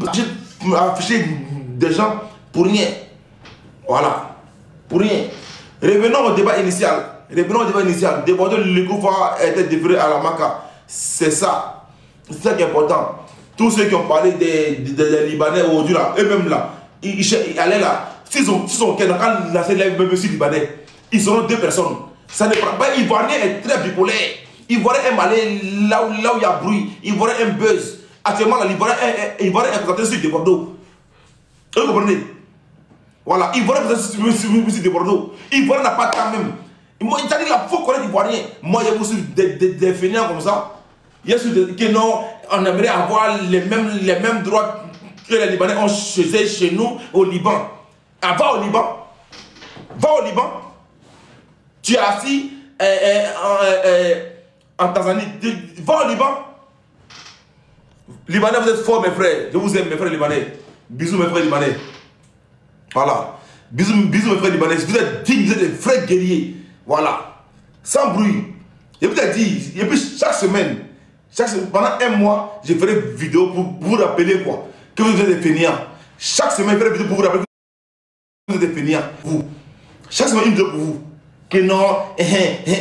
afficher des gens pour rien. Voilà. Pour rien. Revenons au débat initial. Des Bordeaux, le groupe va être déféré à la MACA. C'est ça. C'est ça qui est important. Tous ceux qui ont parlé des Libanais aujourd'hui, là, eux-mêmes là, ils allaient là. S'ils ont quand la scène même aussi Libanais, ils seront 2 personnes. Ça ne prend pas. Ivoirien est très bipolaire. Ivoirien aime aller là où il y a bruit. Ivoirien aime buzz. Actuellement, l'Ivoirien est présenté sur des Bordeaux. Vous comprenez? Voilà, Ivoirien est présenté sur des Bordeaux. Ivoirien n'a pas de temps même. Moi, il faut connaître l'Ivoirien. Moi, il y a aussi des fainéants comme ça. Il y a ceux qui non, on aimerait avoir les mêmes droits que les Libanais ont chez nous au Liban. Ah, va au Liban. Va au Liban. Tu es assis en Tanzanie. Va au Liban. Libanais, vous êtes forts, mes frères. Je vous aime, mes frères libanais. Bisous, mes frères libanais. Voilà. Bisous, mes frères libanais. Vous êtes dignes, vous êtes des vrais guerriers. Voilà. Sans bruit. Et vous avez dit, et puis chaque semaine, pendant 1 mois, je ferai une vidéo pour vous rappeler quoi. Que vous êtes des fainéants. Chaque semaine, je ferai une vidéo pour vous rappeler que vous êtes des fainéants. Vous. Chaque semaine, une vidéo pour vous. Que non,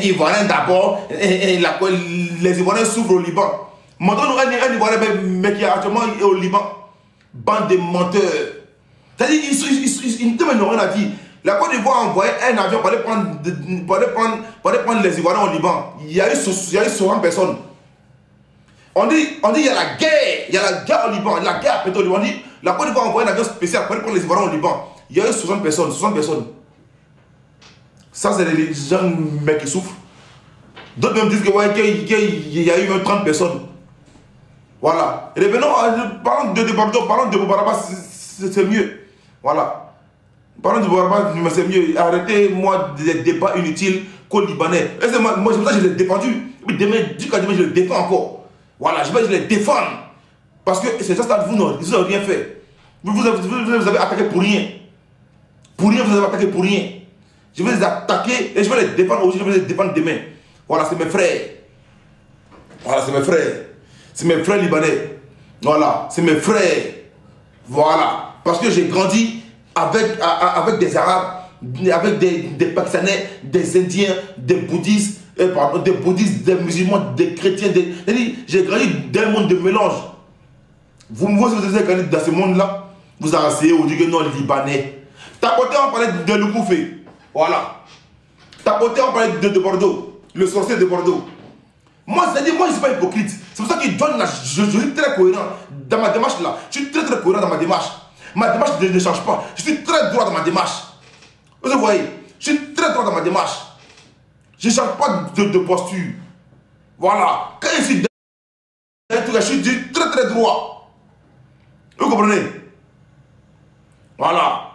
Ivoiriens d'abord, les Ivoiriens souffrent au Liban. Montrons-nous un Ivoirien mais qui est actuellement au Liban. Bande de menteurs. C'est-à-dire, ils ne n'ont rien à dire. La Côte d'Ivoire a envoyé un avion pour aller prendre les Ivoiriens au Liban. Il y a eu 60 personnes. On dit il y a la guerre. Il y a la guerre au Liban. La guerre au Liban. On dit la Côte d'Ivoire a envoyé un avion spécial pour aller prendre les Ivoiriens au Liban. Il y a eu 60 personnes. Ça, c'est les gens mais qui souffrent. D'autres même disent qu'il y a eu 30 personnes. Voilà. Revenons, parlons de Bordeaux, parlons de Boubaraba, c'est mieux. Voilà. Parlons de Boubaraba, c'est mieux. Arrêtez-moi des débats inutiles qu'aux Libanais. Moi, je les ai défendus. Demain, je les défends encore. Voilà, je vais les défendre. Parce que ces gens-là, vous n'avez rien fait. Vous avez attaqué pour rien. Pour rien, vous avez attaqué pour rien. Je vais les attaquer et je vais les défendre aujourd'hui, je vais les défendre demain. Voilà, c'est mes frères. Voilà, c'est mes frères. C'est mes frères libanais. Voilà, c'est mes frères. Voilà. Parce que j'ai grandi avec des Arabes, avec des Pakistanais, des Indiens, des bouddhistes, des musulmans, des chrétiens. J'ai grandi dans un monde de mélange. Vous avez grandi dans ce monde-là, vous avez essayé aujourd'hui que non, les Libanais. Tapoté, on parlait de Loukoufé. Voilà. Tapoté, on parlait de Bordeaux. Le sorcier de Bordeaux. Moi, je ne suis pas hypocrite. C'est pour ça que je suis très cohérent dans ma démarche là. Je suis très cohérent dans ma démarche. Ma démarche ne change pas. Je suis très droit dans ma démarche. Vous voyez, je suis très droit dans ma démarche. Je ne change pas de posture. Très droit. Vous comprenez? Voilà.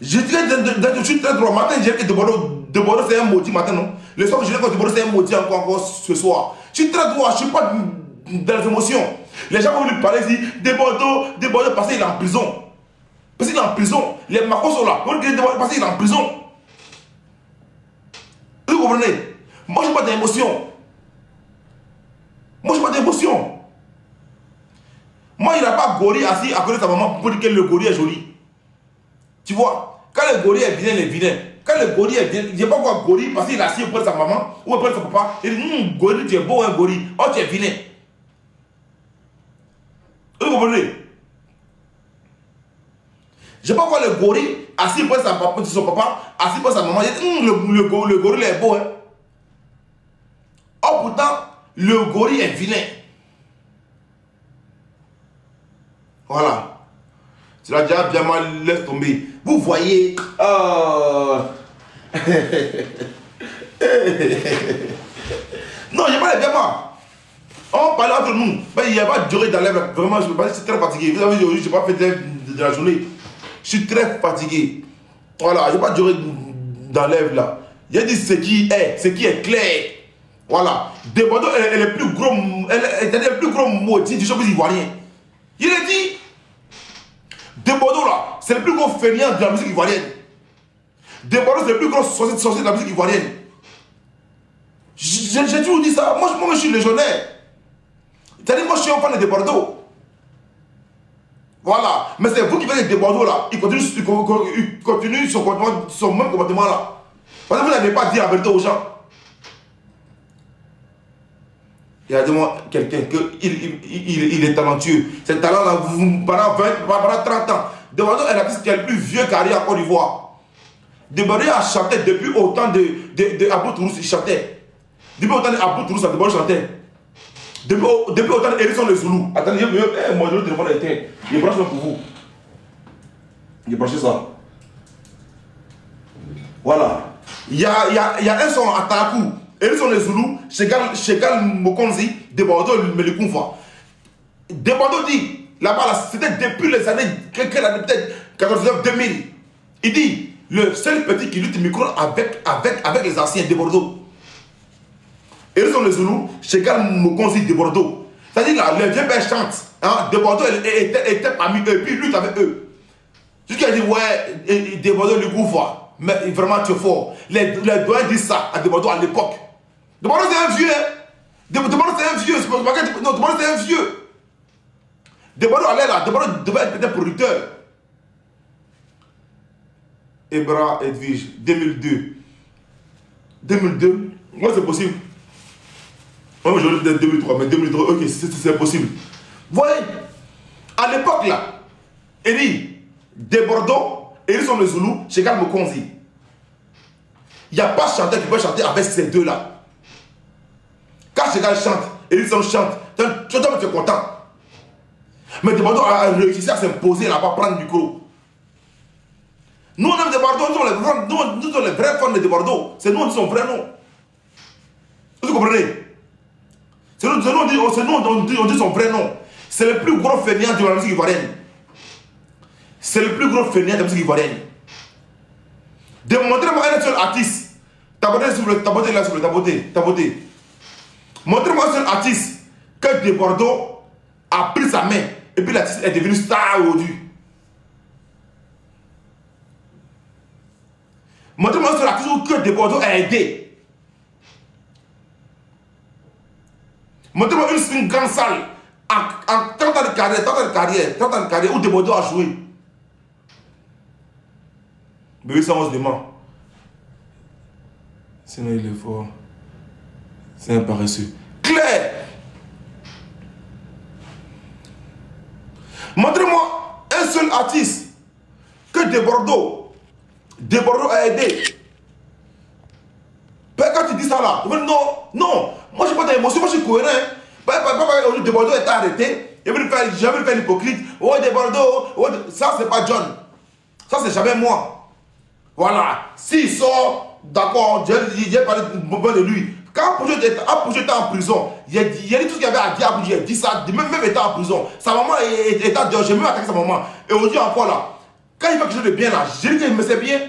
Je suis très droit. Matin, je dirais que de Bordeaux, c'est un maudit matin, non? Le soir, je dirais que de Bordeaux, c'est un maudit encore ce soir. Je suis très droit, je ne suis pas dans les émotions. Les gens vont lui parler ici, de Bordeaux, parce qu'il est en prison. Parce qu'il est en prison. Les Macos sont là. Parce qu'il est en prison. Vous comprenez? Moi, je n'ai pas d'émotion. Moi, il n'a pas gorille assis à côté de sa maman pour dire que le gorille est joli. Tu vois, quand le gorille est vilain, il est vilain. Quand le gorille est vilain, je ne sais pas quoi gorille parce qu'il est assis auprès de sa maman ou auprès de son papa. Il dit, gorille, tu es beau, hein, gorille. Oh, tu es vilain. Vous comprenez? Je ne sais pas quoi le gorille assis auprès de son papa, assis auprès de sa maman. Il dit, le gorille est beau, hein. Oh, pourtant, le gorille est vilain. Voilà. Tu l'as déjà bien mal, laisse tomber. Vous voyez. Non, il n'y a pas les diamants. On parle entre nous. Mais il n'y a pas de durée dans l'air. Vraiment, je suis très fatigué. Vous avez dit aujourd'hui, je n'ai pas fait de la journée. Je suis très fatigué. Voilà, je n'ai pas de durée dans l'air là. J'ai dit ce qui est clair. Voilà. De Bordeaux est le plus gros maudit du showbiz ivoirien. Il a dit. De Bordeaux là, c'est le plus gros fainéant de la musique ivoirienne. De Bordeaux, c'est le plus gros sorcier de la musique ivoirienne. J'ai toujours dit ça. Moi, je suis légionnaire. C'est-à-dire, moi, je suis un fan de Bordeaux. Voilà. Mais c'est vous qui faites des Bordeaux là. Il continue son même comportement là. Parce que vous n'avez pas dit la vérité aux gens. Il a dit moi quelqu'un qu'il est talentueux. Ce talent là, pendant 30 ans. De Bordeaux est l'artiste qui a le plus vieux carrière en Côte d'Ivoire. De Bordeaux a chanté depuis autant de Abou Tourous, il chantait. Depuis autant d'Abou Tourous, De Bordeaux chantait. Depuis autant d'Hérisson le Zoulou. Attendez, moi le téléphone a été. Il est branché pour vous. Il est branché ça. Voilà. Il y a un son à Talakou. Hérisson le Zoulou, Chegal Mokonzi, De Bordeaux, Melikunfa. De Bordeaux dit, là-bas, c'était depuis les années, peut-être 99-2000. Il dit, le seul petit qui lutte micro avec les anciens de Bordeaux. Hérisson le Zoulou, Chegal Mokonzi de Bordeaux. C'est-à-dire là, les vieux pères chantent. Hein, de Bordeaux était parmi eux, puis il lutte avec eux. Jusqu'à dire, ouais, de Bordeaux, le groupe, mais vraiment tu es fort. Les doyens disent ça à de Bordeaux à l'époque. De Bordeaux c'est un vieux. De Bordeaux c'est un vieux. Non, de Bordeaux c'est un vieux. De Bordeaux allait là, de Bordeaux devait être peut-être producteur. Ebra Edwige, 2002. 2002, moi c'est possible. Moi je vais dire 2003, mais 2003, ok, c'est possible. Vous voyez, à l'époque là, Eli, de Bordeaux, Hérisson le Zoulou, Chegal Mokonzi. Il n'y a pas chanteur qui peut chanter avec ces deux-là. Quand Chegal chante, Hérisson chante, tu es content. Mais de Bordeaux a réussi à s'imposer là-bas, prendre le micro. Nous on aime de Bordeaux, nous sommes les vrais fans de Bordeaux. C'est nous, on dit son vrai nom. Vous comprenez? C'est nous, on dit son vrai nom. C'est le plus gros fainéant de la musique ivoirienne. C'est le plus gros fainéant de la musique ivoirienne. Montrez-moi un seul artiste. Taboté. Montrez-moi un seul artiste que de Bordeaux a pris sa main et puis l'artiste est devenu star aujourd'hui. Montrez-moi un seul artiste que de Bordeaux a aidé. Montrez-moi une grande salle en 30 ans de carrière où de Bordeaux a joué. Bébé, ça on se demande. Sinon il est fort. C'est un paresseux. Claire. Montrez-moi un seul artiste que de Bordeaux a aidé. Quand tu dis ça là, non, moi je n'ai pas d'émotion, moi je suis cohérent. De Bordeaux est arrêté, j'ai voulu faire l'hypocrite. Oh, de Bordeaux, ça c'est pas John. Ça c'est jamais moi. Voilà, s'il sort, d'accord, j'ai parlé de lui. Quand Pouget était en prison, il a dit tout ce qu'il avait à dire à Pouget, il a dit ça, même étant en prison. Sa maman était en dehors, j'ai même attaqué sa maman. Et aujourd'hui encore là, quand il fait quelque chose de bien là, j'ai dit qu'il me sait bien.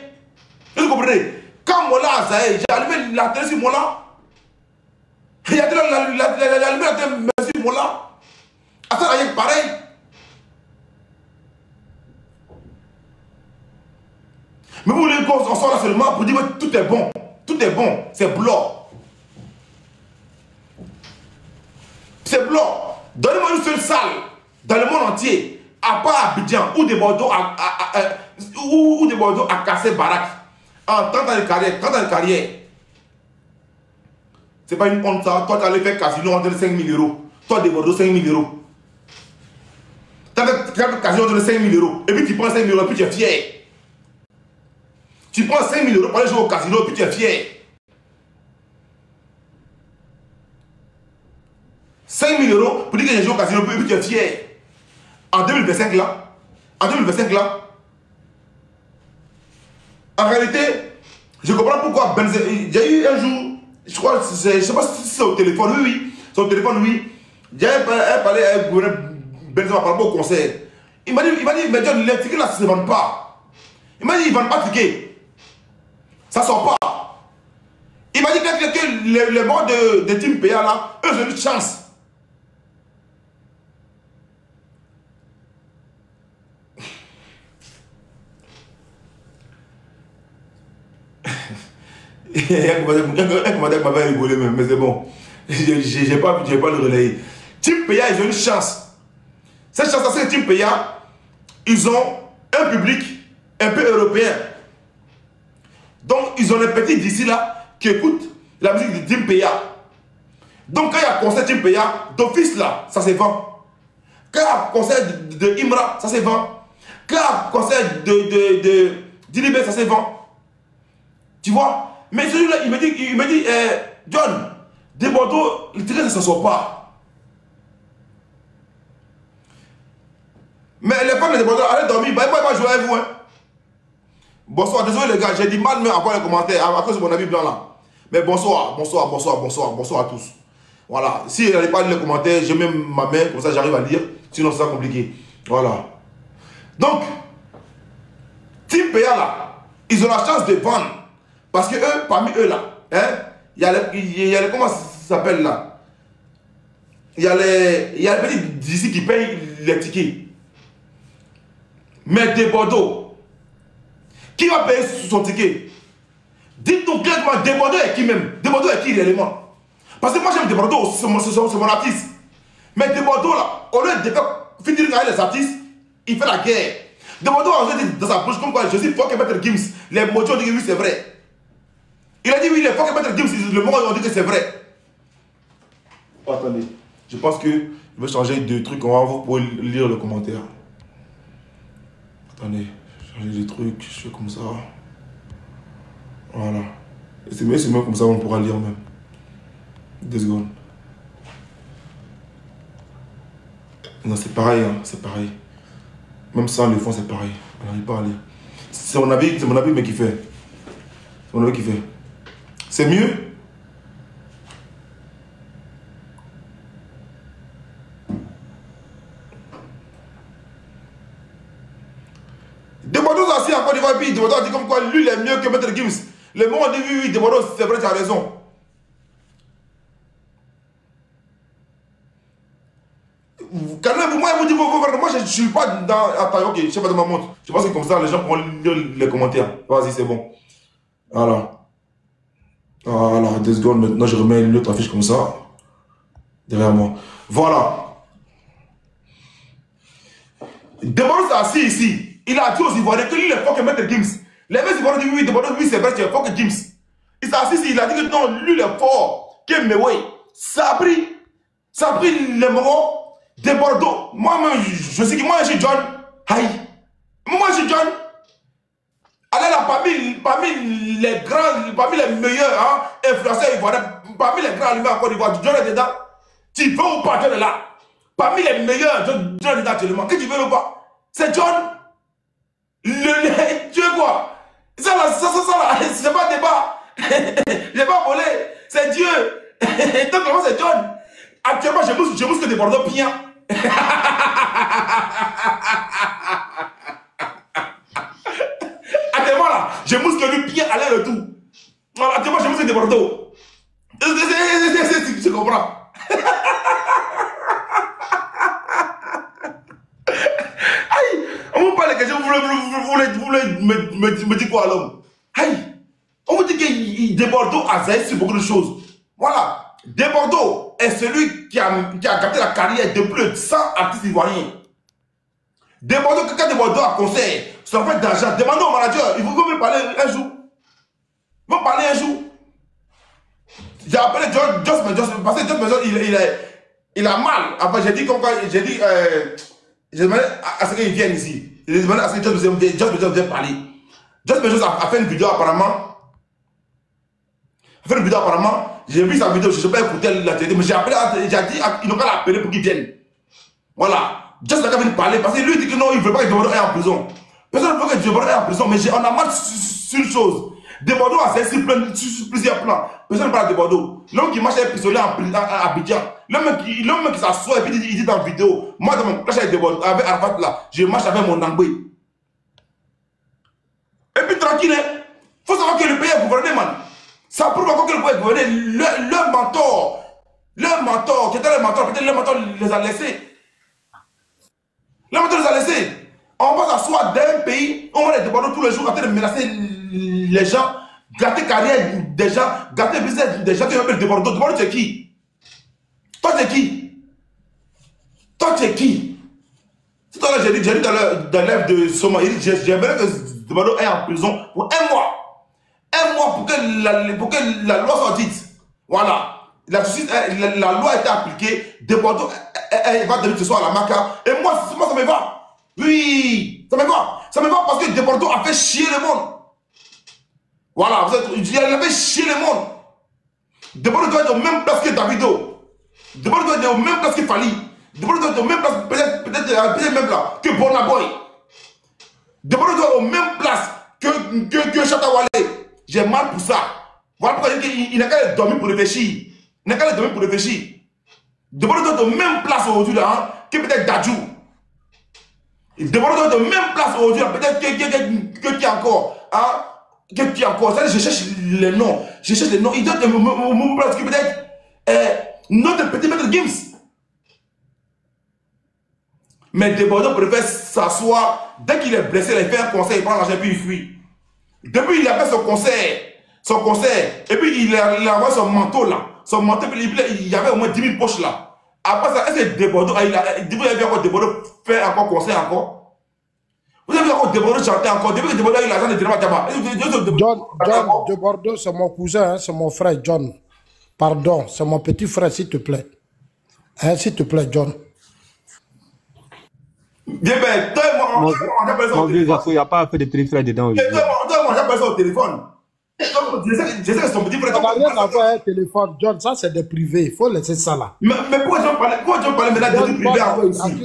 Vous comprenez? Quand Mola Azaï, j'ai allumé la télé sur Mola. Il a allumé la télé sur Mola. À ça, il est pareil. Mais vous voulez qu'on sort là seulement pour dire que tout est bon. Tout est bon. C'est blanc. C'est blanc. Donnez-moi une seule salle dans le monde entier, à part Abidjan, où des Bordeaux a cassé baraque. En 30 ans de carrière. C'est pas une honte ça. Toi, tu allais faire casino, on donne 5 000 €. Toi, des Bordeaux, 5 000 €. Tu as fait casino, on donne 5 000 €. Et puis tu prends 5 000 € et puis tu es fier. Tu prends 5 000 € pour aller jouer au casino et puis tu es fier. 5 000 € pour dire que j'ai joué au casino et puis tu es fier. En 2025 là, en réalité, je comprends pourquoi Benzema. J'ai eu un jour, je crois, je ne sais pas si c'est au téléphone, oui, c'est au téléphone, oui. J'ai parlé avec Benzema par rapport au concert. Il m'a dit, mais John, les tickets là, ça ne se vendent pas. Il m'a dit, ils ne vendent pas de tickets. Ça ne sort pas. Il m'a dit que les morts de Team PA là, eux, ont une chance. Il y a un commandant qui m'avait rigolé, mais c'est bon. Je n'ai pas le relayer. Team PA, ils ont une chance. Cette chance-là, c'est que Team PA, ils ont un public un peu européen. Donc, ils ont les petits d'ici là qui écoutent la musique de Timpeya. Donc, quand il y a un concert Timpeya, d'office là, ça se vend. Quand il y a un concert de Imra, ça se vend. Quand il y a un concert de Dilibé, ça se vend. Tu vois? Mais celui-là, il me dit John, de Bordeaux, le terrain ne s'en sort pas. Mais les femmes de Bordeaux, allez dormir, il va jouer avec vous. Hein. Bonsoir, désolé les gars, j'ai du mal même à voir les commentaires à cause de mon habit blanc là. Mais bonsoir à tous. Voilà, si je n'arrive pas à lire les commentaires, j'ai même ma main, comme ça j'arrive à lire, sinon c'est compliqué. Voilà. Donc, Team PA là, ils ont la chance de vendre. Parce que eux, parmi eux là, hein, il y a les comment ça s'appelle là? Il y a les petits d'ici qui payent les tickets. Mais de Bordeaux, qui va payer son ticket? Dites-nous clairement, de Bordeaux est qui même? De Bordeaux est qui réellement? Parce que moi j'aime de Bordeaux, c'est mon artiste. Mais de Bordeaux là, au lieu de finir avec les artistes, il fait la guerre. De Bordeaux a dit dans sa bouche comme quoi je suis fuck Maître Gims. Les motos ont dit que oui c'est vrai. Il a dit oui, les fuck Maître Gims, le monde ont dit que c'est vrai. Oh, attendez, je pense que je vais changer de truc, on va vous pouvoir lire le commentaire. Attendez, changer de truc, je fais comme ça. Voilà. C'est mieux comme ça, on pourra lire même. 2 secondes. Non, c'est pareil, hein, c'est pareil. Même sans le fond, c'est pareil. On n'arrive pas à lire. C'est mon avis, mais qui fait. C'est mon avis qui fait. C'est mieux. De Bordeaux assis en Côte d'Ivoire, puis De Bordeaux a dit comme quoi lui il est mieux que Maître Gims. Le monde dit oui, De Bordeaux, c'est vrai, tu as raison. Quand même, moi, je ne suis pas dans. Attends, ok, je ne sais pas de ma montre. Je pense que comme ça, les gens pourront lire les commentaires. Vas-y, c'est bon. Voilà. Voilà, 2 secondes. Maintenant, je remets l'autre affiche comme ça. Derrière moi. Voilà. De Bordeaux s'est assis ici. Il a dit aux Ivoiriens que lui, il est fort que Maître Gims. Les mecs Ivoiriens disent oui, De Bordeaux, oui, c'est vrai, tu es fort que Gims. Il s'est assis ici, il a dit que non, lui, il est fort que Meway. Ça a pris les moments. De Bordeaux, moi, je sais que moi, je suis John. Aïe. Moi, je suis John. Allez là, parmi les grands, parmi les meilleurs hein, influenceurs ivoiriens, parmi les grands allumés en Côte d'Ivoire, John est dedans. Tu veux ou pas, John est là. Parmi les meilleurs, John est dedans actuellement. Que tu veux ou pas? C'est John. Tu veux quoi? Ça là, c'est pas débat. J'ai pas volé. C'est Dieu. Donc, comment c'est John? Actuellement, je muscle de Bordeaux bien. Actuellement, là, je muscle lui bien à l'air-retour. Actuellement, je muscle de Bordeaux. Tu comprends? Aïe, on vous parle de quelque chose, vous voulez me dire quoi à l'homme? Aïe, on vous dit que de Bordeaux a zaï sur beaucoup de choses. Voilà. De Bordeaux est celui qui a gâté la carrière de plus de 100 artistes ivoiriens. De Bordeaux, quelqu'un de Bordeaux a conseillé, ça fait d'argent. Demandez au manager, il faut me parler un jour. Me parler un jour. J'ai appelé Just, parce que Just, il a mal. Après, j'ai dit comme quoi, j'ai demandé à ce qu'il vienne ici. J'ai demandé à ce que Just vienne parler. Just a fait une vidéo apparemment. J'ai vu sa vidéo, je ne sais pas écouter la télé, mais j'ai appelé, j'ai dit, il n'a qu'à l'appeler pour qu'il vienne. Voilà. Just n'a qu'à venir parler, parce que lui dit que non, il ne veut pas que De Bordeaux aille en prison. Personne ne veut que De Bordeaux aille en prison, mais on a mal sur une chose. De Bordeaux a cessé sur plusieurs plans. Personne ne parle de Bordeaux. L'homme qui marche avec un pistolet à Abidjan. L'homme qui s'assoit et puis il dit dans la vidéo, moi dans mon clash avec De Bordeaux, avec Arafat là, je marche avec mon Nangoué. Et puis tranquille, il faut savoir que le pays est gouverné, man. Ça prouve encore que le pays est gouverné. Leur mentor, qui était leur mentor, peut-être leur mentor les a laissés. Leur mentor les a laissés. On va s'asseoir d'un pays, on va les déborder tous les jours en train de menacer les gens, gâter carrière des gens, gâter business des gens qui veulent déborder. Déborder, tu es qui? Toi, tu es qui? Toi, tu es qui? Tout à l'heure, j'ai dit dans l'œuvre de Soma, il dit j'aimerais que Debordo est en prison pour 1 mois. 1 mois pour que la loi soit dite. Voilà. La loi a été appliquée. Debordo va devenir ce soir à la Maca. Et moi, ça me va. Oui, ça me va. Ça me va parce que Debordo a fait chier le monde. Voilà, il a fait chier le monde. Debordo doit être au même place que Davido. Debordo doit être au même place que Fali. Debordo doit être au même place, peut-être même là, que Bonaboy. Debordo doit être au même place que Chatawale. J'ai mal pour ça. Voilà pourquoi il n'a qu'à dormir pour réfléchir. Il n'a qu'à dormir pour réfléchir. Debordo doit être au même place aujourd'hui là, que peut-être Dadju. Debordo doit être au même place aujourd'hui là, peut-être que qui encore. Hein? Qui encore. Je cherche les noms. Je cherche les noms. Il doit être au même place que peut-être notre petit maître Gims. Mais Debordo préfère s'asseoir. Dès qu'il est blessé, il fait un concert, il prend l'argent et puis il fuit. Depuis, il a fait son concert, et puis il a envoyé son manteau là. Son manteau, il y avait au moins 10 000 poches là. Après ça, est-ce que Debordo, vous avez vu encore Debordo faire encore concert encore? Vous avez vu encore Debordo chanter encore? Depuis que Debordo a eu l'argent de Dirama Djaba. John Debordo, c'est mon cousin, hein, c'est mon frère John. Pardon, c'est mon petit frère, s'il te plaît. Hein, s'il te plaît, John. Bien, ben, toi et moi, on appelle ça au téléphone. Il n'y a pas un peu de petit frère dedans. Toi et moi, on appelle ça au téléphone. Je sais que son petit frère. On n'a rien à voir avec un téléphone, John, ça c'est des privés, il faut laisser ça là. Mais pourquoi tu parles maintenant de vie privée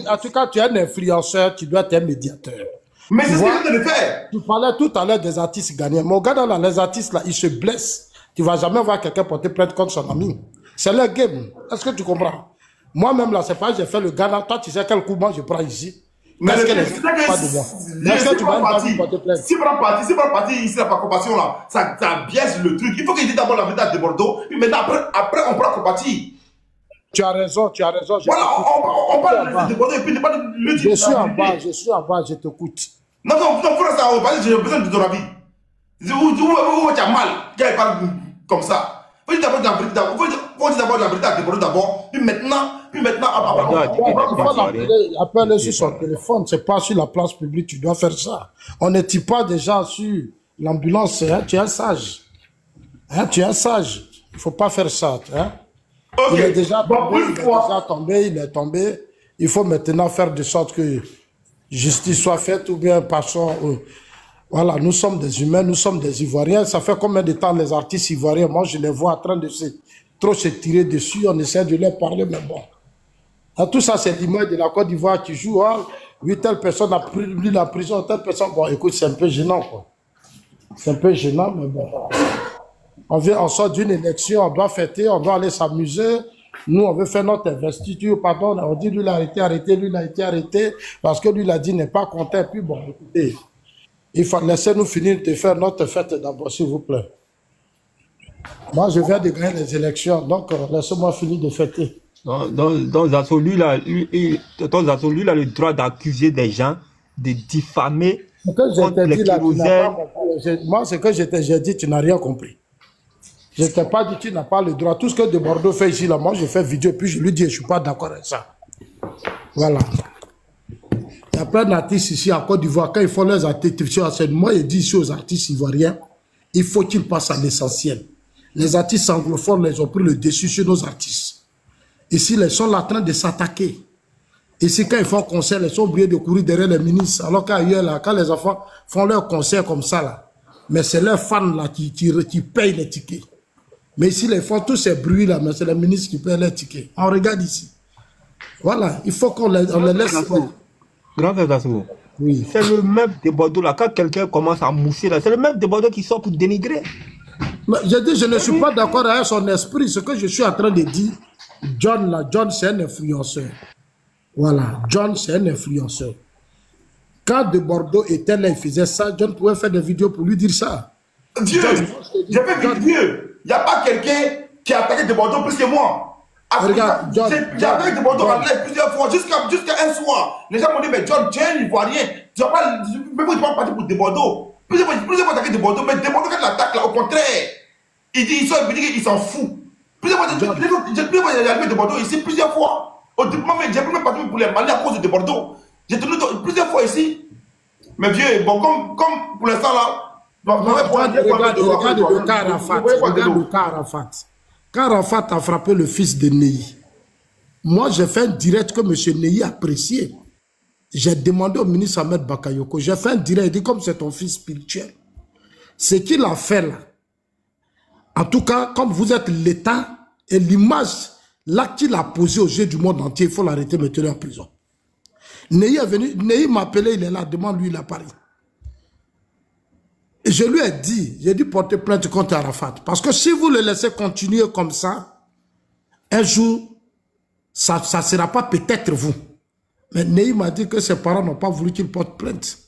en tout cas, tu es un influenceur, tu dois être un médiateur. Mais c'est ce que je viens de faire. Tu parlais tout à l'heure des artistes gagnants. Mon gars, là, les artistes là, ils se blessent. Tu ne vas jamais voir quelqu'un porter plainte contre son ami. C'est leur game. Est-ce que tu comprends? Moi-même là, c'est pas j'ai fait le Ghana. Toi, tu sais quel coup moi je prends ici. Mais est-ce que les pas de moi? Est-ce que tu vas pas porter plainte? Si prend parti ici, la compassion là, ça biaise le truc. Il faut qu'il dise d'abord la vérité à Debordo, puis maintenant après on prend compatir. Tu as raison, tu as raison. Voilà, on parle de Debordo et puis le dire. Je suis en bas, je t'écoute. Non, frère, ça va pas, j'ai besoin de ton avis. Où tu as mal, qu'il parle comme ça. Faut dire d'abord la vérité à Debordo d'abord, puis maintenant, appelle sur son téléphone, c'est pas sur la place publique, tu dois faire ça. On ne tire pas des gens sur l'ambulance, hein, tu es un sage. Hein, tu es un sage. Il ne faut pas faire ça. Hein. Okay. Il est déjà tombé, il est tombé. Il faut maintenant faire de sorte que justice soit faite ou bien passons. Voilà, nous sommes des humains, nous sommes des Ivoiriens. Ça fait combien de temps les artistes ivoiriens, moi je les vois en train de trop se tirer dessus, on essaie de leur parler, mais bon. Ah, tout ça, c'est l'image de la Côte d'Ivoire qui joue. Hein. Oui, telle personne a pris la prison, telle personne. Bon, écoute, c'est un peu gênant, quoi. C'est un peu gênant, mais bon. On sort d'une élection, on doit fêter, on doit aller s'amuser. Nous, on veut faire notre investiture, pardon, on dit lui, il a été arrêté, lui, il a été arrêté, parce que lui, il a dit, n'est pas content. Puis bon, écoutez, il faut laisser nous finir de faire notre fête d'abord, s'il vous plaît. Moi, je viens de gagner les élections, donc laissez-moi finir de fêter. Dans Zasso, lui, il a le droit d'accuser des gens, de diffamer. Ce que je t'ai dit là, moi, ce que j'ai dit, tu n'as rien compris. Je ne t'ai pas dit, tu n'as pas le droit. Tout ce que Debordo fait ici, là, moi, je fais vidéo, puis je lui dis, je ne suis pas d'accord avec ça. Voilà. Il y a plein d'artistes ici en Côte d'Ivoire, quand ils font leurs activités, moi, je dis ici aux artistes ivoiriens, il faut qu'ils passent à l'essentiel. Les artistes anglophones, ils ont pris le dessus sur nos artistes. Ici, ils sont là en train de s'attaquer. Ici, quand ils font concert, ils sont obligés de courir derrière les ministres. Alors qu'ailleurs, là, quand les enfants font leur concert comme ça, là, mais c'est leurs fans là, qui payent les tickets. Mais ici, ils font tous ces bruits là, mais c'est les ministres qui payent les tickets. On regarde ici. Voilà, il faut qu'on les laisse. Grand frère Dassou, oui. C'est le même Debordo là. Quand quelqu'un commence à mousser là, c'est le même Debordo qui sort pour dénigrer. Je dis, je ne suis pas d'accord avec son esprit. Ce que je suis en train de dire, John là, John c'est un influenceur. Voilà, John c'est un influenceur. Quand Debordo était là, il faisait ça, John pouvait faire des vidéos pour lui dire ça. Dieu, j'ai fait Dieu. Il n'y a pas quelqu'un qui a attaqué Debordo plus que moi. Regarde, John. J'ai attaqué Debordo en live plusieurs fois, jusqu'à un soir. Les gens m'ont dit, mais John, tu es un Ivoirien. Tu vas pas, même tu vas partir pour Debordo. Plusieurs fois attaqué Debordo, mais Debordo, quand il attaque là, au contraire, il dit qu'il s'en fout. Plusieurs fois, j'ai allumé Debordo ici plusieurs fois. Au début, j'ai même parti pour les Mali à cause de Debordo. J'ai tenu plusieurs fois ici. Mais vieux, bon, comme pour l'instant là, regarde le cas Arafat. Regarde le cas Arafat. Quand Arafat a frappé le fils de Neyi, moi j'ai fait un direct que M. Neyi appréciait. J'ai demandé au ministre Ahmed Bakayoko, j'ai fait un direct, il dit comme c'est ton fils spirituel. Ce qu'il a fait là, en tout cas, comme vous êtes l'État et l'image là qu'il a posé aux yeux du monde entier, il faut l'arrêter, mettre en prison. Neyi est venu, Neyi m'a appelé, il est là, demande-lui, il est à Paris. Et je lui ai dit, j'ai dit porter plainte contre Arafat. Parce que si vous le laissez continuer comme ça, un jour, ça ne sera pas peut-être vous. Mais Neyi m'a dit que ses parents n'ont pas voulu qu'il porte plainte.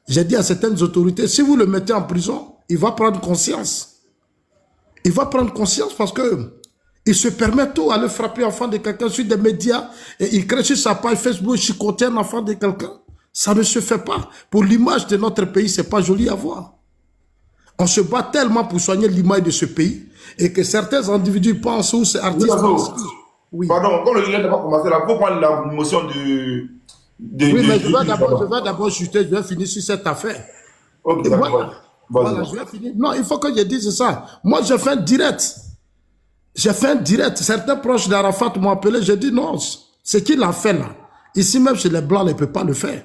J'ai dit à certaines autorités, si vous le mettez en prison, il va prendre conscience. Il va prendre conscience parce que il se permet tout, aller frapper l'enfant de quelqu'un sur des médias, et il crée sur sa page Facebook, chicoter un enfant de quelqu'un. Ça ne se fait pas. Pour l'image de notre pays, ce n'est pas joli à voir. On se bat tellement pour soigner l'image de ce pays, et que certains individus pensent où c'est artiste. Oui. Pardon, comme le lien n'a pas commencé là, il faut prendre la motion de... Oui, mais je vais d'abord chuter, je vais finir sur cette affaire. Ok, d'accord. Voilà, je vais finir. Non, il faut que je dise ça. Moi, j'ai fait un direct. J'ai fait un direct. Certains proches d'Arafat m'ont appelé. J'ai dit non, ce qu'il a fait là, ici même chez les Blancs, il ne peut pas le faire.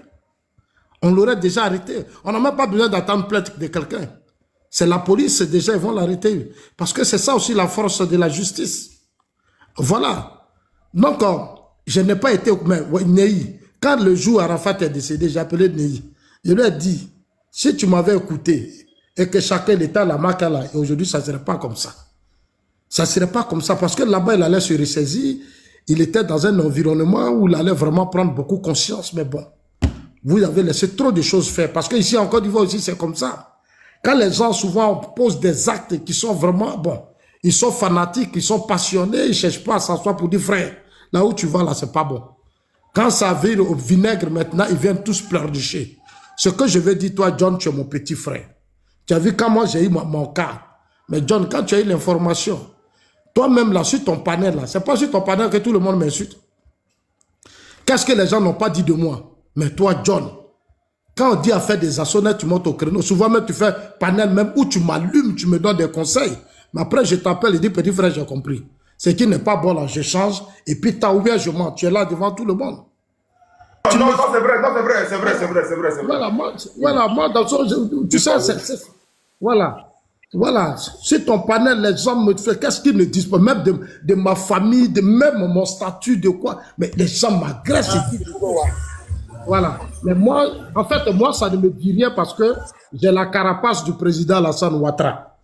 On l'aurait déjà arrêté. On n'a même pas besoin d'attendre plainte de quelqu'un. C'est la police, déjà, ils vont l'arrêter. Parce que c'est ça aussi la force de la justice. Voilà. Donc, je n'ai pas été... Mais Neyi, quand le jour Arafat est décédé, j'ai appelé Neyi. Je lui ai dit, si tu m'avais écouté et que chacun était la marque là, et aujourd'hui, ça ne serait pas comme ça. Ça ne serait pas comme ça parce que là-bas, il allait se ressaisir. Il était dans un environnement où il allait vraiment prendre beaucoup conscience. Mais bon, vous avez laissé trop de choses faire. Parce qu'ici, en Côte d'Ivoire aussi, c'est comme ça. Quand les gens souvent posent des actes qui sont vraiment, bon, ils sont fanatiques, ils sont passionnés, ils ne cherchent pas à s'asseoir pour dire, frère, là où tu vas, là, c'est pas bon. Quand ça vire au vinaigre, maintenant, ils viennent tous pleurnicher. Ce que je veux dire, toi, John, tu es mon petit frère. Tu as vu quand moi, j'ai eu mon cas. Mais John, quand tu as eu l'information, toi-même, là, sur ton panel, là, c'est pas sur ton panel que tout le monde m'insulte. Qu'est-ce que les gens n'ont pas dit de moi? Mais toi, John, quand on dit à faire des assauts, tu montes au créneau. Souvent même, tu fais panel même où tu m'allumes, tu me donnes des conseils. Mais après, je t'appelle et dis, petit frère, j'ai compris. Ce qui n'est pas bon là, je change. Et puis, t'as ouvert, je mens. Tu es là devant tout le monde. Non, c'est vrai. Voilà, moi, dans son, tu sais, voilà. Voilà. Si ton panel, les gens me font, qu'est-ce qu'ils ne disent pas? Même de ma famille, de même mon statut, de quoi. Mais les gens m'agressent. Voilà. Mais moi, en fait, moi, ça ne me dit rien parce que j'ai la carapace du président Alassane Ouattara.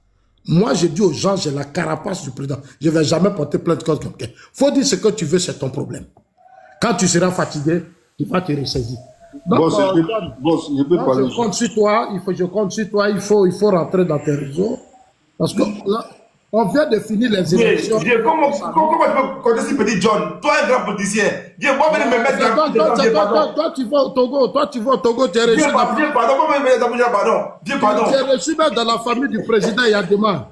Moi, je dis aux gens, j'ai la carapace du président. Je ne vais jamais porter plainte contre quelqu'un. Il faut dire ce que tu veux, c'est ton problème. Quand tu seras fatigué, tu vas te ressaisir. Donc, je compte sur toi, je compte sur toi, il faut rentrer dans tes réseaux. Parce que là, on vient de finir les élections. Comment tu peux compter sur petit John? Toi, un grand politicien. Viens, moi, venez me mettre dans... Toi, tu vas au Togo, tu es reçu. Tu es reçu dans la famille du président Yadema.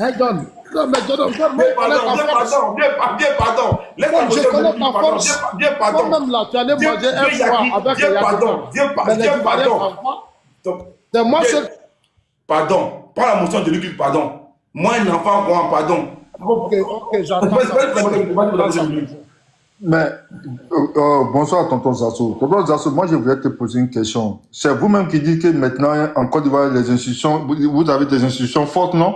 Hein, John? Non, mais John, pardon. Je connais ta force. Toi-même là, tu allais manger un soir avec Yadema. Pardon. Prends la motion de lui, pardon. Moi, un enfant, moi, pardon. Ok, j'attends. Mais, bonsoir, tonton Zasso. Tonton Zasso, moi, je voulais te poser une question. C'est vous-même qui dites que maintenant, en Côte d'Ivoire, les institutions, vous avez des institutions fortes, non?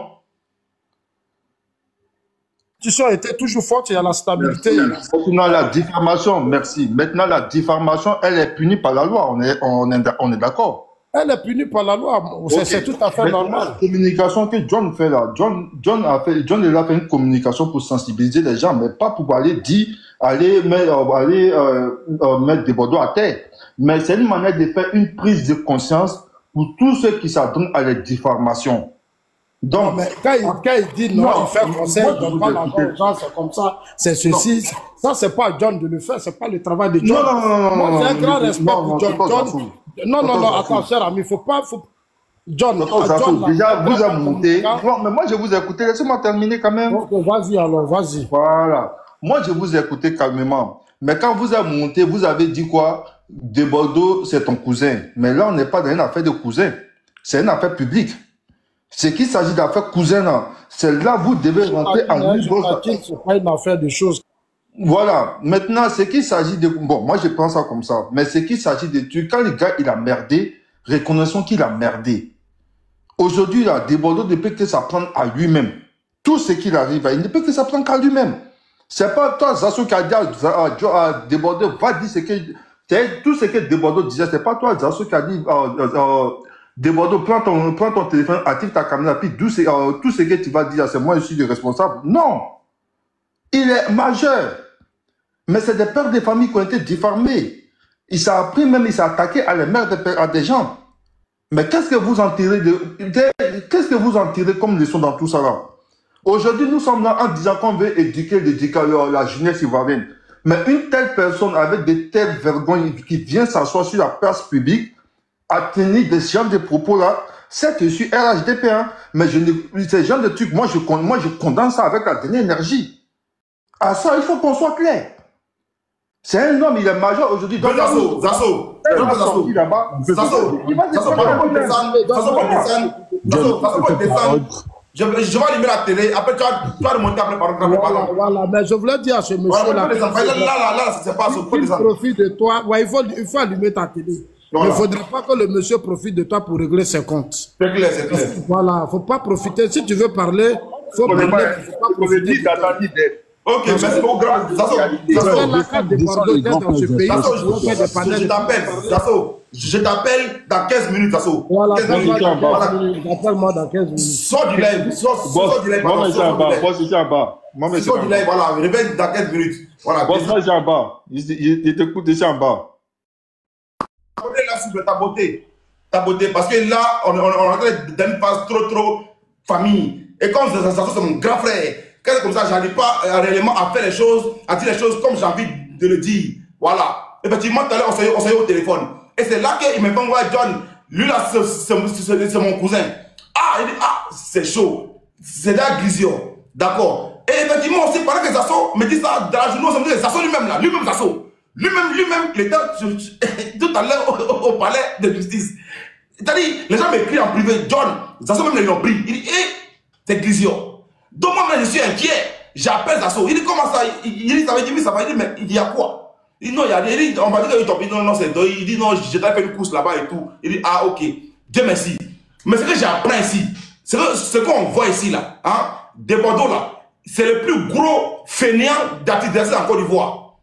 Les institutions étaient toujours fortes, il y a la stabilité. Maintenant, la diffamation, merci. Maintenant, la diffamation, elle est punie par la loi. On est d'accord. Elle est punie par la loi. C'est tout à fait normal. La communication que John fait là, John a fait une communication pour sensibiliser les gens, mais pas pour aller mettre des bordeaux à terre. Mais c'est une manière de faire une prise de conscience pour tous ceux qui s'adonnent à la diffamation. Donc, mais quand il dit non, il fait conseil, il donne pas l'argent aux gens, c'est comme ça, c'est ceci. Ça, c'est pas à John de le faire, c'est pas le travail de John. Moi, j'ai un grand respect pour John. Non, attends, cher ami, il faut pas... John, déjà, vous avez monté. Non, mais moi, je vous ai écouté. Laissez-moi terminer quand même. Vas-y alors, vas-y. Voilà. Moi, je vous ai écouté calmement. Mais quand vous avez monté, vous avez dit quoi? De Bordeaux, c'est ton cousin. Mais là, on n'est pas dans une affaire de cousin. C'est une affaire publique. Ce qu'il s'agit d'affaires cousin, c'est là où vous devez rentrer en niveau. C'est pas une affaire de choses. Voilà. Maintenant, ce qu'il s'agit de... Bon, moi, je pense ça comme ça. Mais ce qu'il s'agit de... Quand le gars, il a merdé, reconnaissons qu'il a merdé. Aujourd'hui, là, De Bordeaux ne peut que s'apprendre à lui-même. Tout ce qu'il arrive, il ne peut que s'apprendre qu'à lui-même. C'est pas toi, Zasso, qui a dit à De Bordeaux, va dire ce que... Tout ce que De Bordeaux disait, c'est pas toi, Zasso, qui a dit... De Bordeaux, prends ton téléphone, active ta caméra, puis tout ce que tu vas dire, c'est moi, je suis le responsable. Non. Il est majeur. Mais c'est des pères de famille qui ont été diffamés. Il s'est appris même, il s'est attaqué à les mères à des gens. Mais qu'est-ce que vous en tirez comme leçon dans tout ça là? Aujourd'hui, nous sommes là en disant qu'on veut éduquer la jeunesse ivoirienne. Mais une telle personne avec de telles vergognes qui vient s'asseoir sur la place publique, à tenir des genres de propos là, c'est que je suis RHDP, hein, mais ces genres de trucs, moi je condamne ça avec la dernière énergie. À ça, il faut qu'on soit clair. C'est un homme, il est majeur aujourd'hui. Zasso, je vais allumer la télé, après tu vas remonter après par exemple. Voilà, mais je voulais dire à ce monsieur-là, là, c'est pas il profite de toi, ouais, il faut allumer ta télé. Voilà. Il ne faudrait pas que le monsieur profite de toi pour régler ses comptes. C'est clair, c'est clair. Voilà, il ne faut pas profiter. Si tu veux parler, il faut parler. Il ne faut pas profiter. Ok, merci beaucoup, grand. Zasso, je t'appelle dans 15 minutes, Zasso. Voilà, appelle-moi dans 15 minutes. Sors du live, sors du live. Moi, je suis en bas. Sors du live, voilà, réveille dans 15 minutes. Voilà. Moi, je suis en bas. Il t'écoute, je suis en bas. Là, s'il te plaît, ta beauté, parce que là, on est en train d'une phase trop famille. Et comme Zasso, c'est mon grand frère, quand c'est comme ça, j'arrive pas réellement à faire les choses, à dire les choses comme j'ai envie de le dire. Voilà. Effectivement, tout à l'heure, on s'est eu au téléphone. Et c'est là qu'il me dit, ouais, John, lui là, c'est mon cousin. Ah, il dit, ah, c'est chaud. C'est là, Grisio. D'accord. Et effectivement, aussi, pendant que Zasso me dit ça dans la journée, on se dit, Zasso lui-même là, lui-même Zasso. Lui-même, il était tout à l'heure au palais de justice. C'est-à-dire, les gens m'écrivent en privé, John, Zasso même ils l'ont pris. Il dit, c'est Grisio. Donc moi, je suis inquiet. J'appelle Zasso. Il dit, comment ça? Il dit, ça veut dire, ça va. Il dit, mais il y a quoi? Il dit, non, il y a rien. On va dire qu'il tombe. Non, c'est il dit, non, j'ai fait une course là-bas et tout. Il dit, ah, ok. Dieu merci. Mais ce que j'apprends ici, ce qu'on voit ici, là, hein, De Bordeaux, là, c'est le plus gros fainéant d'artistes en Côte d'Ivoire.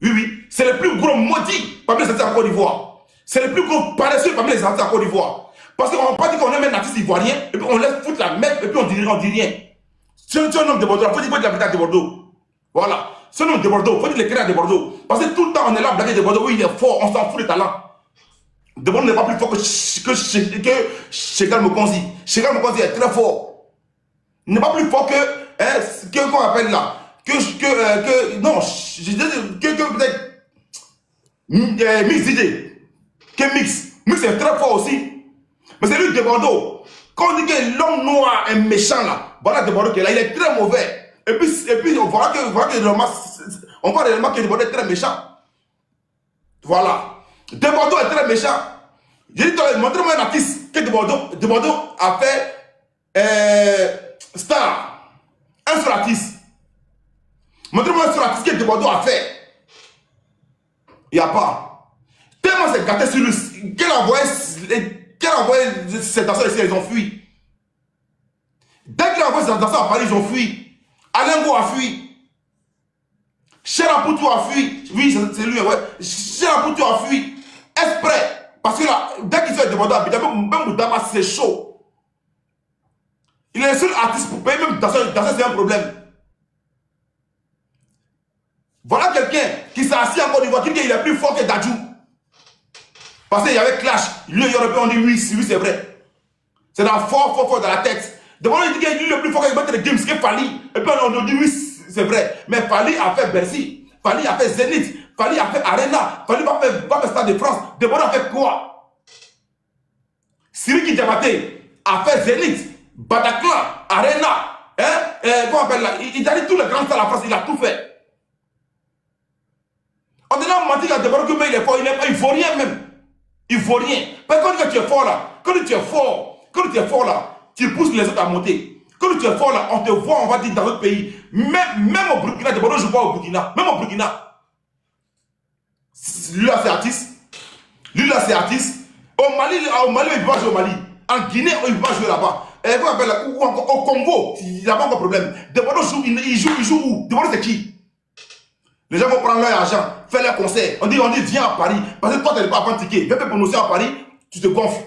Oui. C'est le plus gros maudit parmi les artistes en Côte d'Ivoire. C'est le plus gros paresseux parmi les artistes en Côte d'Ivoire. Parce qu'on ne va pas dire qu'on aime un artiste ivoirien, et puis on laisse foutre la merde, et puis on dit rien. C'est un homme de Bordeaux, il faut dire l'habitat de Bordeaux. Voilà. C'est un homme de Bordeaux, il faut dire l'écrire de Bordeaux. Parce que tout le temps, on est là à blaguer de Bordeaux, oui, il est fort, on s'en fout des talents. De Bordeaux n'est pas plus fort que Chegal Mokonzi. Chegal Mokonzi est très fort. Il n'est pas plus fort que qu'on appelle là. Non, je dis que peut-être Mix DJ. Que Mix. Mix est très fort aussi. Mais c'est lui de Bordeaux. Quand on dit que l'homme noir est méchant là, voilà De Bordeaux qui est là, il est très mauvais. Et puis on voit réellement que De Bordeaux est très méchant. Voilà. De Bordeaux est très méchant. J'ai dit, montrez-moi un artiste que De Bordeaux a fait star. Un seul artiste. Montrez-moi un seul artiste que De Bordeaux a fait. Il n'y a pas. Tellement c'est gâté sur lui. Qu'elle a envoyé ces danseurs ici, ils ont fui. Dès qu'il a envoyé ces danseurs à Paris, ils ont fui. Alengo a fui. Cheraputu a fui. Oui, c'est lui, ouais. Cheraputu a fui. Exprès. Parce que là, dès qu'ils sont De Bordeaux, même Moudama, c'est chaud. Il est le seul artiste pour payer, même danseur, c'est un problème. Voilà quelqu'un qui s'est assis en Côte d'Ivoire, qui dit qu'il est plus fort que Dadju. Parce qu'il y avait clash. Lui, Européen, on dit oui, c'est vrai. C'est fort dans la tête. Demandez, il dit qu'il est le plus fort que battre les games, c'est Fali. Et puis on dit oui, c'est vrai. Mais Fali a fait Bercy. Fali a fait Zénith. Fali a fait Arena. Fali va faire Stade de France. Demandez a fait quoi? Siriki Diabaté a fait Zénith, Bataclan, Arena. Comment on appelle là? Il a dit tous les grands stars de la France, il a tout fait. On te a menti qu'à Débordon que il est fort, il ne vaut rien même. Il ne vaut rien. Parce que quand tu es fort là, quand tu es fort là, tu pousses les autres à monter. Quand tu es fort là, on te voit, on va dire, dans d'autres pays. Même au Burkina, Débordon joue pas au Burkina. Même au Burkina. Lui là, c'est artiste. Lui là, c'est artiste. Au Mali, il ne peut pas jouer au Mali. En Guinée, il ne peut pas jouer là-bas. Ou au Congo, il n'y a pas encore de problème. Débordon joue, il joue où? Débordon, c'est qui? Les gens vont prendre leur argent, faire leur concert. On dit, viens à Paris. Parce que toi, tu n'es pas à prendre ticket. Viens faire promotion à Paris, tu te gonfles.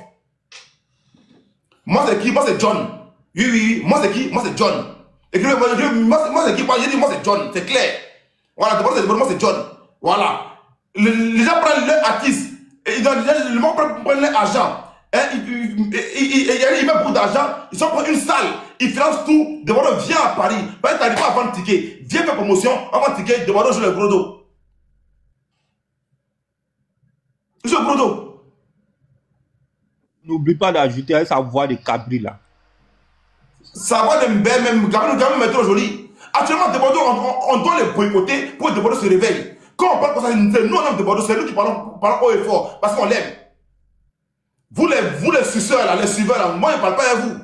Moi, c'est qui? Moi, c'est John. Oui. Moi, c'est qui? Moi, c'est John. Moi, c'est qui? J'ai dit, moi, c'est John. C'est clair. Voilà, moi, c'est John. Voilà. Les gens prennent leur artiste. Et les gens prennent leur argent. Ils mettent beaucoup d'argent. Ils sont pour une salle. Ils financent tout. Débordon, viens à Paris. Parce que tu n'arrives pas à vendre ticket. Viens faire promotion. On vend ticket. Débordon joue le gros dos. Joue le gros dos. N'oublie pas d'ajouter sa voix de cabri là. Sa voix de mbé, même Gabriel est trop joli. Actuellement, Débordon, on doit les boycotter pour que Débordon se réveille. Quand on parle comme ça, c'est nous, on aime Débordon. C'est nous qui parlons haut et fort. Parce qu'on l'aime. Vous les suceurs là, les suiveurs là, moi je ne parle pas à vous.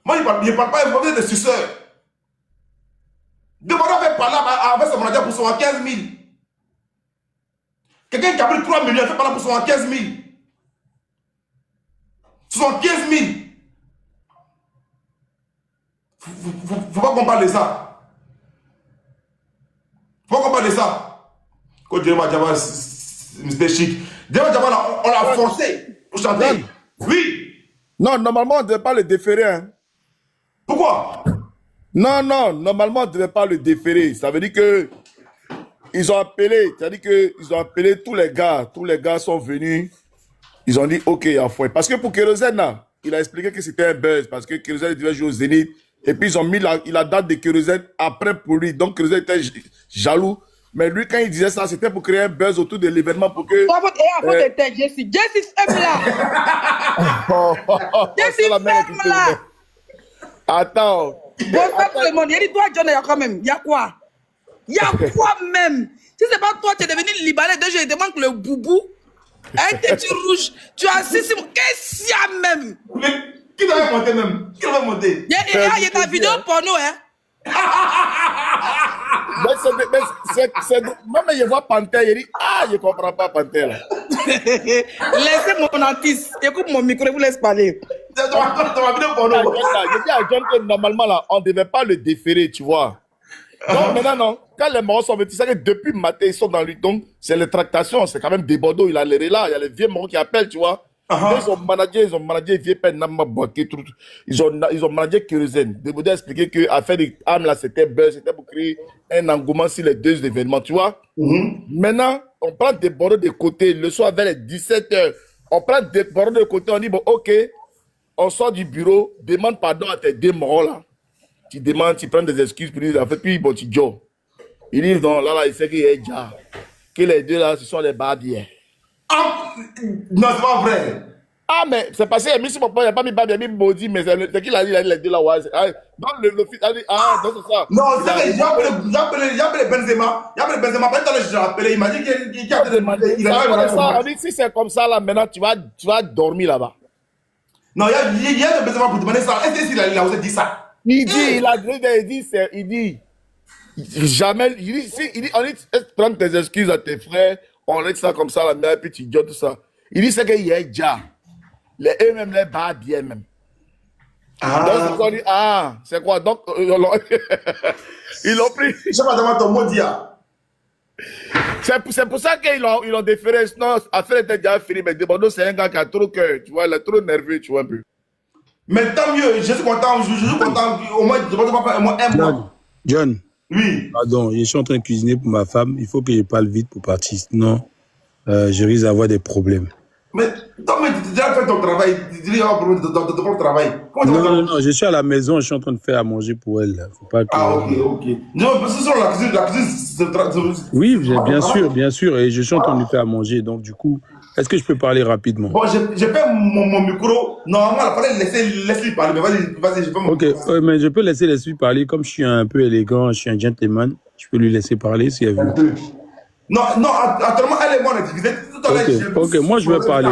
Moi je ne parle pas à vous, vous êtes des suceurs. Débordon fait parler avec son manager pour 75 000. Quelqu'un qui a pris 3 millions fait parler pour 75 000. 75 000. Faut pas qu'on parle de ça. Faut pas qu'on parle de ça. Quand Djema Djama, Mr. Chic, Djema Djama, on l'a forcé. Pour chanter. Oui. Non, normalement, on ne devait pas le déférer. Hein. Pourquoi? Non, normalement, on ne devait pas le déférer. Ça veut dire que ils ont appelé, c'est-à-dire qu'ils ont appelé tous les gars sont venus. Ils ont dit, OK, il y a fouet. Parce que pour Kérosène, il a expliqué que c'était un buzz, parce que Kérosène devait jouer au Zénith. Et puis, ils ont mis la date de Kérosène après pour lui. Donc, Kérosène était jaloux. Mais lui, quand il disait ça, c'était pour créer un buzz autour de l'événement pour que... Avant de Jessie. Jessie, ferme là. Jessie, ferme là. Attends. Bonsoir tout le monde. Il dit, toi, John, il y a quoi même? Il y a quoi? Il y a quoi même? Si c'est pas toi, tu es devenu Libanais, déjà, il te manque le boubou. Avec tes yeux rouges. Tu as 6 mois. Qu'est-ce qu'il y a même? Qui va monter même? Qui va monter? Il y a ta vidéo porno, hein? Même il voit Panthère, il dit, ah, je ne comprends pas Panthère là. Laissez mon artiste. Écoute mon micro, je vous laisse parler. C'est ma vidéo porno. Je dis à John que normalement là, on ne devait pas le déférer, tu vois. Donc maintenant, non. Quand les morts sont venus, tu sais que depuis le matin, ils sont dans lui. Donc, c'est les tractations, c'est quand même des bordeaux. Il a l'air là, il y a les vieux morts qui appellent, tu vois. Ils ont managé vieux père Nama Boké, tout. Ils ont managé Kérosène. Débordon a expliqué que l'affaire des âmes là, c'était buzz, c'était pour créer un engouement sur les deux événements, tu vois. Maintenant, on prend des bordeaux de côté, le soir vers les 17h. On prend des bordeaux de côté, on dit, bon, OK, on sort du bureau, demande pardon à tes deux morts là. Tu demandes, tu prends des excuses pour dire, en fait, puis bon, tu joues. Il dit, non, là, il sait qu'il est déjà. Que les deux là, ce sont les barbiers. Ah, non, c'est pas vrai. Ah, mais c'est passé, mais si mon père n'a pas mis barbier, il m'a dit, mais c'est qui l'a dit, les deux là, ouais. Donc, le fils a dit, ah, donc c'est ça. Non, c'est que j'ai appelé Benzema. J'ai appelé Benzema. Pas j'ai appelé, il m'a dit qu'il a demandé. Il a ça. On dit, si c'est comme ça, là, maintenant, tu vas dormir là-bas. Non, il y a de Benzema pour demander ça. Est-ce qu'il a osé dire ça? Il dit, jamais, il dit, on dit, prendre tes excuses à tes frères, on laisse ça comme ça, la mère, puis tu dis tout ça. Il dit, c'est qu'il y a déjà, eux-mêmes, les bas bien même. Donc, on dit, ah, c'est quoi? Donc, ils l'ont pris. Je sais pas demander ton mot dire. C'est pour ça qu'ils l'ont déféré. Sinon, l'affaire était déjà finie, mais Débordon, c'est un gars qui a trop cœur, tu vois, il est trop nerveux, tu vois un peu. Mais tant mieux, je suis content, au moins, je ne vais pas moi un mois. John. Oui. Pardon, je suis en train de cuisiner pour ma femme. Il faut que je parle vite pour partir. Sinon, je risque d'avoir des problèmes. Mais toi, tu as déjà fait ton travail. Tu dis, problème de ton travail. Non, je suis à la maison. Je suis en train de faire à manger pour elle. Faut pas que... Ah, ok. Non, parce que sur la cuisine, oui, bien sûr. Et je suis en train de lui faire à manger. Donc, du coup, est-ce que je peux parler rapidement? Bon, j'ai fait mon micro. Normalement, il fallait laisser parler. Mais vas-y, je peux mon micro. Ok, mais je peux laisser les filles parler. Comme je suis un peu élégant, je suis un gentleman, je peux lui laisser parler si elle veut. Non, non, actuellement, elle et moi, on est divisés. Ok, moi je vais parler.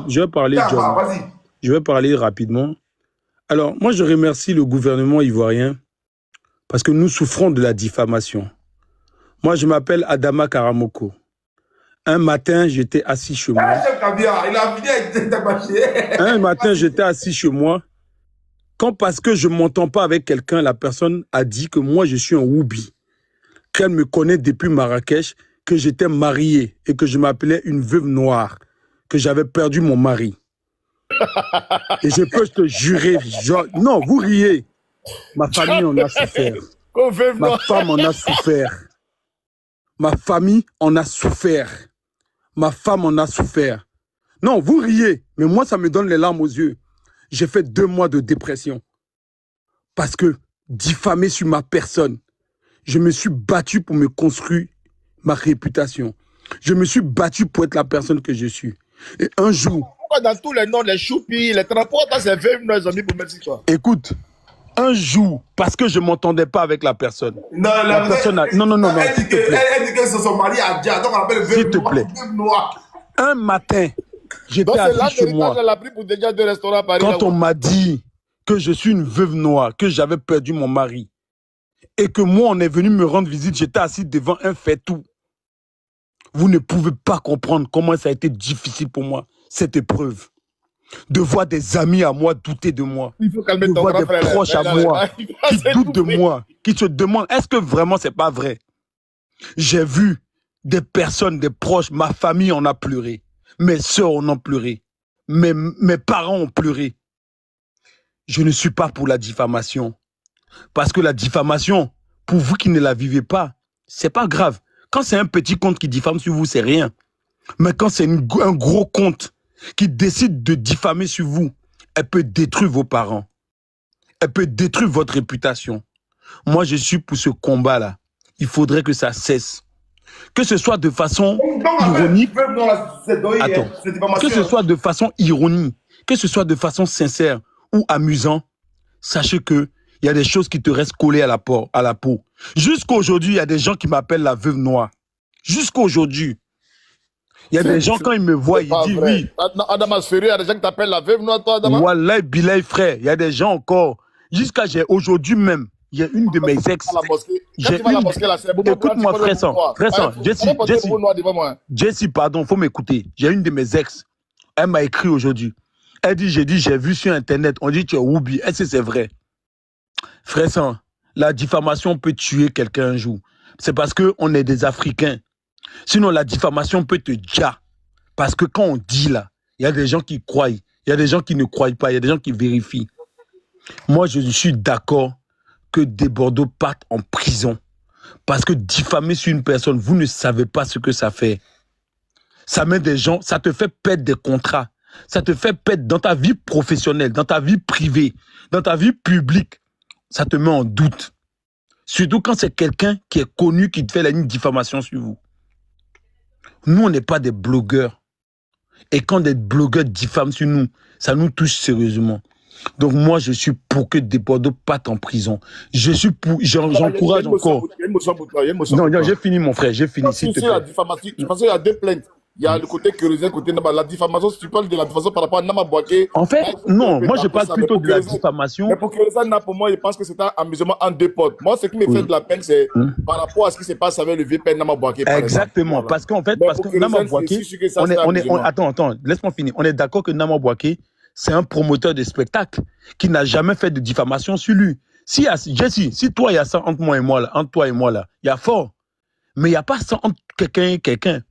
Je vais parler, John. Vas-y. Je vais parler rapidement. Alors, moi je remercie le gouvernement ivoirien parce que nous souffrons de la diffamation. Moi, je m'appelle Adama Karamoko. Un matin, j'étais assis chez moi. Un matin, j'étais assis chez moi. Quand parce que je ne m'entends pas avec quelqu'un, la personne a dit que moi, je suis un Woubi. Qu'elle me connaît depuis Marrakech, que j'étais marié et que je m'appelais une veuve noire, que j'avais perdu mon mari. Et je peux te jurer, genre, non, vous riez. Ma famille en a souffert. Ma femme en a souffert. Ma famille en a souffert. Ma femme en a souffert. Non, vous riez, mais moi, ça me donne les larmes aux yeux. J'ai fait 2 mois de dépression. Parce que, diffamé sur ma personne, je me suis battu pour me construire ma réputation. Je me suis battu pour être la personne que je suis. Et un jour... Pourquoi dans tous les noms, les choupis, les transports, c'est 20 nos amis pour mettre quoi? Écoute, un jour, parce que je ne m'entendais pas avec la personne. Non, la personne a... Non, elle dit que son mari a dit, donc on appelle veuve s'il te plaît. Un matin, j'étais assis chez moi. Quand on m'a dit que je suis une veuve noire, que j'avais perdu mon mari, et que moi, on est venu me rendre visite, j'étais assis devant un fait-tout. Vous ne pouvez pas comprendre comment ça a été difficile pour moi, cette épreuve. De voir des amis à moi douter de moi. Il faut calmer de ton voir des frère, proches à moi qui doutent de moi, qui se demandent, est-ce que vraiment c'est pas vrai? J'ai vu des personnes, des proches, ma famille en a pleuré. Mes soeurs en ont pleuré. Mes parents ont pleuré. Je ne suis pas pour la diffamation. Parce que la diffamation, pour vous qui ne la vivez pas, c'est pas grave. Quand c'est un petit compte qui diffame sur vous, c'est rien. Mais quand c'est un gros compte qui décide de diffamer sur vous, elle peut détruire vos parents. Elle peut détruire votre réputation. Moi, je suis pour ce combat-là. Il faudrait que ça cesse. Que ce soit de façon ironique. Attends. Que ce soit de façon ironique, que ce soit de façon sincère ou amusant, sachez que il y a des choses qui te restent collées à la peau. Jusqu'à aujourd'hui, il y a des gens qui m'appellent la veuve noire. Jusqu'à aujourd'hui. Il y a des gens, quand ils me voient, ils disent oui. Adama Sferi, il y a des gens qui t'appellent la veuve noire, toi, Adama. Wallah, Bilay, frère. Il y a des gens encore. Jusqu'à aujourd'hui même, il y a une de mes ex. Écoute-moi, frère, Jessie, pardon, faut m'écouter. J'ai une de mes ex. Elle m'a écrit aujourd'hui. Elle dit, j'ai vu sur Internet, on dit tu es Woubi. Est-ce que c'est vrai? Frère, la diffamation peut tuer quelqu'un un jour. C'est parce qu'on est des Africains. Sinon, la diffamation peut te dire. Parce que quand on dit là, il y a des gens qui croient. Il y a des gens qui ne croient pas. Il y a des gens qui vérifient. Moi, je suis d'accord que des Bordeaux partent en prison. Parce que diffamer sur une personne, vous ne savez pas ce que ça fait. Ça met des gens, ça te fait perdre des contrats. Ça te fait perdre dans ta vie professionnelle, dans ta vie privée, dans ta vie publique. Ça te met en doute. Surtout quand c'est quelqu'un qui est connu, qui te fait une diffamation sur vous. Nous, on n'est pas des blogueurs. Et quand des blogueurs diffament sur nous, ça nous touche sérieusement. Donc moi, je suis pour que des Bordeaux partent en prison. Je suis pour, j'encourage encore. Non, j'ai fini mon frère, j'ai fini. Si la diffamation, parce qu'il y a 2 plaintes. Il y a le côté curieux, côté la diffamation. Si tu parles de la diffamation par rapport à Nama Bouaké. En fait, non, moi je parle plutôt de la diffamation. Mais pour Kureza, pour moi, je pense que c'est un amusement en 2 potes. Moi, ce qui me fait de la peine, c'est par rapport à ce qui se passe avec le vieux père Nama Bouaké. Exactement, parce qu'en fait, parce que Nama Bouaké, attends, laisse-moi finir. On est d'accord que Nama Bouaké, c'est un promoteur de spectacle qui n'a jamais fait de diffamation sur lui. Jessie, si toi, il y a ça entre moi et moi, là, entre toi et moi, là, il y a fort. Mais il n'y a pas ça entre quelqu'un et quelqu'un.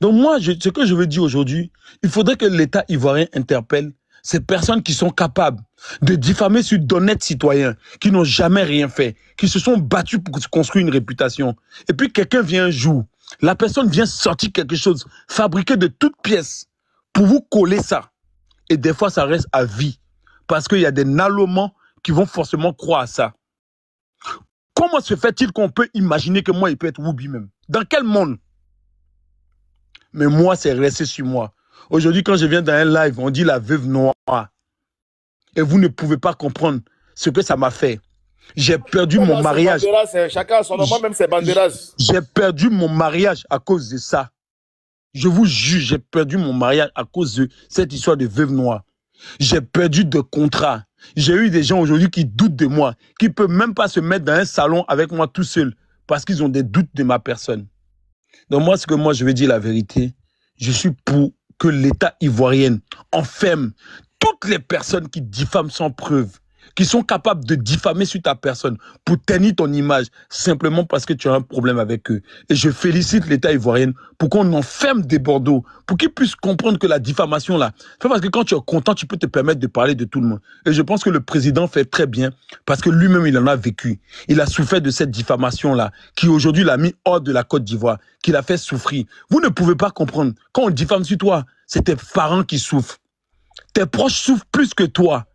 Donc moi, ce que je veux dire aujourd'hui, il faudrait que l'État ivoirien interpelle ces personnes qui sont capables de diffamer sur d'honnêtes citoyens, qui n'ont jamais rien fait, qui se sont battus pour se construire une réputation. Et puis quelqu'un vient un jour, la personne vient sortir quelque chose, fabriqué de toutes pièces, pour vous coller ça. Et des fois, ça reste à vie. Parce qu'il y a des nalomans qui vont forcément croire à ça. Comment se fait-il qu'on peut imaginer que moi, il peut être Woubi même? Dans quel monde? Mais moi, c'est resté sur moi. Aujourd'hui, quand je viens dans un live, on dit la veuve noire. Et vous ne pouvez pas comprendre ce que ça m'a fait. J'ai perdu mon mariage. Chacun a son nom, même c'est Banderas. J'ai perdu mon mariage à cause de ça. Je vous jure, j'ai perdu mon mariage à cause de cette histoire de veuve noire. J'ai perdu de contrat. J'ai eu des gens aujourd'hui qui doutent de moi, qui ne peuvent même pas se mettre dans un salon avec moi tout seul parce qu'ils ont des doutes de ma personne. Donc moi, je vais dire la vérité. Je suis pour que l'État ivoirien enferme toutes les personnes qui diffament sans preuve, qui sont capables de diffamer sur ta personne pour ternir ton image simplement parce que tu as un problème avec eux. Et je félicite l'État ivoirien pour qu'on enferme des Bordeaux, pour qu'ils puissent comprendre que la diffamation là, c'est parce que quand tu es content, tu peux te permettre de parler de tout le monde. Et je pense que le président fait très bien parce que lui-même, il en a vécu. Il a souffert de cette diffamation là, qui aujourd'hui l'a mis hors de la Côte d'Ivoire, qui l'a fait souffrir. Vous ne pouvez pas comprendre. Quand on diffame sur toi, c'est tes parents qui souffrent. Tes proches souffrent plus que toi.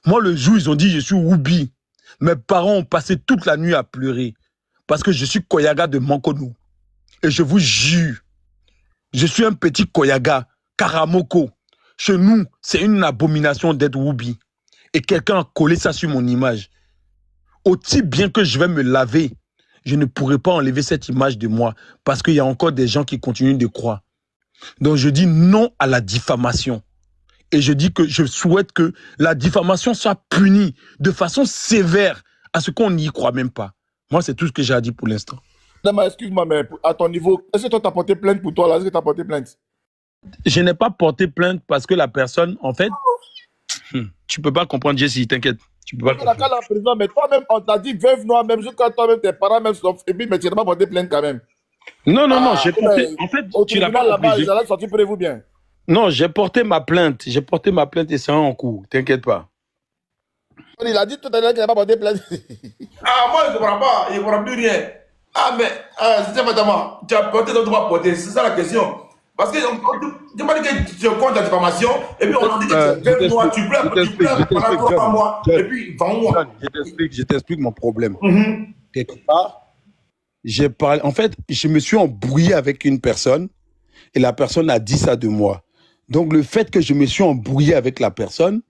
Moi, le jour où ils ont dit je suis Woubi, mes parents ont passé toute la nuit à pleurer parce que je suis Koyaga de Mankonou. Et je vous jure, je suis un petit Koyaga, Karamoko. Chez nous, c'est une abomination d'être Woubi. Et quelqu'un a collé ça sur mon image. Aussi bien que je vais me laver, je ne pourrai pas enlever cette image de moi parce qu'il y a encore des gens qui continuent de croire. Donc je dis non à la diffamation. Et je dis que je souhaite que la diffamation soit punie de façon sévère à ce qu'on n'y croit même pas. Moi, c'est tout ce que j'ai à dire pour l'instant. Excuse-moi, mais à ton niveau, est-ce que toi, tu as porté plainte pour toi là? Est-ce que tu as porté plainte? Je n'ai pas porté plainte parce que la personne, en fait, tu peux pas comprendre, Jessie, t'inquiète. Tu peux pas comprendre. Mais toi-même, on t'a dit veuve noire, même jusqu'à toi-même, tes parents même, et puis, mais tu n'as pas porté plainte quand même. Non, j'ai porté. En fait, tu l'as pas là-bas, ils allaient sortir, prenez-vous bien. Non, j'ai porté ma plainte. J'ai porté ma plainte et c'est en cours. T'inquiète pas. Il a dit tout à l'heure qu'il n'a pas porté plainte. Ah, moi, je ne comprends pas. Il ne comprend plus rien. Ah, mais, c'est pas tu as porté, donc tu vas porter. C'est ça la question. Parce que, tu m'as dit que tu comptes la diffamation, et puis on a dit que tu pleures pendant 3 mois, et puis, vends-moi. Je t'explique mon problème. Quelque part, j'ai parlé. En fait, je me suis embrouillé avec une personne, et la personne a dit ça de moi. Donc, le fait que je me suis embrouillé avec la personne,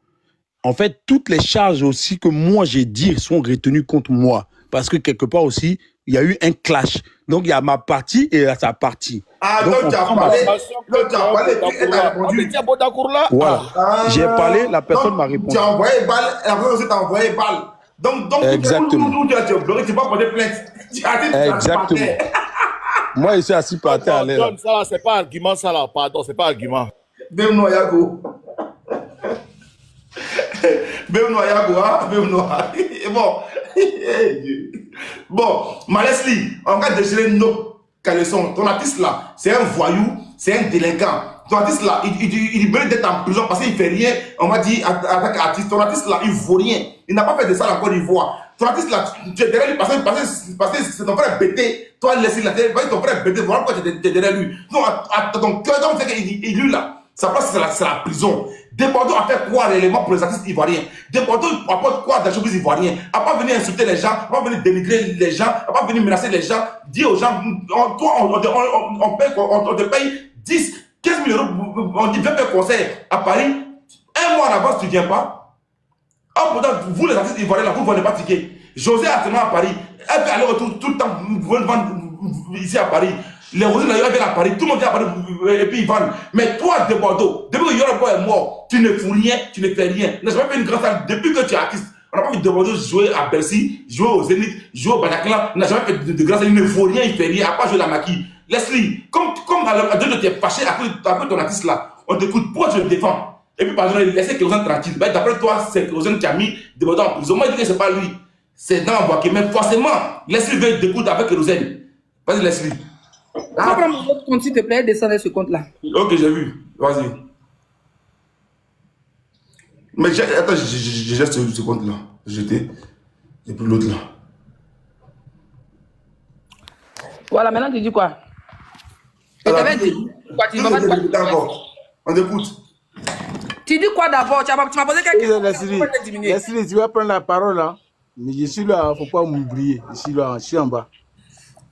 en fait, toutes les charges aussi que moi j'ai dit sont retenues contre moi. Parce que quelque part aussi, il y a eu un clash. Donc, il y a ma partie et sa partie. Ah, donc tu as parlé, puis elle t'a répondu. Voilà. J'ai parlé, la personne m'a répondu. Tu as envoyé balle, la personne aussi t'a envoyé balle. Donc exactement. Tu as bloqué, tu n'as pas porté plainte. Exactement. Moi, je suis assis par terre à l'air. Ça là, c'est pas argument, ça là. Pardon, c'est pas argument. Même Yago. Même Yago, hein. Même bon. Bon, ma Leslie, on va déchirer nos caleçons. Ton artiste là, c'est un voyou, c'est un délinquant. Ton artiste là, il mérite d'être en prison parce qu'il ne fait rien. On va dire avec artiste. Ton artiste là, il ne vaut rien. Il n'a pas fait de ça en Côte d'Ivoire. Ton artiste là, tu es derrière lui parce que c'est ton frère Bété. Toi, Leslie là, ton frère Bété. Voilà pourquoi tu es derrière lui. Non, ton cœur d'homme, c'est qu'il lui là. Sa place, c'est la prison. Desbordeaux a fait quoi réellement pour les artistes ivoiriens? Desbordeaux apporte quoi dans les showbiz ivoiriens? À pas venir insulter les gens, à pas venir dénigrer les gens, à pas venir menacer les gens, dire aux gens, toi, on te paye 10, 15 000 euros, on dit viens faire concert à Paris. Un mois en avance, tu ne viens pas. Ah, pourtant, vous les artistes ivoiriens, là, vous ne vendez pas de tickets. José a tellement à Paris. Elle fait aller-retour tout le temps, vous vendre ici à Paris. Les rosés là, ils viennent à Paris, tout le monde vient à Paris et puis ils vendent. Mais toi, de Bordeaux, depuis que Yorobo est mort, tu ne fous rien, tu ne fais rien. Tu n'as jamais fait une grande salle depuis que tu es artiste. On n'a pas vu de Bordeaux jouer à Bercy, jouer au Zénith, jouer au Bataclan. On n'a jamais fait de grande salle, il ne faut rien, il ne fait rien, à part jouer la maquille. Leslie, comme à deux de tes fâchés à cause de ton artiste là, on t'écoute, pourquoi tu le défends? Et puis par exemple, laissez Kérosène tranquille. Ben, d'après toi, c'est Kérosène qui a mis de Bordeaux en prison. Moi, je dis que ce n'est pas lui. C'est dans Boaké. Mais forcément, Leslie veut t'écouter avec Kérosène. Vas-y, Leslie. Ah. Prends mon autre compte, s'il te plaît, descendez ce compte-là. Ok, j'ai vu. Vas-y. Mais attends, j'ai juste ce compte-là. Jeté. Et puis l'autre là. Voilà, maintenant tu dis quoi? Je t'avais dit quoi? Tu vas pas on écoute. Tu dis quoi d'abord? Tu m'as posé quelques questions. Leslie, tu vas prendre la parole là. Mais je suis là, il ne faut pas m'oublier. Je suis en bas.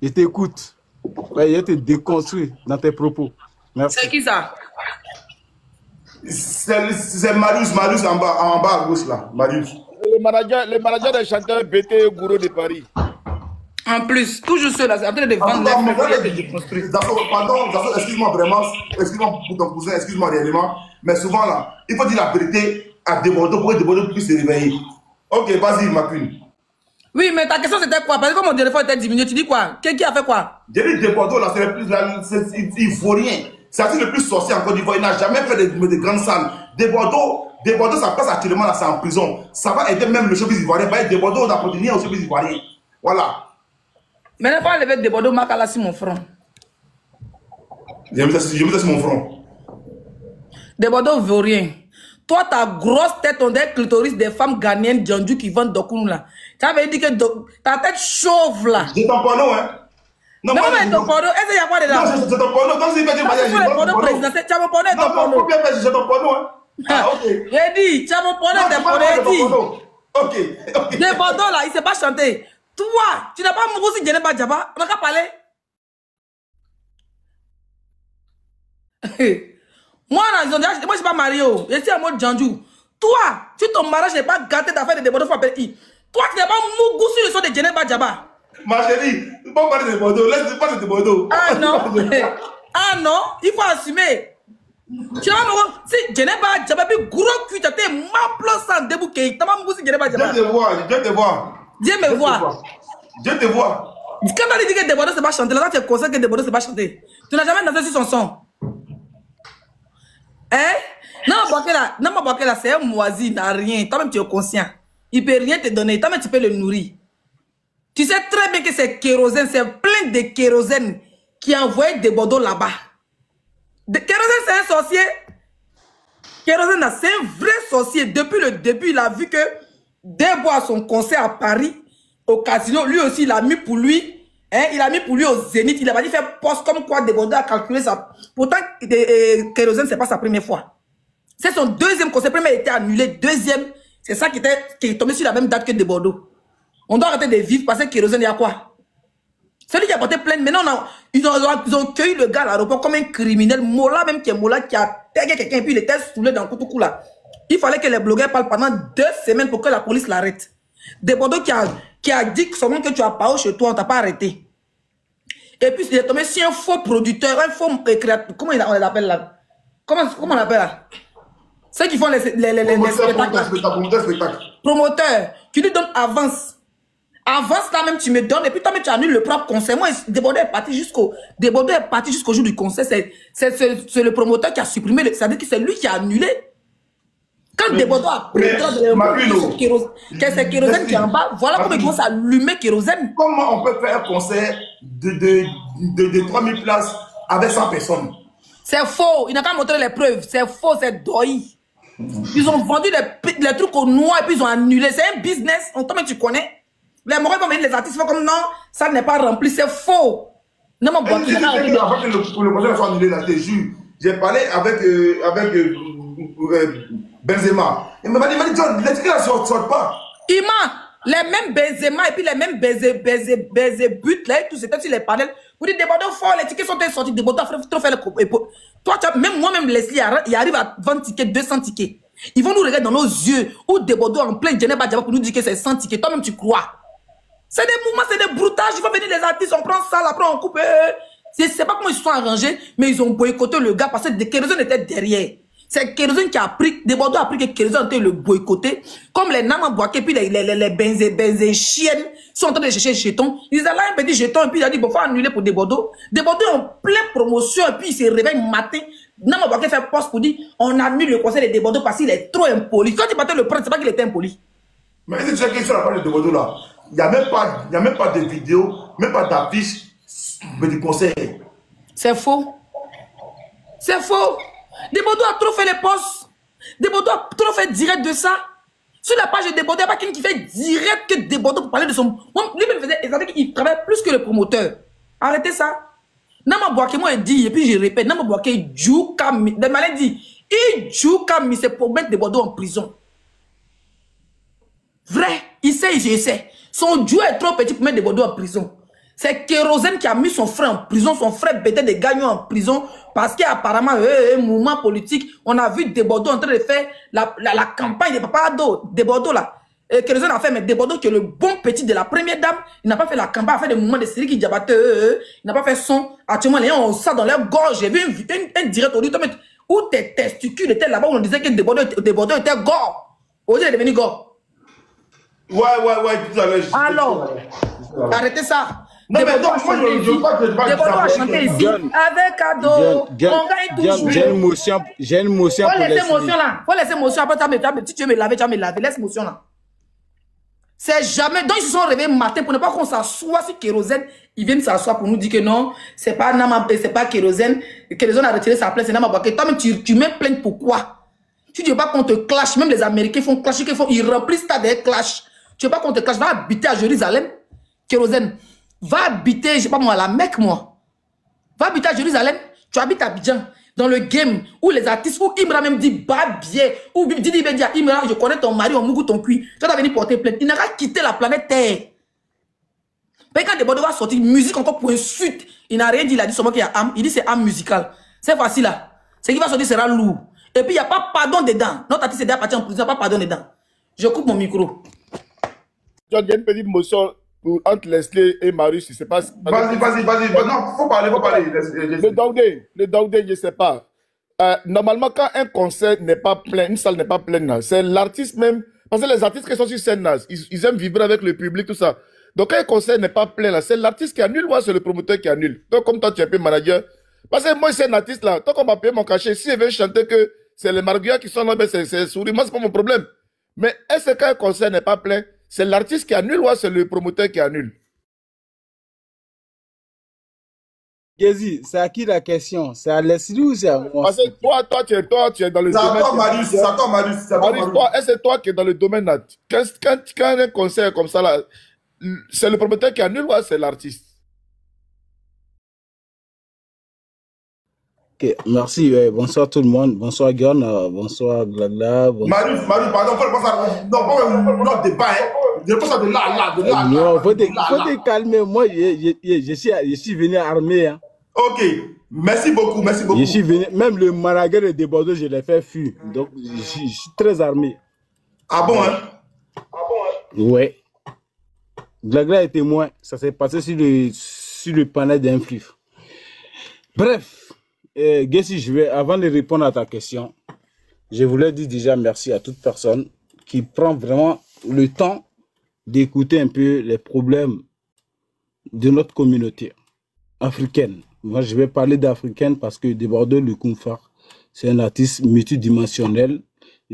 Je t'écoute. Ouais, il te déconstruit dans tes propos. Merci. C'est qui ça? C'est Marius en bas à gauche là. Marius. le manager des chanteurs BT Gouro de Paris. En plus, toujours ceux-là, c'est en train de vendre Pardon, excuse-moi vraiment, excuse-moi pour ton cousin, excuse-moi réellement, mais souvent là, il faut dire la vérité à Debordeaux pour que Debordeaux puisse se réveiller. Ok, vas-y, Macune. Oui, mais ta question c'était quoi? Parce que mon téléphone était diminué, tu dis quoi? Qui a fait quoi? J'ai dit Debordeaux là, c'est le plus ivoirien. C'est le plus sorcier en Côte d'Ivoire. Il n'a jamais fait de grandes salles. Debordeaux, sa place actuellement là, c'est en prison. Ça va aider même le showbiz ivoirien. Debordeaux d'appartenir au showbiz ivoirien. Voilà. Mais ne pas lever Debordeaux, marque là sur mon front. Je me sur mon front. Debordeaux veut rien. Toi, ta grosse tête, on dirait clitoris des femmes ghanéennes Djandju qui vendent Dokounou là. Tu avais dit que ta tête chauve là. J'ai ton porno, hein? Non, mais ton porno, est-ce qu'il y a quoi dedans? Non, c'est ton porno. Donc, si tu as mon porno présidentiel, tu as mon porno et ton porno. Non, j'ai ton porno, hein? Ah, ok. J'ai dit, tu as mon porno et ton porno. Ok. Debordeaux là, il ne sait pas chanter. Toi, tu n'as pas mouru si Djeneba Djaba. On n'a qu'à parler. Moi, je ne suis pas marié. Je suis en mode Djandju. Toi, si ton mariage n'est pas gâté d'affaires de Debordeaux, toi, tu n'as pas mouru sur le son de Djeneba Djaba. Ma chérie, tu ne peux pas parler de Bordeaux. Laisse-moi parler de Bordeaux. Ah non. Ah non, il faut assumer. Tu vas me si Djeneba Djaba, puis gros cul, tu as été ma sans débouquer. Tu n'as pas mouru si Djeneba Djaba. Dieu te voit, Dieu te voit. Dieu me voit. Dieu te voit. Quand tu as dit que Debordeaux ne sait pas chanter, là, tu es conscient que Debordeaux ne sait pas chanter. Tu n'as jamais dansé sur son son. Hein? Non, ma là, c'est un moisi, il n'a rien. Toi-même, tu es conscient. Il ne peut rien te donner. Toi-même, tu peux le nourrir. Tu sais très bien que c'est kérosène, c'est plein de kérosène qui a envoyé Debordeaux là-bas. Kérosène, c'est un sorcier. Kérosène, c'est un vrai sorcier. Depuis le début, il a vu que Desbois, son concert à Paris, au casino, lui aussi, il a mis pour lui. Hein, il a mis pour lui au Zénith. Il a pas dit faire poste comme quoi Debordeaux a calculé ça. Pourtant, Kérosène, c'est pas sa première fois. C'est son deuxième concert. Le premier a été annulé. Deuxième, c'est ça qui est tombé sur la même date que Debordeaux. On doit arrêter de vivre parce que Kérosène, il y a quoi? Celui qui a porté plainte, maintenant, ils ont cueilli le gars à l'aéroport comme un criminel. Mola, même qui est Mola, qui a tagué quelqu'un et puis il était saoulé dans le Koutoukou là. Il fallait que les blogueurs parlent pendant 2 semaines pour que la police l'arrête. Debordeaux qui a dit seulement que tu as parlé chez toi, on t'a pas arrêté. Et puis, il est tombé sur un faux producteur, un faux créateur. Comment on l'appelle là? Comment on l'appelle là? Ceux qui font les spectacles. Promoteur. Tu lui donnes avance. Avance là même, tu me donnes. Et puis, toi même, tu annules le propre concert. Moi, Debordeaux est parti jusqu'au jour du concert. C'est le promoteur qui a supprimé. C'est-à-dire que c'est lui qui a annulé. Quand Debordeaux a pris c'est kérosène qui est en bas, voilà comment ils commencent à allumer kérosène. Comment on peut faire un concert de 3000 places avec 100 personnes? C'est faux. Il n'a qu'à montrer les preuves. C'est faux, c'est doï. Ils ont vendu les trucs au noir et puis ils ont annulé. C'est un business. Toi, tu connais. Les Marocains vont venir, les artistes font comme non, ça n'est pas rempli. C'est faux. Non, mon bois, le concert soit annulé là, je te jure. J'ai parlé avec Benzema. Il m'a dit, John, les tickets ne sortent pas. Les mêmes Benzema et puis les mêmes baiser buts là et tout, c'était sur les panels. Vous dites, Debordeaux fort, les tickets sont sortis, Debordeaux trop fait le toi, même moi-même, Leslie, il arrive à 20 tickets, 200 tickets. Ils vont nous regarder dans nos yeux, ou Debordeaux en plein Djeneba Djaba pour nous dire que c'est 100 tickets. Toi-même, tu crois. C'est des mouvements, c'est des broutages. Il faut venir les artistes, on prend ça, après on coupe. Je ne sais pas comment ils se sont arrangés, mais ils ont boycotté le gars parce que Kérosène était derrière. C'est Kérosène qui a pris, Debordeaux a pris que Kérosène était le boycotté. Comme les Nama Boaké, puis les benzé chiennes sont en train de chercher jetons. Ils ont là un petit jeton, et puis il a dit, bon, faut annuler pour Debordeaux. Debordeaux est en pleine promotion, et puis il se réveille matin. Nama Boaké fait poste pour dire, on annule le conseil de Debordeaux parce qu'il est trop impoli. Quand il battait le prince, c'est pas qu'il était impoli. Mais est-ce que tu sais sur la page de Debordeaux là, il n'y a même pas de vidéo, même pas d'affiche du conseil. C'est faux. C'est faux. Debordeaux a trop fait les posts. Debordeaux a trop fait direct de ça. Sur la page de Debordeaux, il n'y a pas quelqu'un qui fait direct que Debordeaux pour parler de son... Lui-même faisait, c'est-à-dire qu'il travaille plus que le promoteur. Arrêtez ça. Nama Boaké, moi, il dit, et puis je répète, Nama Boaké, Djoukami, des malins dit, il Djoukami, c'est pour mettre Debordeaux en prison. Vrai, il sait, je sais. Son Dieu est trop petit pour mettre Debordeaux en prison. C'est Kérosène qui a mis son frère en prison, son frère bêtait des gagnants en prison, parce qu'apparemment, un mouvement politique, on a vu Debordeaux en train de faire la campagne de Papa Ado, Debordeaux là. Et que les gens ont fait, mais Debordo, qui est le bon petit de la première dame, il n'a pas fait la campagne, il a fait des mouvements de série qui diabatent, il n'a pas fait son. Actuellement, les gens ont ça dans leur gorge. J'ai vu un direct au dit, où tes testicules étaient là-bas, où on disait que Debordo était gore. Aujourd'hui, il est devenu gore. Ouais, tout à l'heure. Alors, arrêtez ça. Non, mais donc, moi, je Debordo a chanté ici. Avec cadeau, on gagne toujours. J'ai une motion pour laisser émotion là. Faut laisser émotion. Après, si tu veux me laver, tu vas me laver. Laisse émotion là. C'est jamais. Donc, ils se sont réveillés matin pour ne pas qu'on s'assoie sur kérosène. Ils viennent s'asseoir pour nous dire que non, c'est pas Nama, c'est pas kérosène. Kérosène a retiré sa plainte, c'est Nama Baké. Toi-même, tu mets plainte pourquoi? Tu dis pas qu'on te clash. Même les Américains font clash, ils remplissent ta des clash. Tu veux pas qu'on te clash. Va habiter à Jérusalem. Kérosène. Va habiter, je sais pas moi, à la Mecque, moi. Va habiter à Jérusalem. Tu habites à Abidjan. Dans le game, où les artistes, où Imra même dit Babie, où Didi Bedia, Imra, je connais ton mari, on mougout ton cuit. Tu vas venir porter plainte. Il n'a qu'à quitter la planète Terre. Mais quand Debordo va sortir musique encore pour une suite, il n'a rien dit, il a dit seulement qu'il y a âme. Il dit c'est âme musicale. C'est facile là. Ce qui va sortir sera lourd. Et puis il n'y a pas pardon dedans. Notre artiste est déjà parti en prison, il n'y a pas pardon dedans. Je coupe mon micro. John, il y a une petite motion entre Leslie et Marius, je ne sais pas. Vas-y. Non, faut parler. Le Daoudé, je ne sais pas. Normalement, quand un concert n'est pas plein, une salle n'est pas pleine, c'est l'artiste même. Parce que les artistes qui sont sur scène, ils aiment vibrer avec le public, tout ça. Donc, quand un concert n'est pas plein, c'est l'artiste qui annule ou c'est le promoteur qui annule. Donc, comme toi, tu es un peu manager. Parce que moi, c'est un artiste là. Tant qu'on m'a payé mon cachet, si je veux chanter que c'est les marguillards qui sont là, c'est souris, moi, c'est pas mon problème. Mais est-ce que quand un concert n'est pas plein, c'est l'artiste qui annule ou c'est le promoteur qui annule? Gézi, c'est à qui la question? C'est à Leslie ou c'est à moi? Parce que toi, tu es dans le domaine. C'est à toi, Marius. C'est toi qui es dans le domaine là. Quand un concert comme ça là, c'est le promoteur qui annule ou c'est l'artiste? Ok, merci. Bonsoir tout le monde. Bonsoir Guillaume. Bonsoir Glagla. Marius, pardon, faut pas ça. Non, pas débat. Je pense à de là. Non, faut te calmer. Moi, je suis venu armé. Hein. Ok, merci beaucoup. Je suis venu, même le manager de Debordo, je l'ai fait fuir. Donc, je suis très armé. Ah bon, hein? Ouais. Glagla est témoin. Ça s'est passé sur le panel d'influx. Bref, Gessi, avant de répondre à ta question, je voulais dire déjà merci à toute personne qui prend vraiment le temps d'écouter un peu les problèmes de notre communauté africaine. Moi, je vais parler d'africaine parce que Debordo Lukumfar, c'est un artiste multidimensionnel,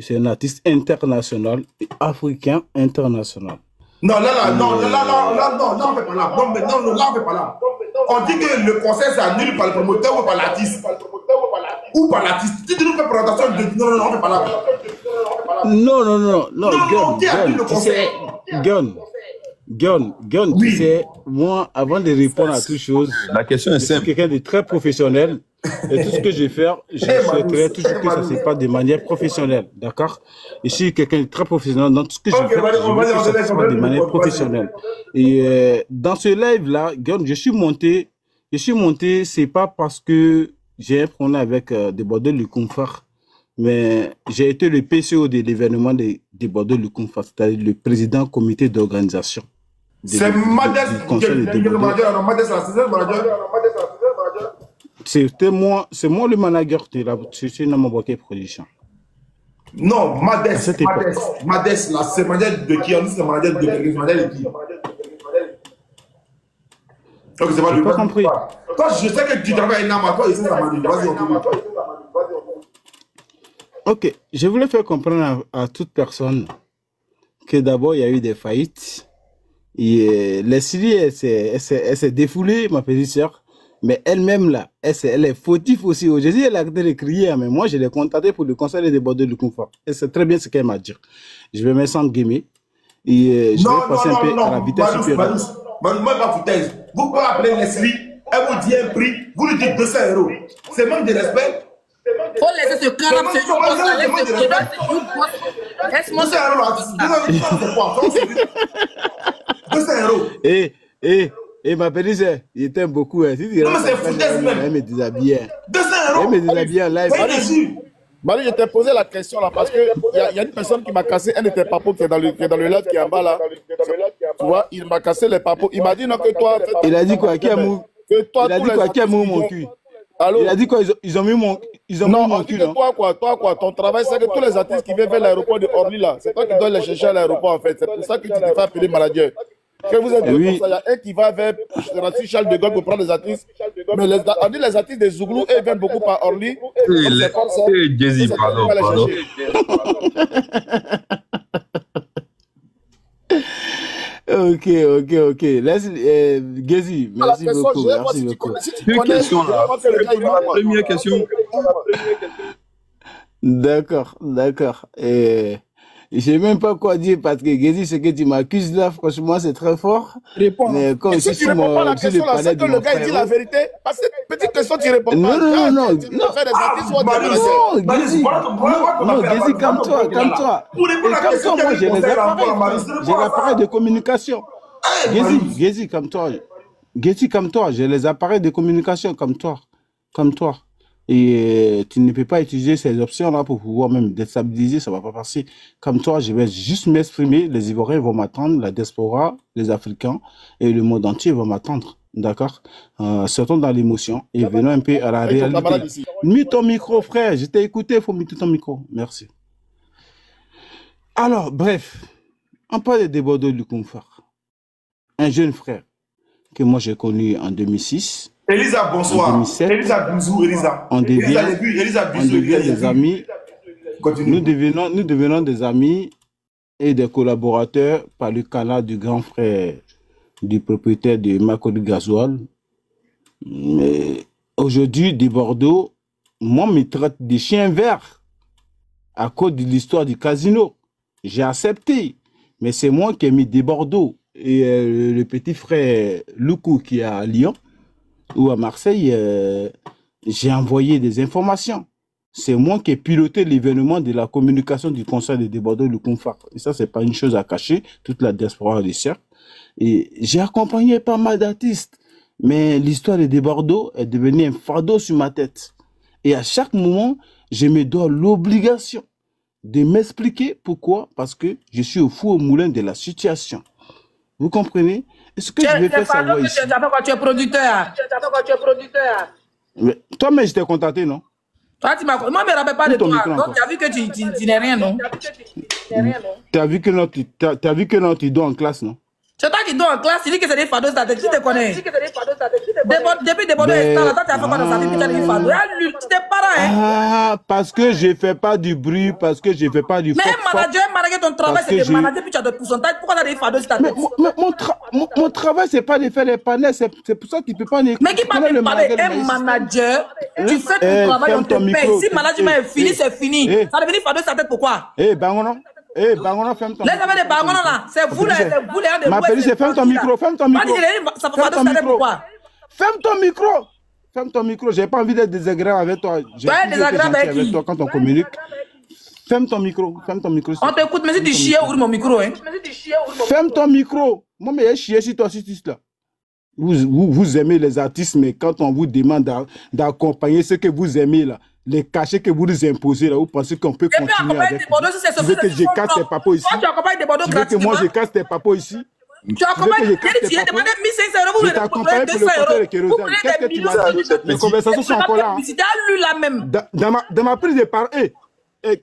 c'est un artiste international et africain international. Non, là, on fait pas là. Non, là, on fait pas là. On dit que le concert s'annule par le promoteur ou par l'artiste. Ou par l'artiste. Si tu nous fais présentation, non, on fait pas là. Non, Gun, tu sais, moi, avant de répondre à toute chose, la question est simple. Je suis quelqu'un de très professionnel et tout ce que je vais faire, je souhaiterais toujours que ça ne se passe de manière professionnelle, d'accord? Je suis quelqu'un de très professionnel, donc tout ce que je fais, je veux que ça se passe de manière professionnelle. Et dans ce live-là, Gun, je suis monté, c'est pas parce que j'ai un problème avec Debordo Lukumfar, mais j'ai été le PCO de l'événement de Debordo Lukumfar, c'est-à-dire le président comité d'organisation. C'est Madès, c'est moi le manager de la société Namaboké Production. Non, Madès, là, c'est manager de qui? On dit c'est manager de qui? Donc c'est pas lui. Pas compris. Toi, je sais que tu travailles à toi, et c'est la manager. Vas-y, on te dit. Ok, je voulais faire comprendre à toute personne que d'abord il y a eu des faillites. Et Leslie, elle s'est défoulée, ma petite sœur, mais elle-même là, elle est fautive aussi. Aujourd'hui, elle a arrêté de crier, mais moi je l'ai contactée pour le conseil de Debordo Lukumfar. Elle sait très bien ce qu'elle m'a dit. Je vais mettre sans guillemets et je vais passer un peu à la vitesse supérieure. Moi, pas foutaise. Vous pouvez appeler Leslie, elle vous dit un prix, vous lui dites 200 €. C'est manque de respect. Faut laisser ce carab, c'est laisse-moi ça. 200 €. Et ma petite sœur, il t'aime beaucoup. Hein. Si non, mais c'est foutaise même. Elle me déshabille. 200 €. Elle me déshabille en live. Marie, je t'ai posé la question là parce qu'il y a une personne qui m'a cassé un de tes papos qui est dans le live qui est en bas là. Tu vois, il m'a cassé les papos. Il m'a dit non que toi. En fait, il a dit quoi? Qui a mou? Il a dit quoi? Qui a mou mon cul? Allô? Il a dit quoi? Ils ont mis mon cul. Non, toi quoi, ton travail c'est que tous les artistes qui viennent vers l'aéroport de Orly là, c'est toi qui dois les chercher à l'aéroport en fait. C'est pour ça que tu te fais appeler manager. Que vous êtes comme ça, il y a un qui va vers Charles de Gaulle pour prendre les artistes. Mais on dit les artistes des Zouglou, eux viennent beaucoup par Orly. Jay-Z, pardon. Ok. Laisse, Gézi, merci beaucoup. Une question là. Première question. D'accord. Je sais même pas quoi dire parce que Gézi, ce que tu m'accuses là, franchement, c'est très fort. Réponds. Mais comme si tu réponds pas à la question là, c'est que le gars dit la vérité. Parce que petite question, tu réponds pas. Non, Gézi, calme-toi. Moi, j'ai les appareils. J'ai l'appareil de communication. Gézi, comme toi. J'ai les appareils de communication comme toi. Et tu ne peux pas utiliser ces options-là pour pouvoir même déstabiliser, ça ne va pas passer. Comme toi, je vais juste m'exprimer, les Ivoiriens vont m'attendre, la diaspora, les Africains et le monde entier vont m'attendre. D'accord? Sortons dans l'émotion et venons un peu à la réalité. Mute ton micro, frère, je t'ai écouté, il faut muter ton micro. Merci. Alors, bref, on parle des Bordeaux du Koumfar. Un jeune frère que moi j'ai connu en 2006. Elisa, bonsoir. En 2007, Elisa, bisous, Elisa. On devient des amis. Nous devenons des amis et des collaborateurs par le canal du grand frère du propriétaire de Makodi Gasoil. Mais aujourd'hui, de Bordeaux, moi, me traite de chien vert à cause de l'histoire du casino. J'ai accepté, mais c'est moi qui ai mis des Bordeaux. Et le petit frère Loukou qui est à Lyon ou à Marseille, j'ai envoyé des informations. C'est moi qui ai piloté l'événement de la communication du conseil de Bordeaux le Koumfar. Et ça, c'est pas une chose à cacher. Toute la diaspora le sait. Et j'ai accompagné pas mal d'artistes. Mais l'histoire de Bordeaux est devenue un fardeau sur ma tête. Et à chaque moment, je me dois l'obligation de m'expliquer pourquoi. Parce que je suis au four au moulin de la situation. Vous comprenez? Est-ce que je vais faire savoir ici? Tu es producteur. Mais toi-même, je t'ai contacté, non? Toi, tu m'as... Moi, je ne me rappelle pas de toi. Donc, tu as vu que tu n'es rien, non? Tu as vu que non, tu dois en classe, non? C'est toi qui dois en classe, tu dis que c'est des fados, qui te connaît? Depuis des Bordeaux, toi, tu as fait quoi dans sa vie, tu as des fados? Tu t'es parent, hein? Ah, parce que je ne fais pas du bruit, parce que je ne fais pas du mais manager, ton travail, c'est de manager, puis tu as de pourcentage. Pourquoi tu as des fados sur ta tête? Mon travail, c'est pas de faire les panels, c'est pour ça que tu ne peux pas... Mais qui parle de parler? Un manager, tu fais ton travail, on te paye. Si le management est fini, c'est fini. Ça devient fados sur ta tête, pourquoi? Bangono. Bangono, ferme ton micro. Les amis de Bangono là, c'est vous les de ma pédie, c'est ferme ton micro, ferme ton micro. Ça fait pas de pourquoi? Ferme ton micro, j'ai pas envie d'être désagréable avec toi. J'ai désagréable avec toi quand on communique. Ferme ton micro. On t'écoute, mais si tu chies, ouvre mon micro, hein. Ferme ton micro. Moi, mais j'ai chié sur toi, là. Vous aimez les artistes, mais quand on vous demande d'accompagner ce que vous aimez là, les cachets que vous nous imposez là, vous pensez qu'on peut continuer avec vous? Tu veux que je casse tes papos ici? Tu veux que moi je casse tes papos ici? Tu accompagnes, tu as demandé 1500 €, vous t'accompagnes pour le porteur de kérosène. Qu'est-ce que tu m'as dit? Les conversations sont encore là. Dans ma prise de parole,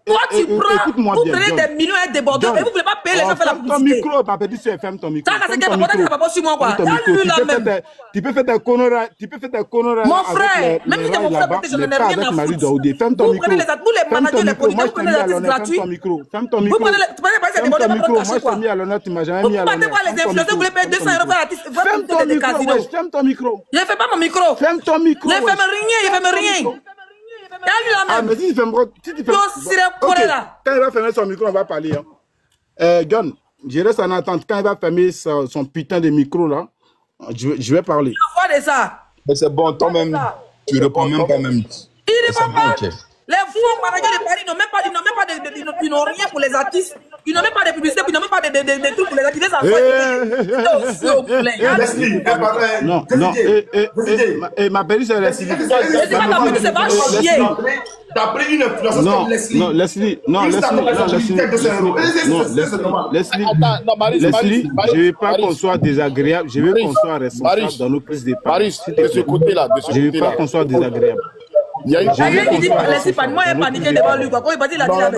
toi, tu prends, vous prenez des millions et des bordeaux, et vous ne voulez pas payer les gens faire la publicité. Ferme ton micro. Ça, c'est que tu pas sur moi, quoi. Tu peux faire des conneries. Mon frère, même si tu es mon frère, je n'en ai rien à foutre. Ferme ton micro. Vous les managers, les producteurs, vous prenez les artistes gratuits. Ferme ton micro. Vous prenez des bordeaux, vous prenez cacher quoi. Moi, je t'ai mis à l'honneur, tu m'as jamais mis à l'honneur. Vous prenez les influenceurs, vous voulez payer 200 € pour l'artiste. Ferme ton micro. Je ne fais pas mon micro. Ferme ton micro. Je ne fais rien. Ah, mais si tu fais quand il va fermer son micro, on va parler. Gun, je reste en attente. Quand il va fermer son putain de micro là, je vais parler. Je vois de ça. Mais c'est bon, toi-même, tu réponds même pas même. Il ne répond pas. Les faux managers de Paris ils n'ont rien pour les artistes. Ils n'ont même pas de publicité, ils n'ont même pas de trucs pour les artistes. Non, ma belle, c'est la civilisation. C'est pas chier. T'as pris une influenceuse comme Leslie. Non, Leslie. Non, Leslie. Je ne veux pas qu'on soit désagréable. Je veux qu'on soit responsable dans nos prises de parole. Maris, de ce côté-là. Je ne veux pas qu'on soit désagréable. Il dit, laissez pas, moi, il est paniqué devant lui. Quand il va dire, il a dit,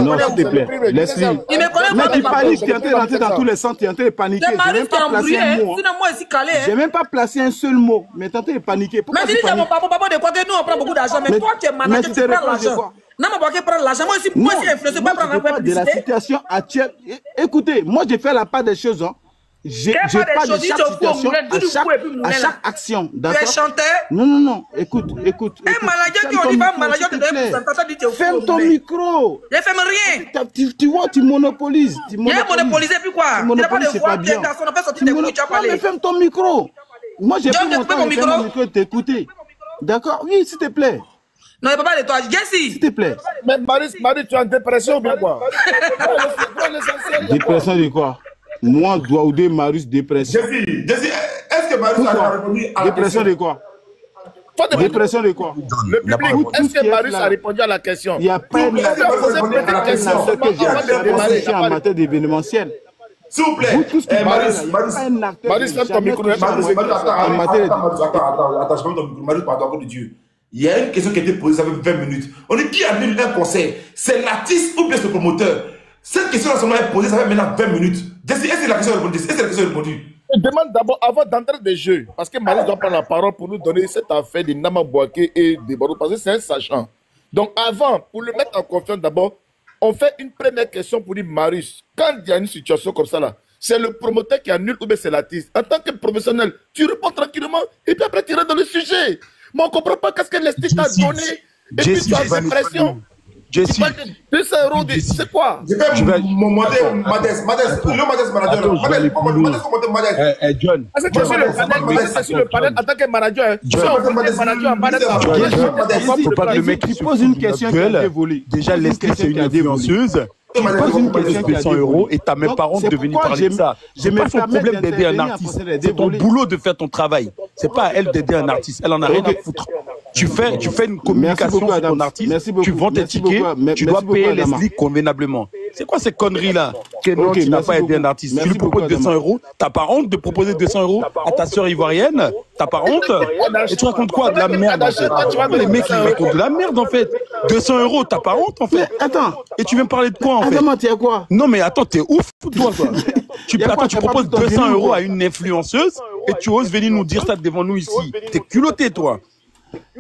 non, s'il te plaît, Leslie. Il me connaît pas. Mais tu paniques, tu es en train de rentrer dans tous les centres, tu es en train de paniquer. C'est Maris qui a embrouillé, sinon moi, ici, calé. J'ai même pas placé un seul mot, mais tu es en train de paniquer. Mais tu dis à mon papa de quoi que nous, on prend beaucoup d'argent, mais toi, tu es manager, tu prends l'argent. Non, mon papa prend l'argent. Moi, ici, influenceur, pas prendre la de la situation actuelle. Écoutez, moi, je fais la part des choses, je parle de chaque situation, à chaque action. Tu es chanteur? Non. Écoute. Un manager qui on dit pas manager, tu dois ferme ton micro. Je ferme rien. Tu vois, tu monopolises. Il a monopolisé, puis quoi? Tu monopolises, c'est pas bien. Mais ferme ton micro. Moi, j'ai pris mon temps de fermer mon micro et t'écouter. D'accord? Oui, s'il te plaît. Non, il ne peut pas de toi. Jesse. S'il te plaît. Mais Maris, tu es en dépression ou bien quoi? Dépression de quoi? Moi, Douaoudé, Marius, dépression. Jesse, est-ce que Marius a répondu à la dépression de quoi? Dépression de quoi? Le public, est-ce que Marius a répondu à la question? Il n'y a pas une question que j'ai en matière d'événementiel. S'il vous plaît, Marius, lève ton micro. Attends, je ferme ton micro. Marius, pardon, de Dieu. Il y a une question qui a été posée, ça fait 20 minutes. On dit qui annule un concert? C'est l'artiste ou bien ce promoteur? Cette question-là seulement est posée, ça fait maintenant 20 minutes. Est-ce que la question est répondue? Je demande d'abord, avant d'entrer des jeux, parce que Marius doit prendre la parole pour nous donner cette affaire de Nama Bouaké et de Bordeaux, parce que c'est un sachant. Donc avant, pour le mettre en confiance d'abord, on fait une première question pour dire Marius, quand il y a une situation comme ça là, c'est le promoteur qui annule ou bien c'est l'artiste. En tant que professionnel, tu réponds tranquillement et puis après tu rentres dans le sujet. Mais on ne comprend pas qu'est-ce que l'esthète t'a donné et puis tu as l'impression. Jesse, 200 €, c'est quoi? Je vais mon modèle, Madès, manager. John. C'est sur le panel en tant que manager. Tu faut pas que le mec qui pose une question qui a été volée. Déjà, l'esthète, c'est une influenceuse. Tu poses une question de 100 € et tu n'as même pas honte de venir parler de ça. C'est pas son problème d'aider un artiste. C'est ton boulot de faire ton travail. C'est pas à elle d'aider un artiste. Elle en a rien à foutre. Tu fais une communication sur ton artiste, tu vends tes tickets, tu dois payer Leslie convenablement. C'est quoi ces conneries-là? Tu n'as pas aidé un artiste. Tu lui proposes 200 €, t'as pas honte de proposer 200 € à ta soeur ivoirienne? T'as pas honte? Et tu racontes quoi? De la merde en fait. Les mecs ils racontent de la merde en fait. 200 €, t'as pas honte en fait? Attends. Et tu viens me parler de quoi en fait? Attends, tu as quoi? Non mais attends, t'es ouf toi quoi. Tu proposes 200 € à une influenceuse et tu oses venir nous dire ça devant nous ici. T'es culotté toi.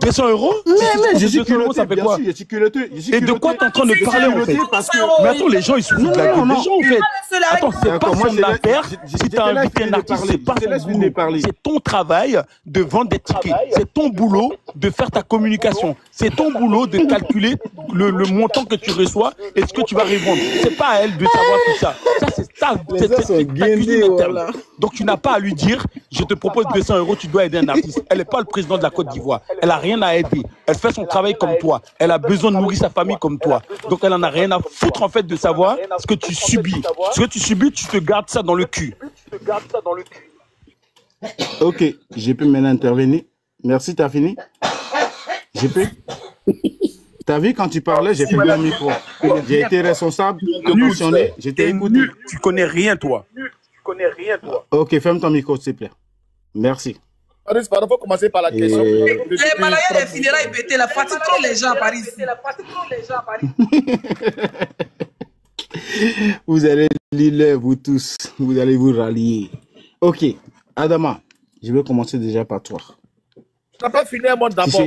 200 €? Mais je suis culotté, ça fait quoi? je suis culotté. Et de quoi t'es en train de parler en fait? Mais attends, les gens ils se foutent de la gueule des gens en fait. Attends, c'est pas son affaire. Si t'as invité un artiste, c'est pas son boulot. C'est ton travail de vendre des tickets. C'est ton boulot de faire ta communication. C'est ton boulot de calculer le montant que tu reçois et ce que tu vas revendre. C'est pas à elle de savoir tout ça. Ça c'est ta cuisine interne. Donc tu n'as pas à lui dire, je te propose 200 €, tu dois aider un artiste. Elle n'est pas le président de la Côte d'Ivoire. Elle n'a rien à aider. Elle fait son travail comme toi. Elle a besoin de nourrir sa famille comme toi. Donc elle en a rien à foutre en fait de savoir ce que tu subis. Ce que tu subis, tu te gardes ça dans le cul. Ok, je peux maintenant intervenir. Merci, t'as fini? Je peux? T'as vu quand tu parlais, j'ai fait le micro. J'ai été responsable, fonctionné, j'ai été écouté. Tu connais rien toi. Ok, ferme ton micro s'il te plaît. Merci. Il faut commencer par la question. Les malades des funérailles pétés, la fatigue trop les gens à Paris. Vous allez lire, vous tous. Vous allez vous rallier. Ok, Adama, je vais commencer déjà par toi. Tu n'as pas fini un mot d'abord.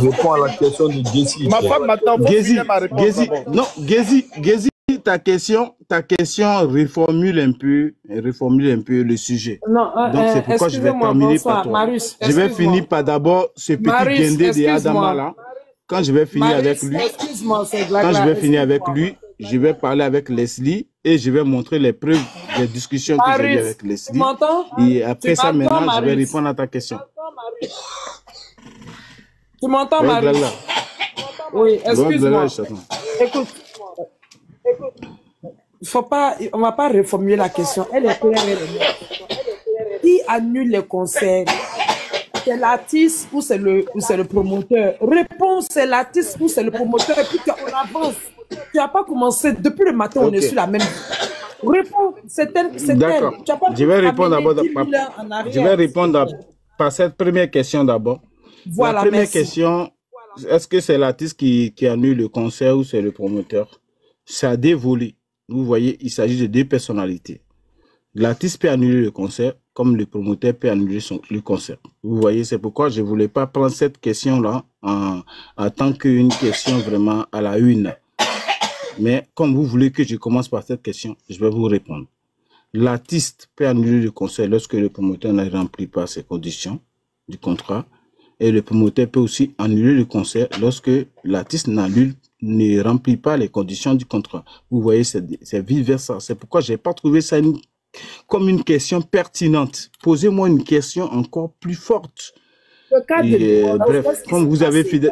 Réponds à la question de Jesse. Ma femme m'attend pour finir ma réponse. Non, Gézi, ta question, reformule un peu le sujet. Non, donc c'est pourquoi je vais terminer par toi. Marius, je vais finir par d'abord ce petit guindé de Adama là. Quand je vais finir avec lui, je vais parler avec Leslie et je vais montrer les preuves des discussions que j'ai eues avec Leslie. Et après ça, maintenant, je vais répondre à ta question. Tu m'entends, Marius? Oui, excuse-moi. Écoute. On ne va pas reformuler la question. Elle est claire. Qui annule les concerts? c'est l'artiste ou c'est le promoteur? Réponds, c'est l'artiste ou c'est le promoteur, et puis qu'on avance. Tu n'as pas commencé, depuis le matin, on est sur la même... Réponds, c'est elle. D'accord. Je vais répondre d'abord. Je vais répondre par cette première question d'abord. Voilà, la première merci. question, est-ce que c'est l'artiste qui annule le concert ou c'est le promoteur? Ça a des volets. Vous voyez, il s'agit de deux personnalités. L'artiste peut annuler le concert, comme le promoteur peut annuler le concert. Vous voyez, c'est pourquoi je ne voulais pas prendre cette question-là en tant qu'une question vraiment à la une. Mais comme vous voulez que je commence par cette question, je vais vous répondre. L'artiste peut annuler le concert lorsque le promoteur ne remplit pas ses conditions du contrat. Et le promoteur peut aussi annuler le concert lorsque l'artiste ne remplit pas les conditions du contrat. Vous voyez, c'est vice-versa. C'est pourquoi je n'ai pas trouvé ça comme une question pertinente. Posez-moi une question encore plus forte. Bref, comme vous avez fini,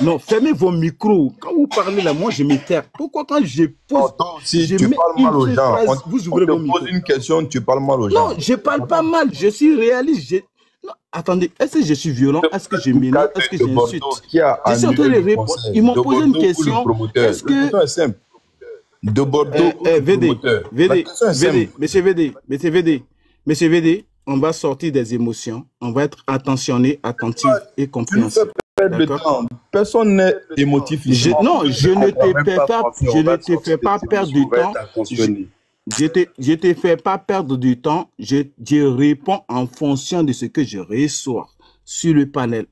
non, fermez vos micros. Quand vous parlez là, moi je me tais. Pourquoi quand je pose, si tu parles mal aux gens, vous ouvrez vos micros. Pose une question, tu parles mal aux gens. Non, je parle pas mal, je suis réaliste. Non, attendez, est-ce que je suis violent? Est-ce que je m'énerve? Est-ce que j'insulte? Je suis en train de répondre. Ils m'ont posé une question. Est-ce que c'est simple? De Bordeaux, Monsieur VD, on va sortir des émotions, on va être attentionné, attentif et compréhensif. Personne n'est émotif ici. Non, je ne te fais pas perdre du temps. Je te fais pas perdre du temps. Je réponds en fonction de ce que je reçois sur le panel.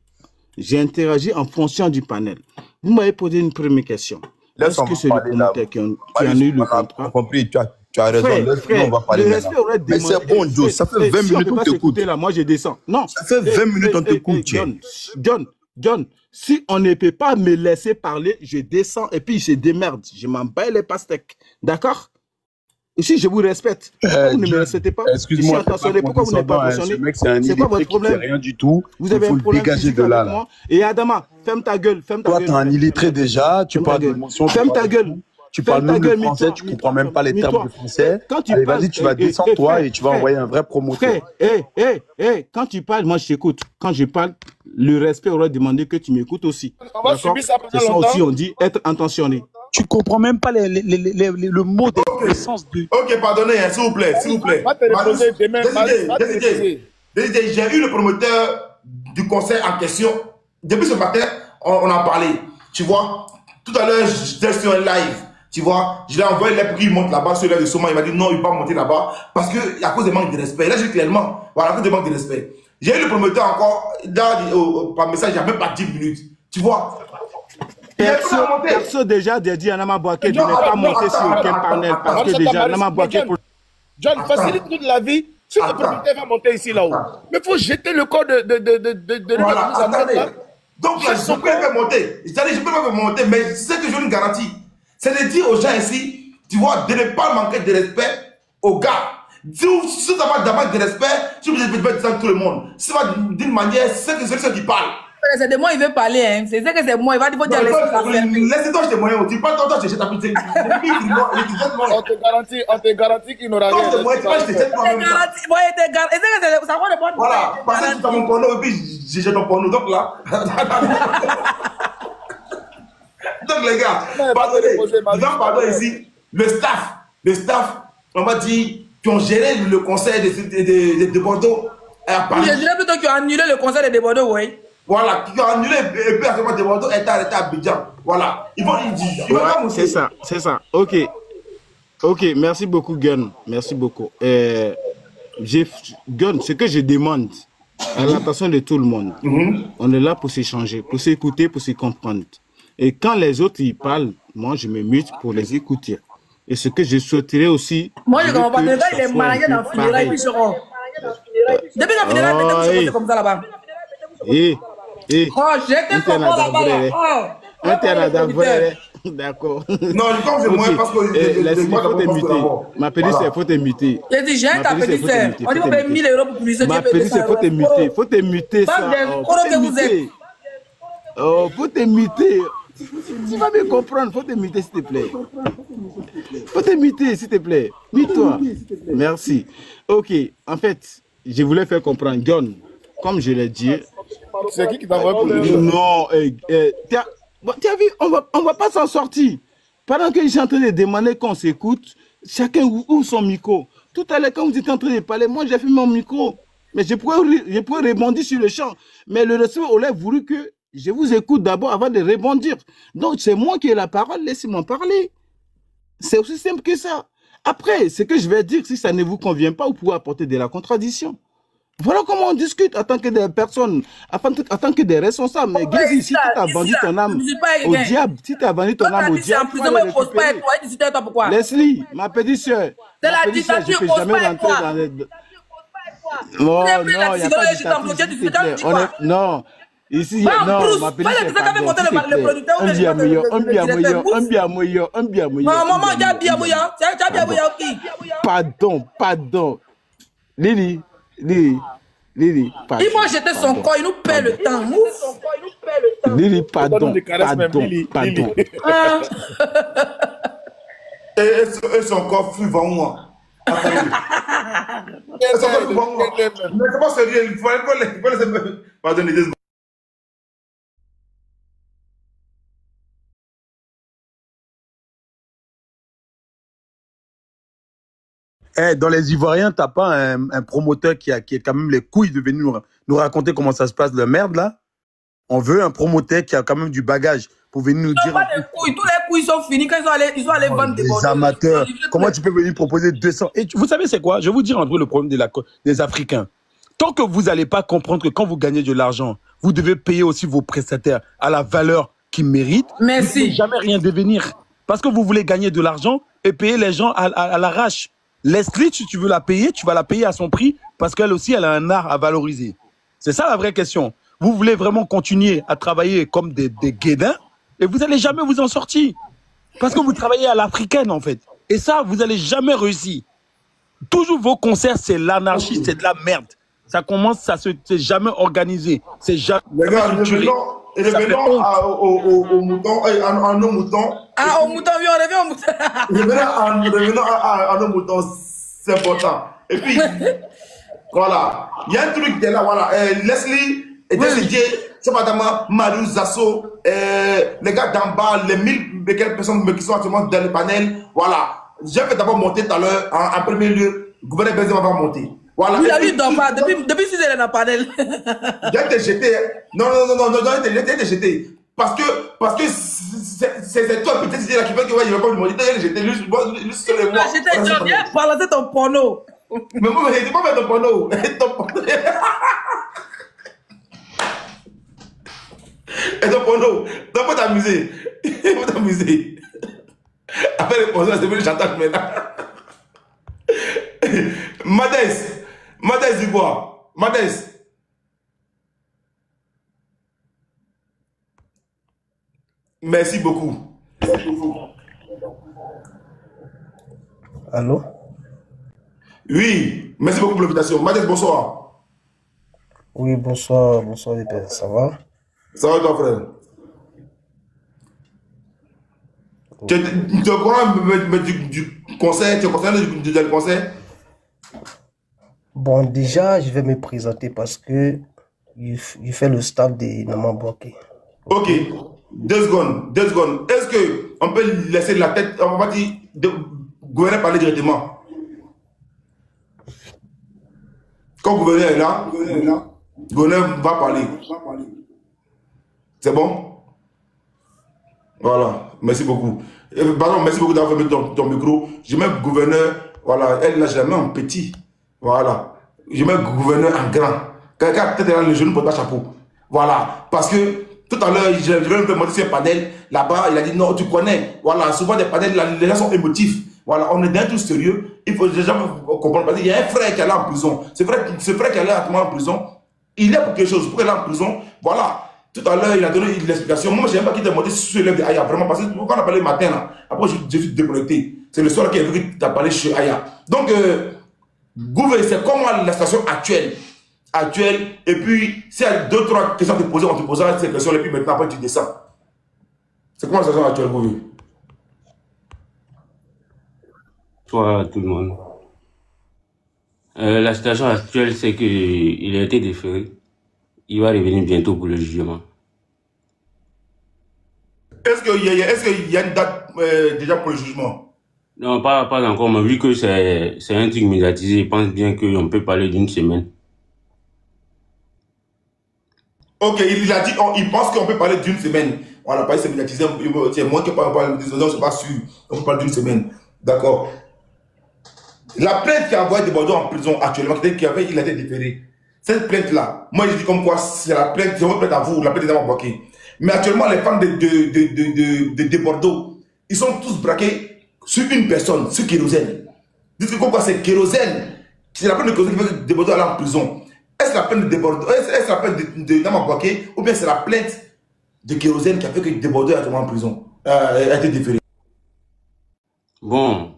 J'interagis en fonction du panel. Vous m'avez posé une première question. Est-ce que c'est le promoteur qui annule le contrat? Compris, tu as raison. On va parler maintenant. Mais c'est bon, Joe. Ça fait 20 minutes qu'on t'écoute. Moi, je descends. Non. Ça fait 20 minutes qu'on t'écoute. John, si on ne peut pas me laisser parler, je descends et puis je démerde. Je m'en bats les pastèques. D'accord? Ici, je vous respecte. Pourquoi vous ne me respectez pas? Excuse-moi. Pourquoi vous n'êtes pas attentionné? C'est quoi votre problème? Rien du tout. Vous avez un problème dégager de là. Et Adama, ferme ta gueule. Toi, t'es un illettré déjà. Tu parles d'émotion. Ferme ta gueule. Tu parles même le français, tu comprends même pas les termes de français. Allez, vas-y, tu vas descendre toi et tu vas envoyer un vrai promoteur. Quand tu parles, moi je t'écoute. Quand je parle, le respect aurait demandé que tu m'écoutes aussi. C'est ça aussi, on dit être intentionné. Tu comprends même pas le mot de l'essence du... Ok, pardonnez, s'il vous plaît, s'il vous plaît. J'ai eu le promoteur du conseil en question. Depuis ce matin, on a parlé. Tu vois, tout à l'heure, j'étais sur un live. Tu vois, je l'ai envoyé là pour qu'il monte là-bas sur l'air de Soma. Il m'a dit non, il ne va pas monter là-bas parce que à cause des manques de respect. Là, je dis clairement, voilà, à cause des manques de respect. J'ai eu le promoteur encore par message, il n'y a même pas 10 minutes. Tu vois. Perso déjà dit à Nama Bouaké de ne pas monter sur aucun panel parce que déjà Nama Bouaké... John, facilite toute la vie. Si le promoteur va monter ici là-haut. Mais il faut jeter le corps de voilà, attendez. Donc là, je peux faire monter. C'est-à-dire, je peux pas faire monter, mais ce que je vous garantis, c'est de dire aux gens ici, tu vois, de ne pas manquer de respect aux gars. Si ça va d'abord de respect, je vais dire ça à tout le monde. Si ça va d'une manière, c'est ceux qui parlent. C'est de moi, il veut parler. Hein. C'est ça que c'est moi. Il va dire laisse-toi, je te moyen. Tu parles toi, je ta pitié. On te garantit qu'il n'aura rien. Voilà, parce que tu as mon porno et puis j'ai ton porno. Donc là. Donc les gars, pardonnez ici. Le staff, on va dire, qui ont géré le conseil de Bordeaux. Je dirais plutôt qu'ils ont annulé le conseil de Bordeaux, oui. Voilà, qui ont annulé et puis à ce moment de Bordeaux est arrêté à Abidjan. Voilà. Ils vont c'est ça. Ok, merci beaucoup, Gun. Merci beaucoup. Gun, ce que je demande à l'attention de tout le monde, on est là pour s'échanger, pour s'écouter, pour se comprendre. Et quand les autres y parlent, moi je me mute pour les écouter. Et ce que je souhaiterais aussi... Moi je comprends pas, le gars il est marié dans le funérail, puis je rentre. Depuis la funérail, c'est comme ça là-bas. Oh, j'étais comme ça là-bas. D'accord. Non, comme c'est moi parce que... Laisse-moi t'imiter. Ma petite sœur, faut t'imiter. J'ai dit, j'ai ta petite sœur. On dit qu'on paye 1000 € pour publier. Ma petite sœur, faut t'imiter. Faut t'imiter ça. Faut t'imiter. Oh, faut t'imiter. Tu vas me comprendre. Faut te muter, s'il te plaît. Faut te muter, s'il te plaît. Mute-toi. Merci. Ok, en fait, je voulais faire comprendre. John, comme je l'ai dit... C'est qui t'a envoyé pour non, tu as vu, on va pas s'en sortir. Pendant que je suis en train de demander qu'on s'écoute, chacun ouvre son micro. Tout à l'heure, quand vous étiez en train de parler, moi j'ai fait mon micro. Mais je pourrais rebondir sur le champ. Mais le receveur aurait voulu que je vous écoute d'abord avant de rebondir. Donc c'est moi qui ai la parole, laissez-moi parler. C'est aussi simple que ça. Après, ce que je vais dire, si ça ne vous convient pas, vous pouvez apporter de la contradiction. Voilà comment on discute en tant que des personnes, en tant que des responsables. Mais Guézi, si tu as vendu ton âme au diable, si tu as vendu ton âme au diable, Leslie, ma petite soeur, je ne peux jamais rentrer dans les... Non, non, il n'y a pas de dictature. Non, ici, non, ma petite soeur, pardon. Lily, pardon. Il va jeter son corps, il nous perd le temps. Lily, pardon. Et son corps fut devant moi. Mais comment c'est bien? Il faut laisser... Pardonnez, 2 secondes. Dans les Ivoiriens, t'as pas un promoteur qui a quand même les couilles de venir nous raconter comment ça se passe, le merde, là? On veut un promoteur qui a quand même du bagage pour venir nous dire... Pas les couilles. Tous les couilles sont finis quand ils sont allés vendre des amateurs. Comment tu peux venir proposer 200? Et vous savez c'est quoi? Je vais vous dire un peu le problème des Africains. Tant que vous n'allez pas comprendre que quand vous gagnez de l'argent, vous devez payer aussi vos prestataires à la valeur qu'ils méritent. Merci. Vous ne jamais rien devenir. Parce que vous voulez gagner de l'argent et payer les gens à l'arrache. Leslie, si tu veux la payer, tu vas la payer à son prix parce qu'elle aussi, elle a un art à valoriser. C'est ça la vraie question. Vous voulez vraiment continuer à travailler comme des guédins et vous n'allez jamais vous en sortir. Parce que vous travaillez à l'africaine, en fait. Et ça, vous n'allez jamais réussir. Toujours vos concerts, c'est l'anarchie, c'est de la merde. Ça commence, c'est jamais organisé. C'est jamais structuré. Revenons aux moutons, à nos moutons. Ah, aux moutons, oui, on revient aux moutons. Revenons à nos moutons, c'est important. Et puis, voilà, il y a un truc qui est là, voilà. Leslie, c'est madame Marou Zasso, les gars d'en bas, les 1000 et quelques personnes qui sont actuellement dans le panel, voilà. J'ai fait d'abord monter tout à l'heure, en premier lieu, le gouverneur Benzema va monter. Voilà. Lui, il dort pas. Depuis 6 heures, il est dans le panel. J'ai été jeté. Non, j'ai été jeté. Parce que c'est toi, peut-être, là, qui fait que il va pas me demander. J'ai jeté lui seul et moi. J'étais déjà bien balancer ton porno. Mais moi, je n'ai pas fait ton porno. Et ton porno, tu peux t'amuser. Faut t'amuser. Après le porno, c'est devenu chantage maintenant. Madès Dubois. Madès. Merci beaucoup. Allô? Oui, merci beaucoup pour l'invitation. Madès, bonsoir. Oui, bonsoir, ça va? Ça va, ton frère? Tu es au courant du conseil? Tu es concerné du conseil? Bon, déjà, je vais me présenter parce que il fait le staff de Naman Bouaké. Ok, 2 secondes. Est-ce qu'on peut laisser la tête, on va dire, de gouverneur parler directement? Quand le gouverneur est là, le gouverneur va parler. C'est bon? Voilà, merci beaucoup. Pardon, merci beaucoup d'avoir fait ton micro. Je mets le gouverneur, voilà, elle là, je la mets en petit. Voilà, je mets le gouverneur en grand. Quelqu'un peut-être là, le genou pour pas chapeau. Voilà, parce que tout à l'heure, je vais me demander sur un panel, là-bas, il a dit non, tu connais. Voilà, souvent des panels, les gens sont émotifs. Voilà, on est dans tout sérieux. Il faut déjà comprendre. Parce qu'il y a un frère qui est là en prison. C'est vrai que ce frère qui est là en prison, il est pour quelque chose. Pour qu'il est en prison, voilà. Tout à l'heure, il a donné l'explication. Moi, je n'aime pas qu'il demandé sur l'élève de Aya, vraiment, parce que quand on a parlé le matin, là, après, je suis déconnecté. C'est le soir qui est venu que tu as parlé chez Aya. Donc, gouverner, c'est comment la situation actuelle. Et puis, s'il y a 2-3 questions à te poser, on te posera ces questions, et puis maintenant, après, tu descends. C'est comment la situation actuelle pour vous? Bonsoir à tout le monde. La situation actuelle, c'est qu'il a été déféré. Il va revenir bientôt pour le jugement. Est-ce qu'il y a une date déjà pour le jugement? Non, pas encore, mais vu que c'est un truc médiatisé, je pense bien qu'on peut parler d'une semaine. Ok, il a dit, il pense qu'on peut parler d'une semaine. On n'a pas essayé de médiatiser, c'est moi qui parle, je ne suis pas sûr. On peut parler d'une semaine. D'accord. La plainte qui a envoyé Desbordeaux en prison actuellement, il a été déféré. Cette plainte-là, moi je dis comme quoi c'est la plainte, c'est votre plainte à vous, la plainte est déjà bloquée. Mais actuellement, les fans de Desbordeaux, ils sont tous braqués sur une personne, sur Kérosène. Dites que quoi c'est Kérosène. C'est la plainte de Kérosène qui fait que Desbordeaux aller en prison. Est-ce la plainte de Desbordeaux, est-ce la plainte de Nama bloquée, ou bien c'est la plainte de Kérosène qui a fait que Desbordeaux est actuellement en prison, a été déféré? Bon,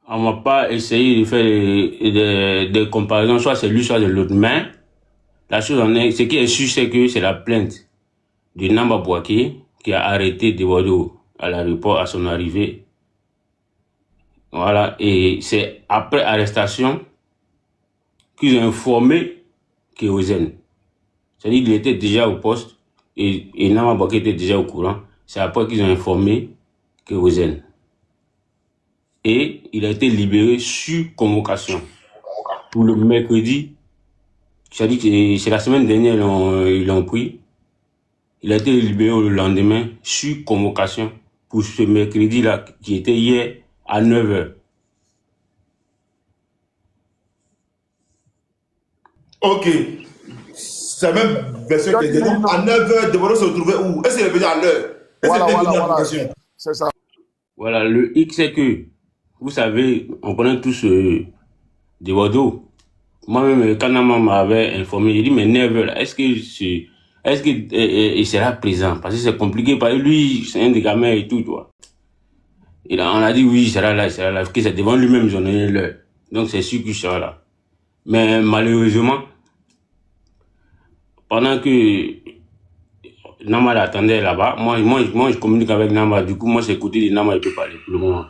on ne va pas essayer de faire des comparaisons, soit c'est lui, soit de l'autre. Mais la chose en est, ce qui est sûr, c'est que c'est la plainte de Namba Bouaké qui a arrêté Desbordeaux à l'aéroport à son arrivée. Voilà, et c'est après arrestation qu'ils ont informé Kérosène. C'est-à-dire qu'il était déjà au poste et Namba Bouaké était déjà au courant. C'est après qu'ils ont informé Kérosène. Et il a été libéré sur convocation pour le mercredi. C'est-à-dire que c'est la semaine dernière ils l'ont pris. Il a été libéré le lendemain sur convocation pour ce mercredi-là qui était hier à 9h. Ok. C'est même version qui est dit. À 9h, Desbordeaux se retrouvait où? Est-ce qu'il est venu à l'heure? Voilà. C'est ça. Voilà, le X c'est que, vous savez, on connaît tous Desbordeaux. Moi-même, quand maman m'avait informé, j'ai dit, mais 9h, est-ce qu'il sera présent? Parce que c'est compliqué, parce que lui, c'est un des gamins et tout, tu vois. On a dit, oui, il sera là, que c'est devant lui-même, ils ont donné l'heure. Donc, c'est sûr qu'il sera là. Mais malheureusement, pendant que Nama l'attendait là-bas, moi, je communique avec Nama, du coup, moi, c'est côté de Nama, il peut parler pour le moment.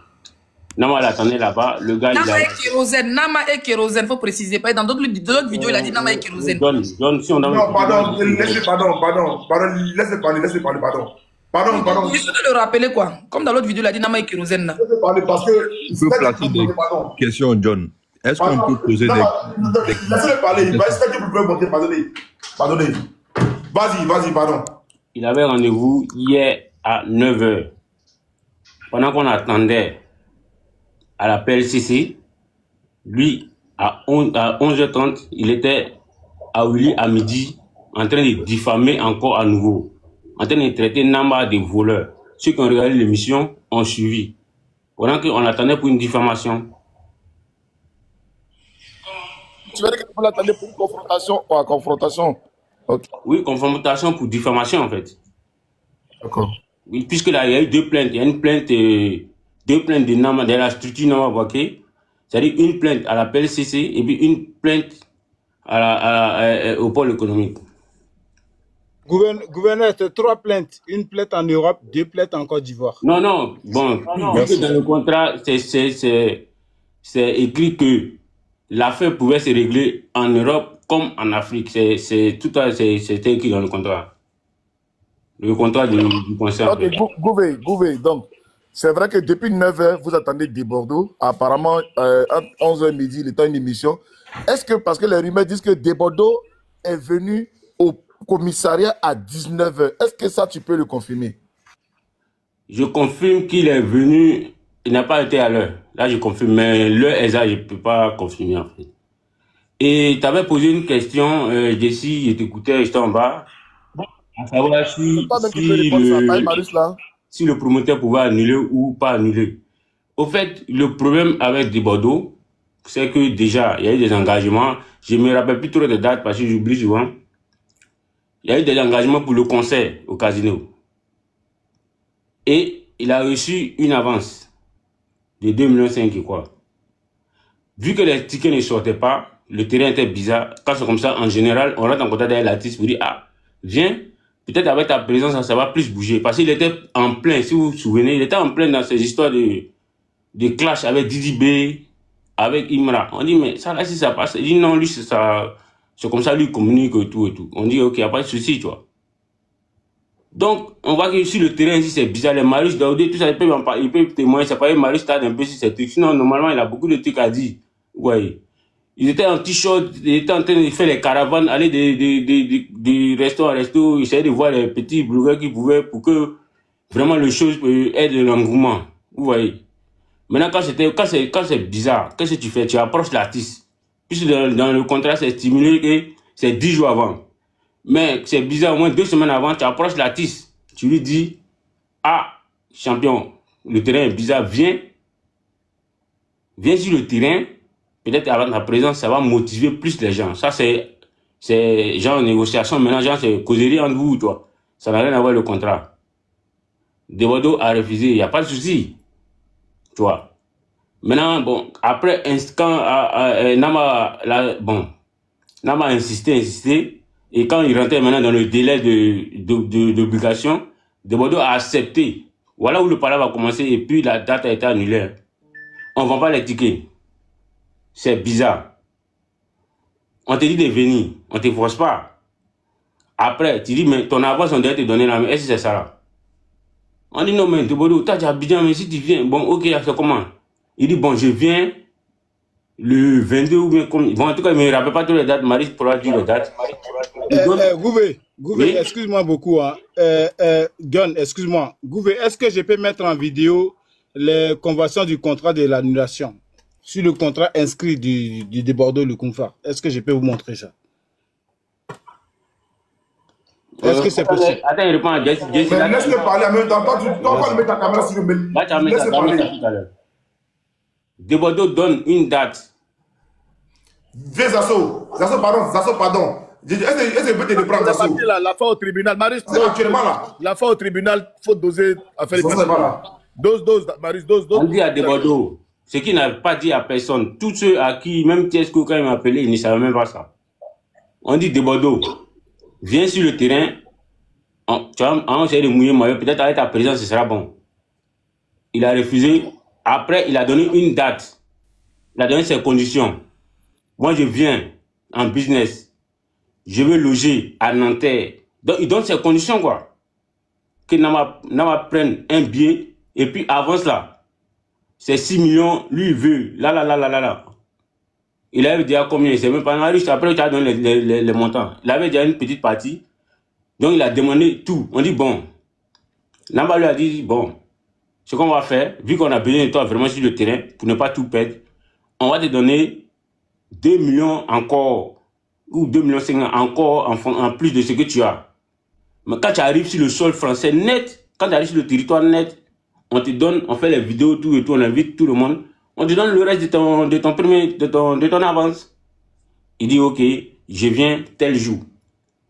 Nama l'attendait là-bas, le gars, Nama et Kérosène, faut préciser. Dans d'autres vidéos, il a dit Nama et Kérosène. John, si on a... Non, pardon, laissez parler, pardon. Juste de le rappeler, quoi. Comme dans l'autre vidéo, il a dit Nama et Kérosène. Laissez parler parce que... Tu peux placer des questions, John. Est-ce qu'on peut poser des... Laissez-le parler, est-ce que tu peux monter, pardonnez. Vas-y, pardon. Il avait rendez-vous hier à 9h. Pendant qu'on attendait à la PLCC, lui, à 11h30, il était à Willy à midi, en train de diffamer encore à nouveau, en train de traiter Namba de voleurs. Ceux qui ont regardé l'émission ont suivi. Pendant qu'on attendait pour une diffamation. Tu veux dire que vous l'attendez pour une confrontation? Ou confrontation? Okay. Oui, confrontation pour diffamation en fait. D'accord. Oui, puisque là, il y a eu deux plaintes. Il y a une plainte, deux plaintes de Nama, de la structure Nama Bouaké. C'est-à-dire une plainte à la PLCC et puis une plainte au pôle économique. Gouverneur, c'est 3 plaintes. Une plainte en Europe, 2 plaintes en Côte d'Ivoire. Non. Bon, vu que dans le contrat, c'est écrit que l'affaire pouvait se régler en Europe comme en Afrique. C'est écrit dans le contrat. Le contrat du conseil. Ok, Gouvé, donc, c'est vrai que depuis 9h, vous attendez Desbordeaux. Apparemment, entre 11h midi, il est en une émission. Est-ce que, parce que les rumeurs disent que Desbordeaux est venu au commissariat à 19h, est-ce que ça, tu peux le confirmer? Je confirme qu'il est venu, il n'a pas été à l'heure. Là, je confirme, mais l'heure exacte, je ne peux pas confirmer en fait. Et tu avais posé une question, Jessie, je t'écoutais, j'étais en bas. À savoir si le promoteur pouvait annuler ou pas annuler. Au fait, le problème avec Desbordeaux, c'est que déjà, il y a eu des engagements. Je ne me rappelle plus trop des dates parce que j'oublie souvent. Il y a eu des engagements pour le concert au casino. Et il a reçu une avance de 2,5 millions, je crois. Vu que les tickets ne sortaient pas, le terrain était bizarre. Quand c'est comme ça, en général, on rentre en contact avec l'artiste pour dire, ah, viens, peut-être avec ta présence, ça va plus bouger. Parce qu'il était en plein, si vous vous souvenez, il était en plein dans ces histoires de clash avec Didi B, avec Imra. On dit, mais ça là, si ça passe, il dit non, lui, c'est comme ça, lui, il communique et tout et tout. On dit, ok, il n'y a pas de souci, tu vois. Donc, on voit que sur le terrain, ici, c'est bizarre. Les Marius Daoudé, tout ça, ils peuvent témoigner. C'est pas les Marius Stade un peu sur ces trucs. Sinon, normalement, il a beaucoup de trucs à dire. Ouais. Ils étaient en t-shirt, ils étaient en train de faire les caravanes, aller de resto en resto, essayer de voir les petits blogueurs qui pouvaient pour que vraiment le chose ait de l'engouement. Vous voyez. Maintenant, quand c'est bizarre, qu'est-ce que tu fais? Tu approches l'artiste. Puisque dans le contrat, c'est stimulé que c'est 10 jours avant. Mais c'est bizarre, au moins 2 semaines avant, tu approches l'artiste. Tu lui dis, ah, champion, le terrain est bizarre, viens sur le terrain. Peut-être avec la présence, ça va motiver plus les gens. Ça, c'est genre négociation. Maintenant, genre, c'est causerie entre vous, toi. Ça n'a rien à voir avec le contrat. Devodo a refusé, il n'y a pas de souci. Tu vois. Maintenant, bon, après, quand Nama a insisté, et quand il rentrait maintenant dans le délai d'obligation, Devodo a accepté. Voilà où le palabre va commencer, et puis la date a été annulée. On ne vend pas les tickets. C'est bizarre. On te dit de venir, on ne te force pas. Après, tu dis, mais ton avance, on doit te donner la main. Est-ce que c'est ça là? On dit, non, mais Devodo, tu as déjà bien, mais si tu viens, bon, ok, c'est comment? Il dit, bon, je viens le 22 ou bien comme. Bon, en tout cas, il ne me rappelle pas toutes les dates. Marie pourra dire les dates. Gouvé, Oui. excuse-moi beaucoup. Hein. John, excuse-moi. Gouvé, est-ce que je peux mettre en vidéo les conventions du contrat de l'annulation sur le contrat inscrit du Bordeaux le Confort? Est-ce que je peux vous montrer ça? Est-ce que c'est possible? Attends, il répond à Jesse. Laisse-le parler en même temps. Toi, tu dois mettre ta caméra sur le mail. Là, tu vas mettre ça tout à l'heure. Debordeaux donne une date. Viens, Zasso, pardon. Est-ce que je peux te reprendre, Zasso? La fin au tribunal. Marius, là. La fin au tribunal, il faut doser à faire les dose, Marius, dose. On dit à Debordeaux, ce qu'il n'a pas dit à personne, tous ceux à qui, même Tiesco, quand il m'a appelé, il ne savait même pas ça. On dit Debordeaux, viens sur le terrain, tu vois, on essaie de mouiller maillot, peut-être avec ta présence, ce sera bon. Il a refusé. Après, il a donné une date. Il a donné ses conditions. Moi, je viens en business. Je veux loger à Nanterre. Donc, il donne ses conditions, quoi. Que Nama prenne un billet et puis avance là. C'est 6 millions, lui, il veut. Là. Il avait déjà combien? C'est même pas riche. Après, tu as donné les montants. Il avait déjà une petite partie. Donc, il a demandé tout. On dit, bon. Nama lui a dit, bon. Ce qu'on va faire, vu qu'on a besoin de toi vraiment sur le terrain, pour ne pas tout perdre, on va te donner 2 millions encore, ou 2 millions 5 encore en plus de ce que tu as. Mais quand tu arrives sur le sol français net, quand tu arrives sur le territoire net, on te donne, on fait les vidéos, tout et tout, on invite tout le monde, on te donne le reste de ton avance. Il dit, ok, je viens tel jour,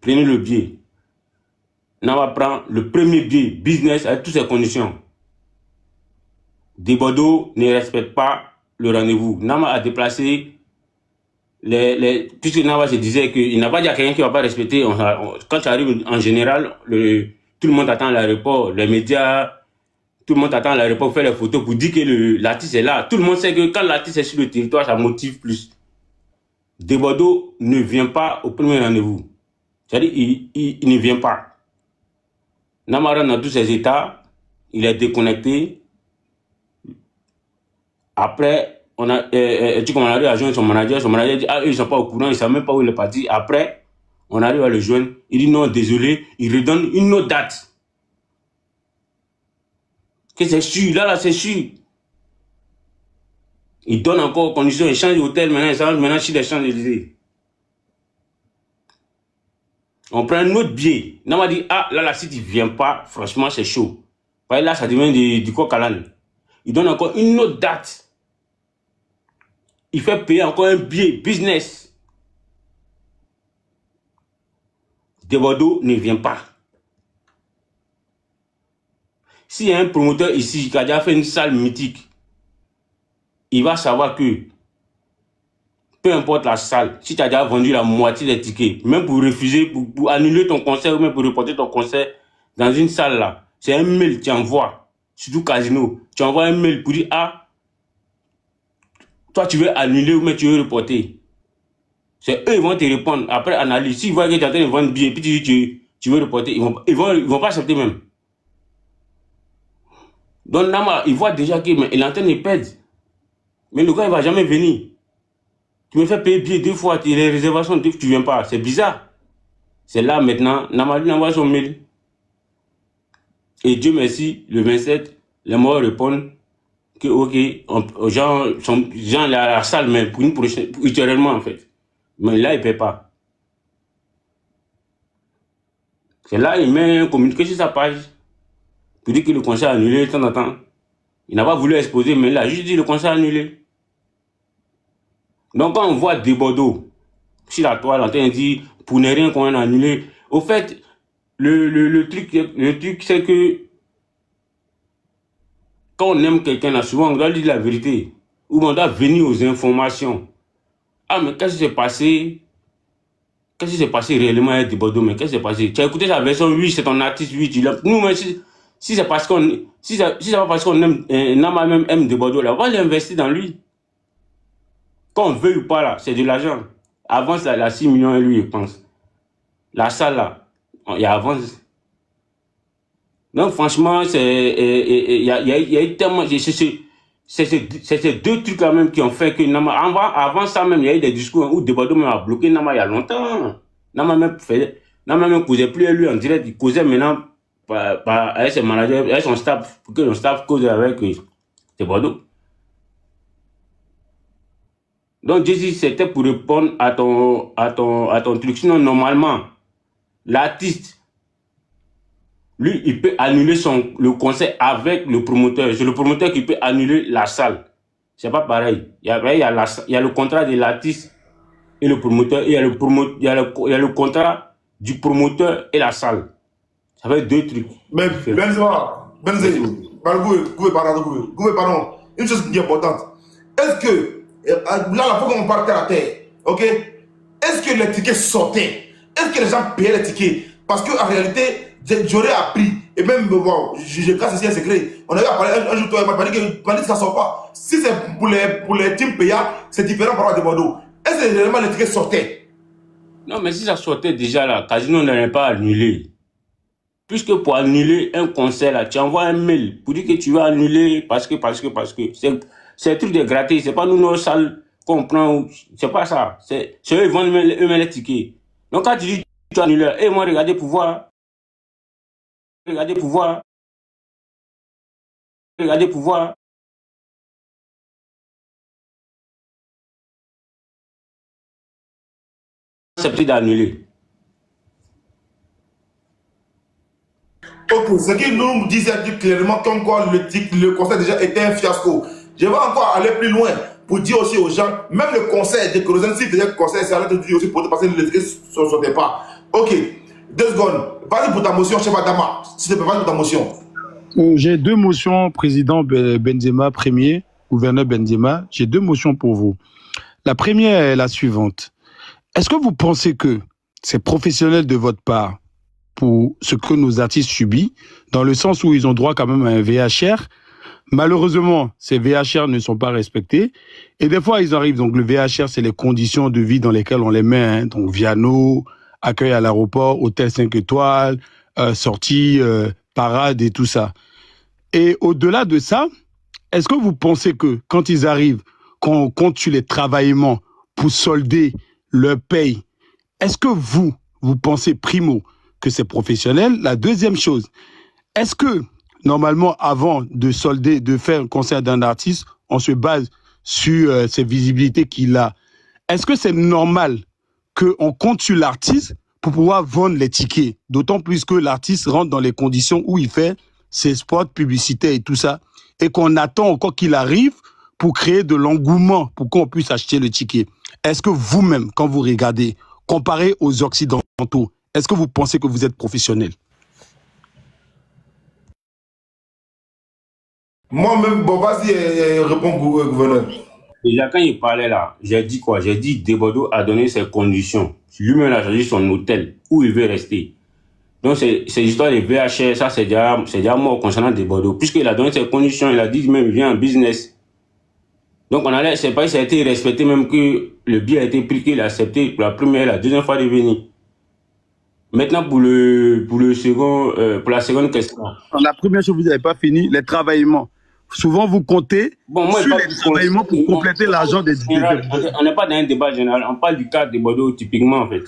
prenez le billet. On va prendre le premier billet, business, avec toutes ces conditions. Debordeaux ne respecte pas le rendez-vous. Nama a déplacé puisque Nama se disait qu'il n'a pas dit à quelqu'un qui ne va pas respecter. Quand tu arrives en général, tout le monde attend à l'aéroport, les médias, tout le monde attend à l'aéroport pour faire les photos pour dire que l'artiste est là. Tout le monde sait que quand l'artiste est sur le territoire, ça motive plus. Debordeaux ne vient pas au premier rendez-vous. C'est-à-dire, il ne vient pas. Nama rentre dans tous ses états, il est déconnecté. Après, on arrive à joindre son manager dit, ah, ils ne sont pas au courant, ils ne savent même pas où il est parti. Après, on arrive à le joindre, il dit non, désolé, il redonne une autre date. Que c'est sûr, là, c'est sûr. Il donne encore conditions, il change d'hôtel, maintenant chez les Champs-Élysées. On prend un autre billet. On m'a dit, ah, là, si tu ne viens pas, franchement, c'est chaud. Là, ça devient du coq à l'âne. Il donne encore une autre date. Il fait payer encore un billet business. Debordeaux ne vient pas. S'il y a un promoteur ici qui a déjà fait une salle mythique, il va savoir que peu importe la salle, si tu as déjà vendu la moitié des tickets, même pour refuser, pour annuler ton concert ou même pour reporter ton concert dans une salle là, c'est un mail que tu envoies, surtout Casino. Tu envoies un mail pour dire, ah, toi tu veux annuler ou même tu veux reporter. C'est eux, ils vont te répondre après analyse. S'ils voient que tu es en train de vendre bien, puis tu dis tu veux reporter, ils vont pas accepter même. Donc Nama, il voit déjà qu'il est en train de perdre. Mais le gars, il va jamais venir. Tu me fais payer billet 2 fois, les réservations, tu viens pas. C'est bizarre. C'est là maintenant, Nama lui envoie son mail. Et Dieu merci, le 27, les morts répondent que ok, gens à la salle, mais pour une prochaine, ultérieurement en fait. Mais là, il ne paie pas. C'est là, il met un communiqué sur sa page pour dire que le concert est annulé de temps en temps. Il n'a pas voulu exposer, mais il a juste dit le concert est annulé. Donc, quand on voit des Bordeaux sur la toile, on dit pour ne rien qu'on a annulé. Au fait, le truc, c'est que quand on aime quelqu'un, souvent on doit dire la vérité. Ou on doit venir aux informations. Ah, mais qu'est-ce qui s'est passé? Qu'est-ce qui s'est passé réellement avec des Bordeaux? Mais qu'est-ce qui s'est passé? Tu as écouté sa version, oui, c'est ton artiste, oui, tu l'aimes. Nous, mais si c'est parce qu'on si c'est pas parce qu'on aime, Nama même aime des Bordeaux, là, on va l'investir dans lui. Qu'on veut ou pas, là, c'est de l'argent. Avance, là, 6 millions, lui, je pense. La salle, là, il y a avance. Donc, franchement, il y a eu tellement. C'est ces deux trucs là même qui ont fait que Nama, avant ça même, il y a eu des discours où Bordeaux même a bloqué Nama il y a longtemps. Nama même causait plus à lui en direct, il causait maintenant avec ses managers, avec son staff, pour que son staff cause avec Bordeaux. Donc, Jay-Z, c'était pour répondre à ton truc. Sinon, normalement, l'artiste, lui, il peut annuler le concert avec le promoteur. C'est le promoteur qui peut annuler la salle. C'est pas pareil. Il y a le contrat de l'artiste et le promoteur. Il y a le contrat du promoteur et la salle. Ça fait deux trucs. Mais pardon, une chose qui est importante. Est-ce que, là, la fois qu'on partait à la terre, ok, est-ce que les tickets sortaient? Est-ce que les gens payaient les tickets? Parce qu'en réalité, j'aurais appris, et même, bon, je casse ici un secret. On avait parlé un jour, toi, il m'a dit que ça ne sort pas. Si c'est pour les teams payants, c'est différent par rapport à Bordeaux. Est-ce que réellement les tickets sortaient? Non, mais si ça sortait déjà là, Casino n'allait pas annuler. Puisque pour annuler un concert là, tu envoies un mail pour dire que tu vas annuler parce que. C'est un truc de gratis, c'est pas nous nos salles qu'on prend, c'est pas ça. C'est eux qui vendent eux-mêmes les tickets. Donc quand tu dis tu annules, et moi regardez pour voir. Regardez pour voir. Regardez pour voir. Accepter d'annuler. Ok, ce qu'ils nous disaient clairement comme quoi le concert déjà était un fiasco. Je vais encore aller plus loin pour dire aussi aux gens, même le concert de Kérosène, s'il faisait le concert, c'est à l'heure de dire aussi pour parce que le ticket ne sortait pas. Ok, 2 secondes. Vas-y pour ta motion, chef Adama. S'il te plaît, vas-y pour ta motion. J'ai 2 motions, président Benzema, premier, gouverneur Benzema. J'ai 2 motions pour vous. La première est la suivante. Est-ce que vous pensez que c'est professionnel de votre part pour ce que nos artistes subissent, dans le sens où ils ont droit quand même à un VHR? Malheureusement, ces VHR ne sont pas respectés. Et des fois, ils arrivent. Donc, le VHR, c'est les conditions de vie dans lesquelles on les met. Hein. Donc, Viano, accueil à l'aéroport, hôtel 5 étoiles, sortie, parade et tout ça. Et au-delà de ça, est-ce que vous pensez que quand ils arrivent, quand on compte sur les travaillements pour solder leur paye, est-ce que vous pensez, primo, que c'est professionnel? La deuxième chose, est-ce que normalement, avant de solder, de faire un concert d'un artiste, on se base sur ses visibilités qu'il a. Est-ce que c'est normal qu'on compte sur l'artiste pour pouvoir vendre les tickets? D'autant plus que l'artiste rentre dans les conditions où il fait ses spots publicitaires et tout ça, et qu'on attend encore qu'il arrive pour créer de l'engouement pour qu'on puisse acheter le ticket. Est-ce que vous-même, quand vous regardez, comparé aux Occidentaux, est-ce que vous pensez que vous êtes professionnel? Moi-même, bon, vas-y, réponds, gouverneur. Déjà, quand il parlait là, j'ai dit quoi? J'ai dit Debordo a donné ses conditions. Lui-même a choisi son hôtel où il veut rester. Donc, ces histoires de VHR, ça, c'est déjà mort concernant Debordo. Puisqu'il a donné ses conditions, il a dit même, il vient en business. Donc, c'est pas si ça a été respecté, même que le billet a été pris, qu'il a accepté pour la première et la deuxième fois de venir. Maintenant, pour la seconde question. La première chose, vous n'avez pas fini, les travaillements. Souvent, vous comptez sur les travaillements pour compléter l'argent des... On n'est pas dans un débat général, on parle du cas de Bordeaux typiquement, en fait.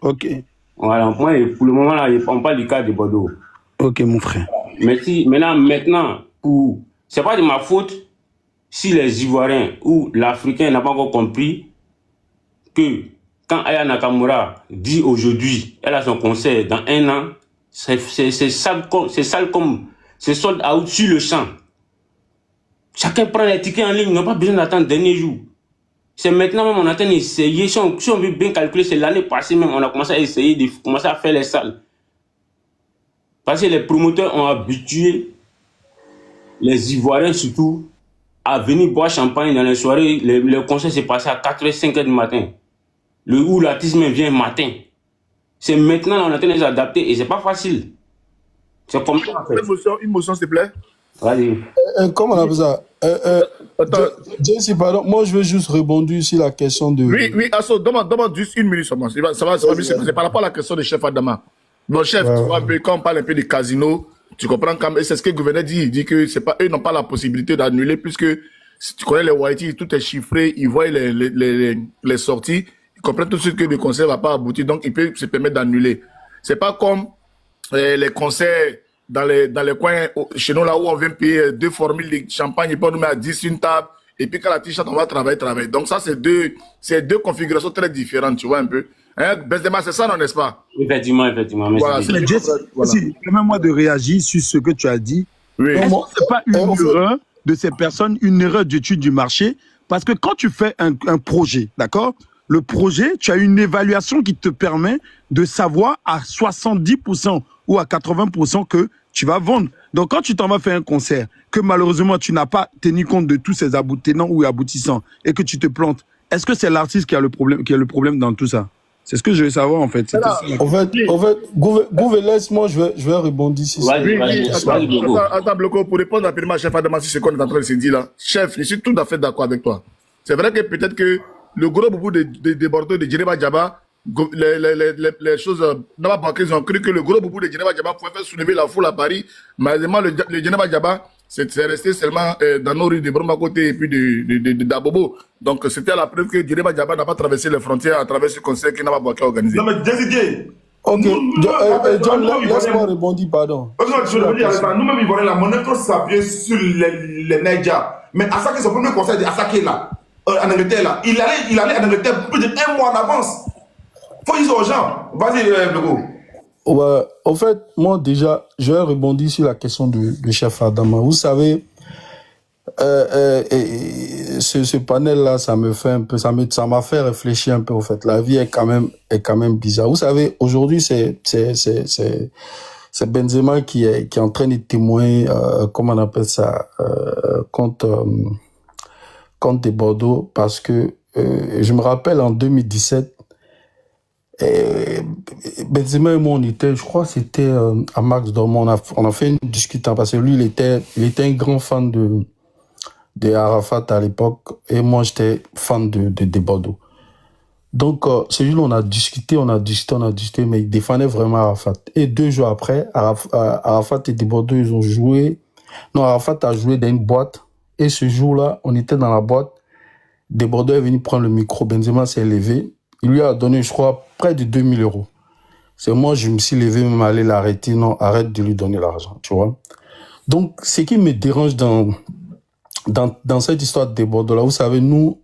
Ok. Voilà, pour le moment, là, on parle du cas de Bordeaux. Ok, mon frère. Merci. Maintenant, c'est pas de ma faute si les Ivoiriens ou l'Africain n'a pas encore compris que quand Aya Nakamura dit aujourd'hui, elle a son concert dans 1 an, c'est sale comme c'est sold out sur le champ. Chacun prend les tickets en ligne, n'a pas besoin d'attendre le dernier jour. C'est maintenant même on a train d'essayer, si on veut bien calculer, c'est l'année passée même, on a commencé à essayer de commencer à faire les salles. Parce que les promoteurs ont habitué les Ivoiriens surtout à venir boire champagne dans les soirées. Le concert s'est passé à 4h, 5h du matin. Où l'artiste même vient matin. C'est maintenant on est en train de s'adapter et c'est pas facile. C'est comme ça en fait. Une motion s'il te plaît. Vas-y. Comment on appelle ça? Jesse, pardon, moi je veux juste rebondir sur la question de... Oui, Asso, demande juste 1 minute seulement. Ça va c'est par rapport à la question de chef Adama. Mon chef, tu vois un peu, quand on parle un peu des casinos, tu comprends quand même, c'est ce que le gouverneur dit, il dit que c'est pas, eux n'ont pas la possibilité d'annuler puisque si tu connais les Whitey, tout est chiffré, ils voient les sorties, ils comprennent tout de suite que le concert va pas aboutir, donc ils peuvent se permettre d'annuler. C'est pas comme les concerts dans les coins chez nous là où on vient payer 2 formules de champagne et puis on nous met à 10 une table et puis quand la t-shirt on va travailler. Donc ça c'est deux configurations très différentes, tu vois un peu. Hein, Benzema, c'est ça, non, n'est-ce pas? Effectivement. Voilà, permets-moi de réagir sur ce que tu as dit. Oui. C'est pas une erreur de ces personnes, une erreur d'étude du marché, parce que quand tu fais un projet, d'accord? Le projet, tu as une évaluation qui te permet de savoir à 70% ou à 80% que tu vas vendre. Donc, quand tu t'en vas faire un concert, que malheureusement, tu n'as pas tenu compte de tous ces aboutissants ou aboutissants et que tu te plantes, est-ce que c'est l'artiste qui a le problème dans tout ça? C'est ce que je veux savoir, en fait. En fait, Gouve, laisse-moi, je vais rebondir ici. Attends, Bloco, pour répondre rapidement à Chef Adama, sur ce qu'on est en train de se dire là. Chef, je suis tout à fait d'accord avec toi. C'est vrai que peut-être que le gros boubou de Bordeaux, de Djeneba Djaba, les choses dans ma ils ont cru que le gros boubou de Djeneba Djaba pouvait faire soulever la foule à Paris. Malheureusement, le Djeneba Djaba, c'est resté seulement dans nos rues de Broma côté et puis de Dabobo. Donc c'était la preuve que Djeneba Djaba n'a pas traversé les frontières à travers ce concert qu'il n'a pas organisé. Non mais Jesse, ok, John, laisse-moi rebondir, pardon. Nous-mêmes, ils voient la monnaie trop s'appuyer sur les Naija. Mais Asake, son premier concert d'Asake là, en Angleterre là, il allait en Angleterre plus d'1 mois en avance. Faut dire aux gens. Vas-y, Bloco. Ouais, en fait, moi déjà, je vais rebondir sur la question du chef Adama. Vous savez, ce panel-là, ça me fait un peu, ça m'a fait réfléchir un peu. En fait, la vie est quand même bizarre. Vous savez, aujourd'hui, c'est Benzema qui est en train de témoigner, comment on appelle ça, contre des Bordeaux, parce que je me rappelle en 2017. Benzema et moi, on était, je crois, c'était à Max Dormont. On a fait une discussion parce que lui, il était un grand fan de Arafat à l'époque et moi, j'étais fan de Bordeaux. Donc, ce jour-là, on a discuté, mais il défendait vraiment Arafat. Et 2 jours après, Arafat et Bordeaux, ils ont joué. Non, Arafat a joué dans une boîte. Et ce jour-là, on était dans la boîte. Bordeaux est venu prendre le micro. Benzema s'est levé. Il lui a donné, je crois, près de 2000 €. C'est moi, je me suis levé, même aller l'arrêter. Non, arrête de lui donner l'argent, tu vois. Donc, ce qui me dérange dans cette histoire de Bordeaux là, vous savez, nous,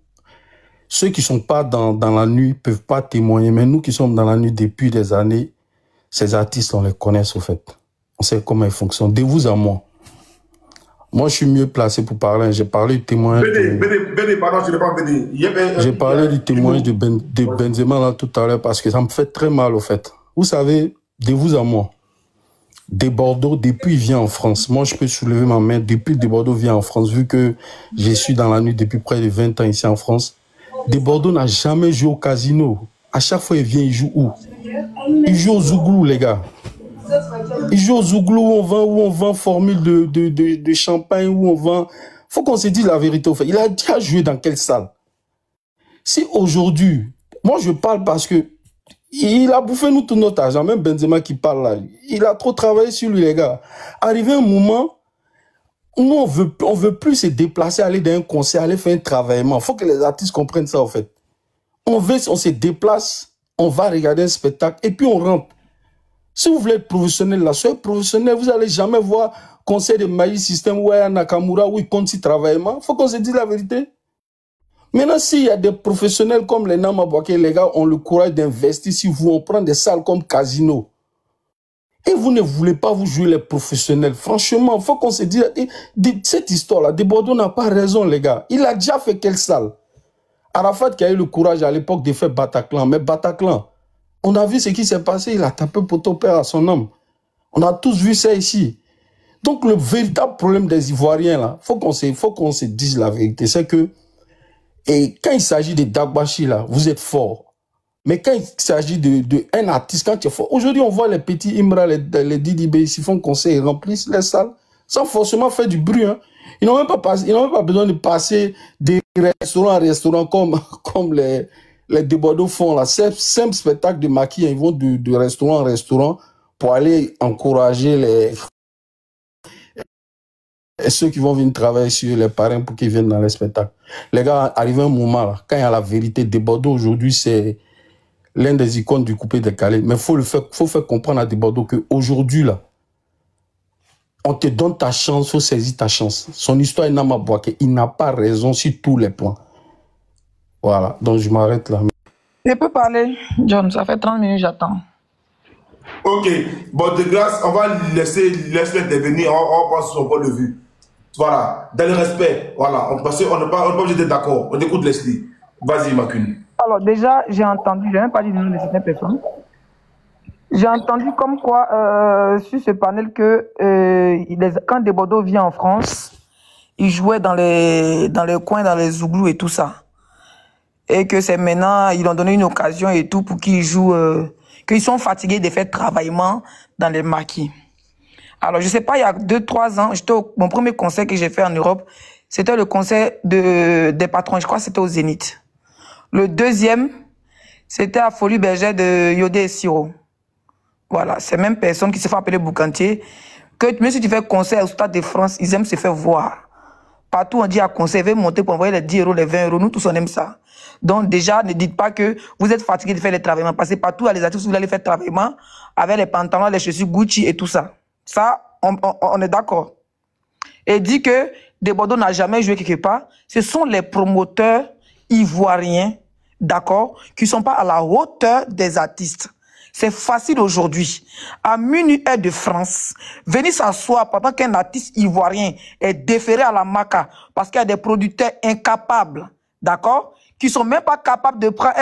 ceux qui sont pas dans la nuit peuvent pas témoigner, mais nous qui sommes dans la nuit depuis des années, ces artistes, on les connaît, au fait. On sait comment ils fonctionnent. De vous à moi. Moi, je suis mieux placé pour parler. J'ai parlé du témoignage. J'ai parlé du témoignage de Benzema là tout à l'heure parce que ça me fait très mal, au fait. Vous savez, de vous à moi. Des Bordeaux, depuis il vient en France, moi je peux soulever ma main, depuis Des Bordeaux vient en France, vu que je suis dans la nuit depuis près de 20 ans ici en France, Des Bordeaux n'a jamais joué au casino. À chaque fois il vient, il joue où? Il joue au Zouglou, les gars. Il joue au Zouglou où on vend formule de champagne, où on vend... Faut qu'on se dise la vérité au fait. Il a déjà joué dans quelle salle? Si aujourd'hui, moi je parle parce que il a bouffé nous tout notre argent, même Benzema qui parle là. Il a trop travaillé sur lui, les gars. Arrivé un moment, nous, on veut plus se déplacer, aller dans un concert, aller faire un travaillement. Il faut que les artistes comprennent ça, en fait. On se déplace, on va regarder un spectacle, et puis on rentre. Si vous voulez être professionnel, là, soyez professionnel, vous n'allez jamais voir concert de Magic System ou Nakamura où il compte si travaillement. Il faut qu'on se dise la vérité. Maintenant, s'il y a des professionnels comme les Nama Bouaké, les gars ont le courage d'investir. Si vous, on prend des salles comme Casino. Et vous ne voulez pas vous jouer les professionnels. Franchement, il faut qu'on se dise, cette histoire-là, Des Bordeaux n'a pas raison, les gars. Il a déjà fait quelle salle? Arafat qui a eu le courage à l'époque de faire Bataclan. Mais Bataclan, on a vu ce qui s'est passé. Il a tapé poteau père à son homme. On a tous vu ça ici. Donc, le véritable problème des Ivoiriens, là, faut qu'on se dise la vérité. C'est que, et quand il s'agit de Dagbashi, là, vous êtes fort. Mais quand il s'agit de un artiste, quand tu es fort, aujourd'hui, on voit les petits Imra, les Didi B, ils font concert, ils remplissent les salles, sans forcément faire du bruit. Hein. Ils n'ont même pas besoin de passer des restaurants à restaurants comme les Des Bordeaux font là. C'est simple spectacle de maquis, ils vont de restaurant en restaurant pour aller encourager ceux qui vont venir travailler sur les parrains pour qu'ils viennent dans les spectacles. Les gars, arrive un moment là, quand il y a la vérité, Des Bordeaux aujourd'hui, c'est l'un des icônes du coupé décalé. Mais faut faire comprendre à Des Bordeaux qu'aujourd'hui là, on te donne ta chance, faut saisir ta chance. Son histoire est Nama Bouaké, il n'a pas raison sur tous les plans. Voilà, donc je m'arrête là. Je peux parler, John, ça fait 30 minutes, j'attends. Ok, bon, de grâce, on va laisser intervenir, on pense son point de vue. Voilà, dans le respect, voilà, parce qu'on n'est pas obligé d'être d'accord. On écoute Leslie. Vas-y, Macune. Alors, déjà, j'ai entendu, je n'ai même pas dit le nom de certaines personnes. J'ai entendu comme quoi, sur ce panel, que quand Des Bordeaux vient en France, il jouait dans les coins, dans les Zouglous et tout ça. Et que c'est maintenant, ils ont donné une occasion et tout pour qu'ils jouent, qu'ils sont fatigués de faire travaillement dans les maquis. Alors, je sais pas, il y a 2-3 ans, mon premier concert que j'ai fait en Europe, c'était le concert des patrons, je crois que c'était au Zénith. Le deuxième, c'était à Folie Bergère de Yodé et Siro. Voilà, c'est même personne qui se fait appeler Boucantier, que même si tu fais concert au Stade de France, ils aiment se faire voir. Partout, on dit à concert, veuillez monter pour envoyer les 10 euros, les 20 euros, nous tous on aime ça. Donc déjà, ne dites pas que vous êtes fatigué de faire les travaillements, parce que partout, à les artistes, vous allez faire travaillement avec les pantalons, les chaussures Gucci et tout ça. Ça, on est d'accord. Et dit que Des Bordeaux n'a jamais joué quelque part. Ce sont les promoteurs ivoiriens, d'accord, qui ne sont pas à la hauteur des artistes. C'est facile aujourd'hui, à minuit heure de France, venir s'asseoir pendant qu'un artiste ivoirien est déféré à la MACA parce qu'il y a des producteurs incapables, d'accord, qui sont même pas capables de prendre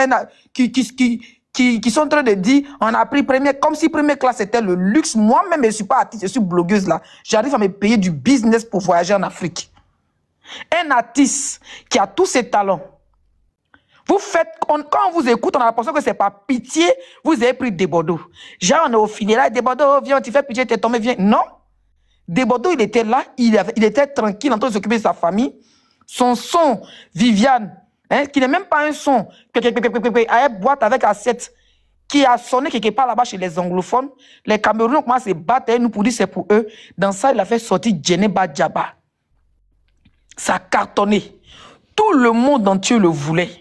qui sont en train de dire on a pris première, comme si première classe était le luxe. Moi-même, je ne suis pas artiste, je suis blogueuse là. J'arrive à me payer du business pour voyager en Afrique. Un artiste qui a tous ses talents, vous faites, quand on vous écoute, on a l'impression que c'est par pitié, vous avez pris Des Bordeaux. Genre, on est au filet là, Des Bordeaux, viens, tu fais pitié, t'es tombé, viens. Non. Des Bordeaux, il était là, il était tranquille en train de s'occuper de sa famille. Son son, Viviane, hein, qui n'est même pas un son, à une boîte avec assiette, qui a sonné quelque part là-bas chez les anglophones. Les Camerounais ont commencé à se battre, nous pour dire c'est pour eux. Dans ça, il a fait sortir Djeneba Djaba. Ça a cartonné. Tout le monde entier le voulait.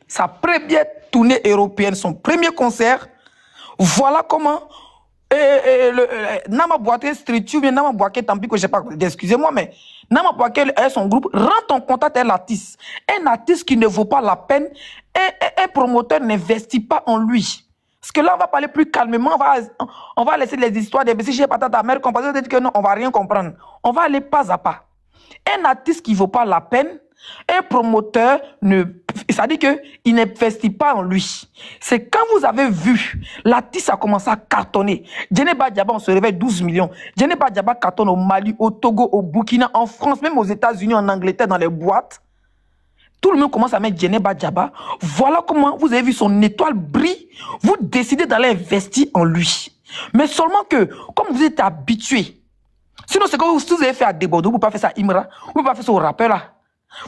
Sa première tournée européenne, son premier concert. Voilà comment Nama Bouaké Street Tube, Nama Bouaké, tant pis que je sais pas, excusez-moi, mais Nama Bouaké et son groupe rentrent en contact avec l'artiste. Un artiste qui ne vaut pas la peine, un promoteur n'investit pas en lui. Parce que là, on va parler plus calmement, on va laisser les histoires des BCG patates amères, on va dire que non, on va rien comprendre. On va aller pas à pas. Un artiste qui ne vaut pas la peine, Un promoteur, ça dit qu'il n'investit pas en lui. C'est quand vous avez vu, l'artiste a commencé à cartonner. Djeneba Diaba, on se réveille 12 millions. Djeneba Diaba cartonne au Mali, au Togo, au Burkina, en France, même aux États-Unis, en Angleterre, dans les boîtes. Tout le monde commence à mettre Djeneba Diaba. Voilà comment vous avez vu son étoile briller. Vous décidez d'aller investir en lui. Mais seulement que, comme vous êtes habitué, sinon c'est que vous avez fait à Debodo, vous ne pouvez pas faire ça à Imra, vous ne pouvez pas faire ça au rappeur là.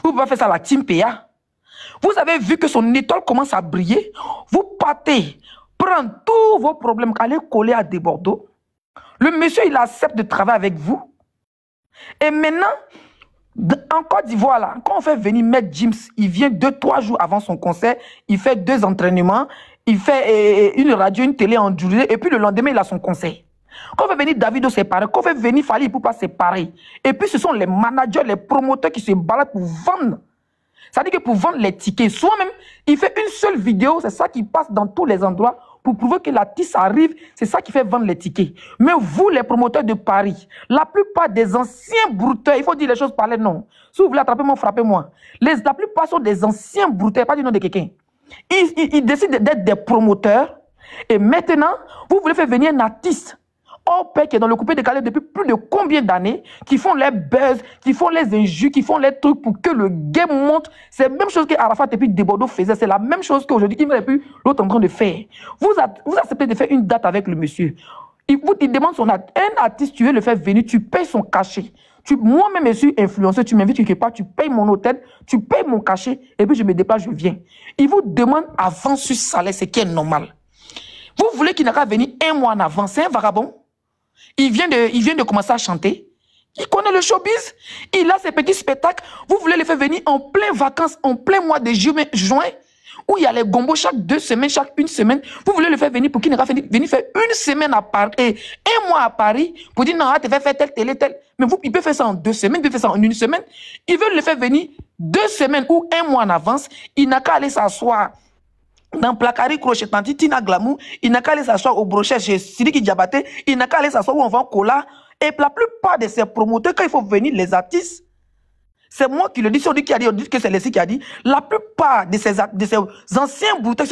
Vous ne pouvez pas faire ça à la Team PA. Vous avez vu que son étoile commence à briller. Vous partez, prendre tous vos problèmes, aller coller à Desbordeaux. Le monsieur, il accepte de travailler avec vous. Et maintenant, en Côte d'Ivoire, là, quand on fait venir Maître James, il vient 2-3 jours avant son concert, il fait 2 entraînements, il fait une radio, une télé en journée, et puis le lendemain, il a son concert. Quand on fait venir Davido, c'est pareil. Quand on fait venir Fally Ipupa, c'est pareil. Et puis, ce sont les managers, les promoteurs qui se baladent pour vendre. Ça veut dire que pour vendre les tickets, soit même, il fait une seule vidéo, c'est ça qui passe dans tous les endroits pour prouver que l'artiste arrive, c'est ça qui fait vendre les tickets. Mais vous, les promoteurs de Paris, la plupart des anciens brouteurs, il faut dire les choses par les noms. Si vous voulez attraper moi, frappez-moi. La plupart sont des anciens brouteurs, pas du nom de quelqu'un. Ils décident d'être des promoteurs. Et maintenant, vous voulez faire venir un artiste au pays qui est dans le coupé décalé depuis plus de combien d'années, qui font les buzz, qui font les injures, qui font les trucs pour que le game monte. C'est la même chose que Arafat et puis Desbordeaux faisaient. C'est la même chose qu'aujourd'hui, Imra et puis l'autre en train de faire. Vous acceptez de faire une date avec le monsieur. Il demande son date. Un artiste, tu veux le faire venir, tu payes son cachet. Moi-même, je suis influenceur, tu m'invites quelque part, tu payes mon hôtel, tu payes mon cachet, et puis je me déplace, je viens. Il vous demande avant sur salaire, ce qui est normal. Vous voulez qu'il n'a qu'à venir 1 mois en avance, c'est un vagabond. Il vient de commencer à chanter. Il connaît le showbiz. Il a ses petits spectacles. Vous voulez le faire venir en plein vacances, en plein mois de juin, où il y a les gombos chaque 2 semaines, chaque 1 semaine. Vous voulez le faire venir pour qu'il n'ira venir faire 1 semaine à Paris, et 1 mois à Paris, pour dire non, tu vas faire tel. Mais il peut faire ça en 2 semaines, il peut faire ça en 1 semaine. Ils veulent le faire venir 2 semaines ou 1 mois en avance. Il n'a qu'à aller s'asseoir dans Placari Crochet, Tina Glamour, il n'a qu'à aller s'asseoir au brochet chez Sidiki Diabaté, il n'a qu'à aller s'asseoir où on vend cola. Et la plupart de ces promoteurs, quand il faut venir, les artistes, c'est moi qui le dis, si on dit qui a dit, on dit que c'est Leslie qui a dit, la plupart de ces anciens bouteurs